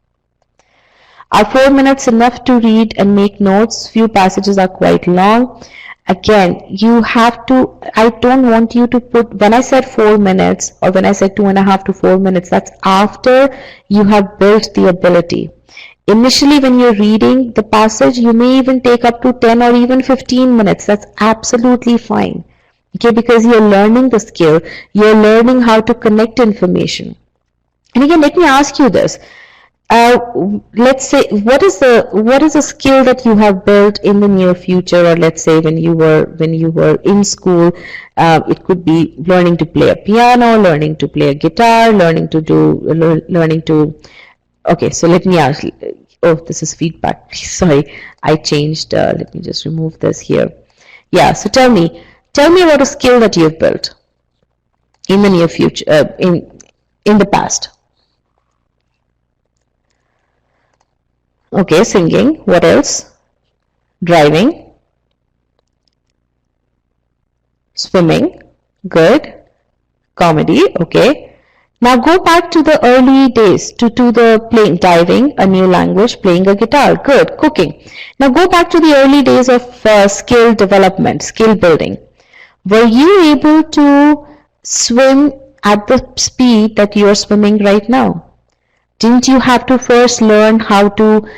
Are 4 minutes enough to read and make notes? Few passages are quite long. Again, you have to, I don't want you to put, when I said 4 minutes or when I said 2.5 to 4 minutes, that's after you have built the ability. Initially, when you're reading the passage, you may even take up to 10 or even 15 minutes. That's absolutely fine. Okay, because you're learning the skill, you're learning how to connect information. And again, let me ask you this. let's say, what is a skill that you have built in the near future, or let's say when you were in school? It could be learning to play a piano, learning to play a guitar, learning to. Okay, so let me ask. Oh, this is feedback. Sorry, I changed. Let me just remove this here. Yeah. So tell me about a skill that you've built in the near future, in the past. Okay, singing. What else? Driving. Swimming. Good. Comedy. Okay. Now go back to the early days, to the playing, diving, a new language, playing a guitar. Good. Cooking. Now go back to the early days of skill development, skill building. Were you able to swim at the speed that you are swimming right now? Didn't you have to first learn how to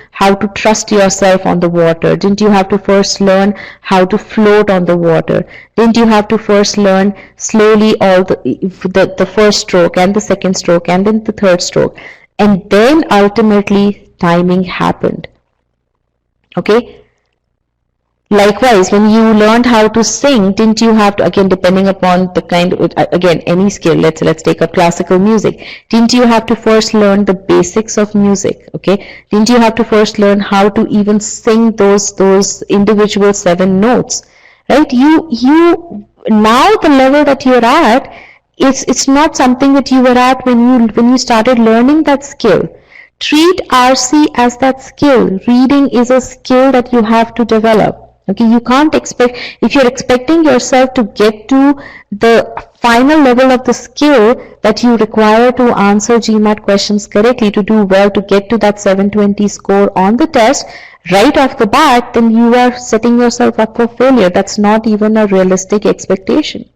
trust yourself on the water? Didn't you have to first learn how to float on the water? Didn't you have to first learn slowly all the first stroke and the second stroke and then the third stroke? And then ultimately timing happened. Okay? Likewise, when you learned how to sing, didn't you have to, again, depending upon the kind of, again, any skill, let's take up classical music, didn't you have to first learn the basics of music? Okay, didn't you have to first learn how to even sing those individual 7 notes? Right? You now the level that you're at, it's not something that you were at when you started learning that skill. Treat RC as that skill. Reading is a skill that you have to develop. Okay, you can't expect, if you're expecting yourself to get to the final level of the skill that you require to answer GMAT questions correctly, to do well, to get to that 720 score on the test right off the bat, then you are setting yourself up for failure. That's not even a realistic expectation.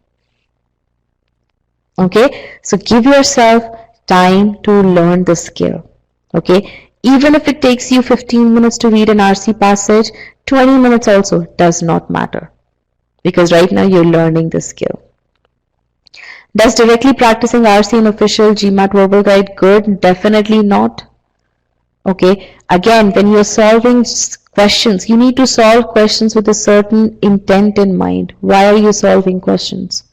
Okay, so give yourself time to learn the skill. Okay, even if it takes you 15 minutes to read an RC passage, 20 minutes also does not matter, because right now you're learning the skill. Does directly practicing RC in official GMAT verbal guide good? Definitely not. Okay, again, when you're solving questions, you need to solve questions with a certain intent in mind. Why are you solving questions?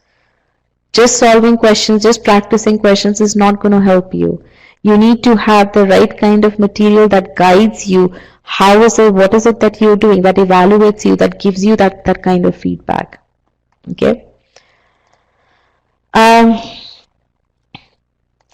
Just solving questions, just practicing questions is not going to help you. You need to have the right kind of material that guides you. How is it, what is it that you're doing, that evaluates you, that gives you that kind of feedback. Okay.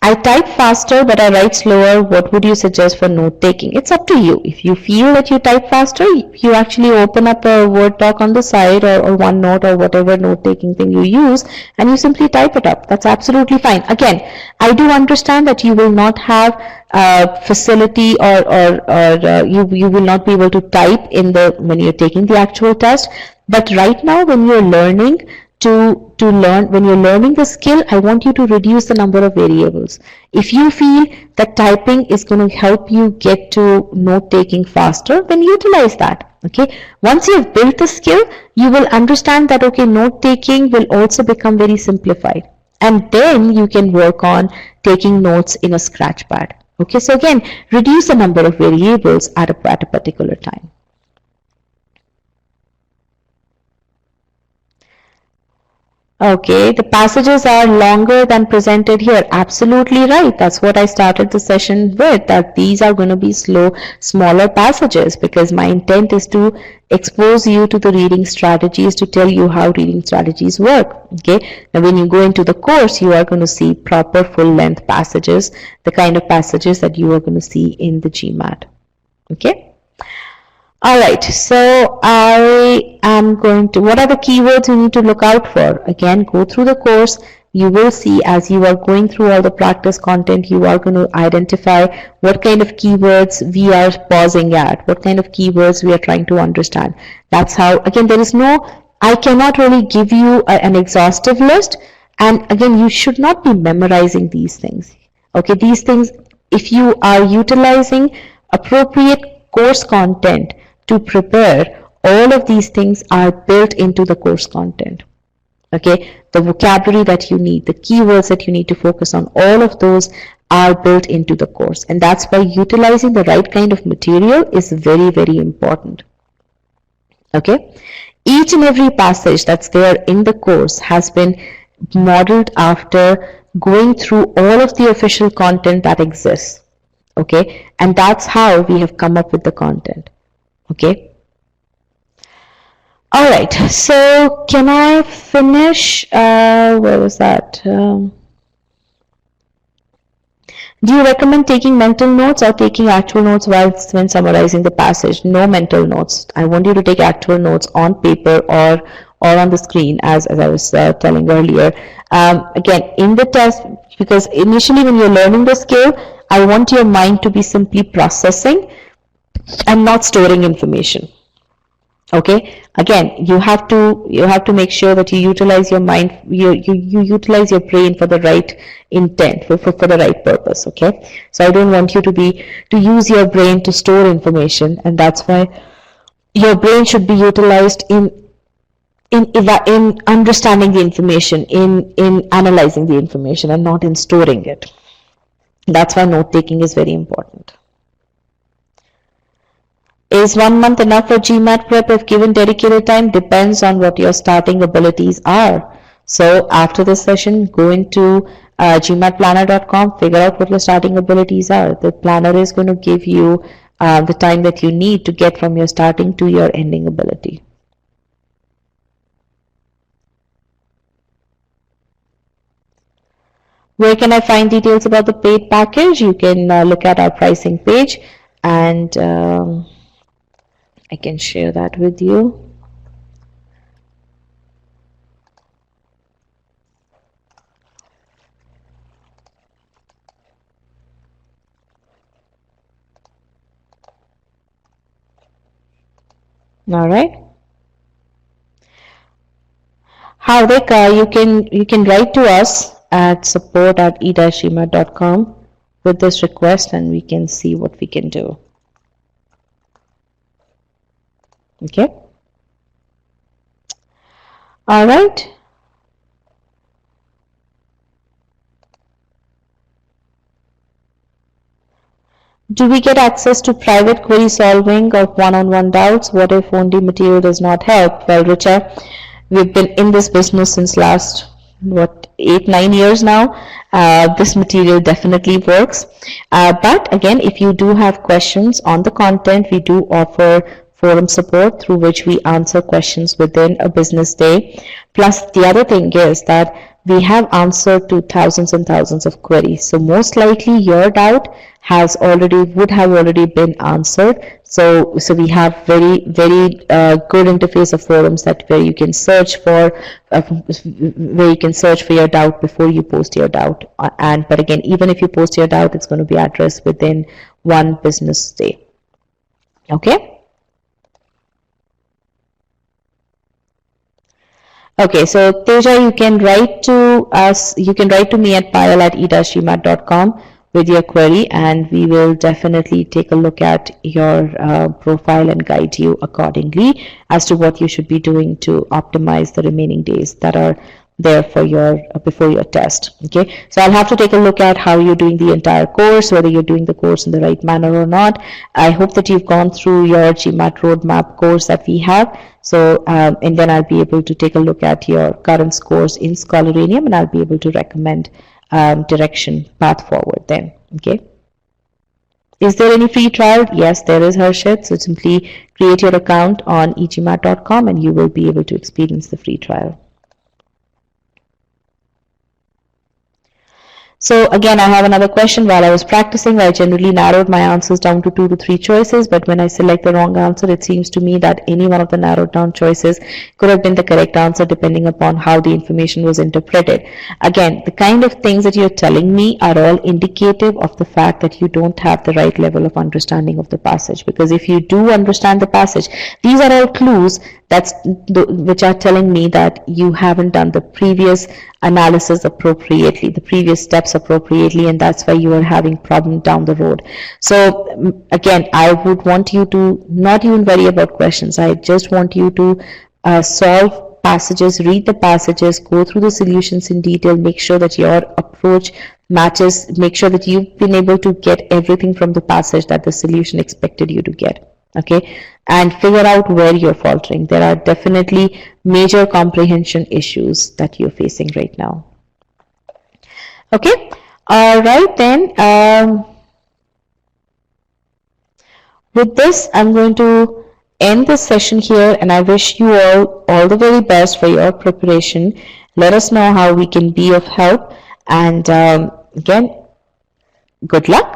I type faster but I write slower. What would you suggest for note taking? It's up to you. If you feel that you type faster, you actually open up a Word doc on the side, or OneNote, or whatever note taking thing you use, and you simply type it up. That's absolutely fine. Again, I do understand that you will not have facility or you will not be able to type when you're taking the actual test. But right now, when you're learning when you're learning the skill, I want you to reduce the number of variables. If you feel that typing is going to help you get to note taking faster, then utilize that. Okay. Once you've built the skill, you will understand that, okay, note taking will also become very simplified. And then you can work on taking notes in a scratch pad. Okay. So again, reduce the number of variables at a particular time. Okay, the passages are longer than presented here. Absolutely right. That's what I started the session with, that these are going to be smaller passages, because my intent is to expose you to the reading strategies, to tell you how reading strategies work. Okay, now when you go into the course, you are going to see proper full-length passages, the kind of passages that you are going to see in the GMAT. Okay. Alright, so I am going to, what are the keywords you need to look out for? Again, go through the course. You will see, as you are going through all the practice content, you are going to identify what kind of keywords we are pausing at, what kind of keywords we are trying to understand. That's how, again, I cannot really give you an exhaustive list. And again, you should not be memorizing these things. Okay, these things, if you are utilizing appropriate course content to prepare, all of these things are built into the course content. Okay, the vocabulary that you need, the keywords that you need to focus on, all of those are built into the course, and that's why utilizing the right kind of material is very, very important. Okay, each and every passage that's there in the course has been modeled after going through all of the official content that exists. Okay, and that's how we have come up with the content. Okay, all right, so can I finish, where was that? Do you recommend taking mental notes or taking actual notes when summarizing the passage? No mental notes. I want you to take actual notes on paper or on the screen, as I was telling earlier. Again, in the test, because initially when you're learning the skill, I want your mind to be simply processing and not storing information. Okay, again, you have to make sure that you utilize your mind, you utilize your brain for the right intent, for the right purpose. Okay, so I don't want you to use your brain to store information, and that's why your brain should be utilized in understanding the information, in analyzing the information, and not in storing it. That's why note taking is very important. Is 1 month enough for GMAT prep if given dedicated time? Depends on what your starting abilities are. So after this session, go into gmatplanner.com, figure out what your starting abilities are. The planner is going to give you the time that you need to get from your starting to your ending ability. Where can I find details about the paid package? You can look at our pricing page, and I can share that with you. All right. Hardik, you can write to us at support@e-gmat.com with this request, and we can see what we can do. Okay. All right. Do we get access to private query solving of one-on-one doubts? What if only material does not help? Well, Richa, we've been in this business since last, 8-9 years now. This material definitely works. But again, if you do have questions on the content, we do offer forum support through which we answer questions within a business day. Plus, the other thing is that we have answered to thousands and thousands of queries. So most likely your doubt would have already been answered. So we have very good interface of forums where you can search for your doubt before you post your doubt. But again, even if you post your doubt, it's going to be addressed within one business day. Okay. Okay, so Teja, you can write to us, you can write to me at payal@e-gmat.com with your query, and we will definitely take a look at your profile and guide you accordingly as to what you should be doing to optimize the remaining days that are there for your before your test. Okay, so I'll have to take a look at how you're doing the entire course, whether you're doing the course in the right manner or not. I hope that you've gone through your GMAT roadmap course that we have. So and then I'll be able to take a look at your current scores in Scholaranium, and I'll be able to recommend direction path forward then. Okay. Is there any free trial? Yes, there is, Harshit. So simply create your account on e-GMAT.com and you will be able to experience the free trial. So again, I have another question. While I was practicing, I generally narrowed my answers down to 2 to 3 choices, but when I select the wrong answer, it seems to me that any one of the narrowed down choices could have been the correct answer depending upon how the information was interpreted. Again, the kind of things that you're telling me are all indicative of the fact that you don't have the right level of understanding of the passage, because if you do understand the passage, these are all clues which are telling me that you haven't done the previous analysis appropriately, the previous steps appropriately, and that's why you are having problem down the road. So again, I would want you to not even worry about questions. I just want you to solve passages, read the passages, go through the solutions in detail, make sure that your approach matches, make sure that you've been able to get everything from the passage that the solution expected you to get. Okay, and figure out where you're faltering. There are definitely major comprehension issues that you're facing right now. Okay, all right then. With this, I'm going to end this session here, and I wish you all the very best for your preparation. Let us know how we can be of help, and again, good luck.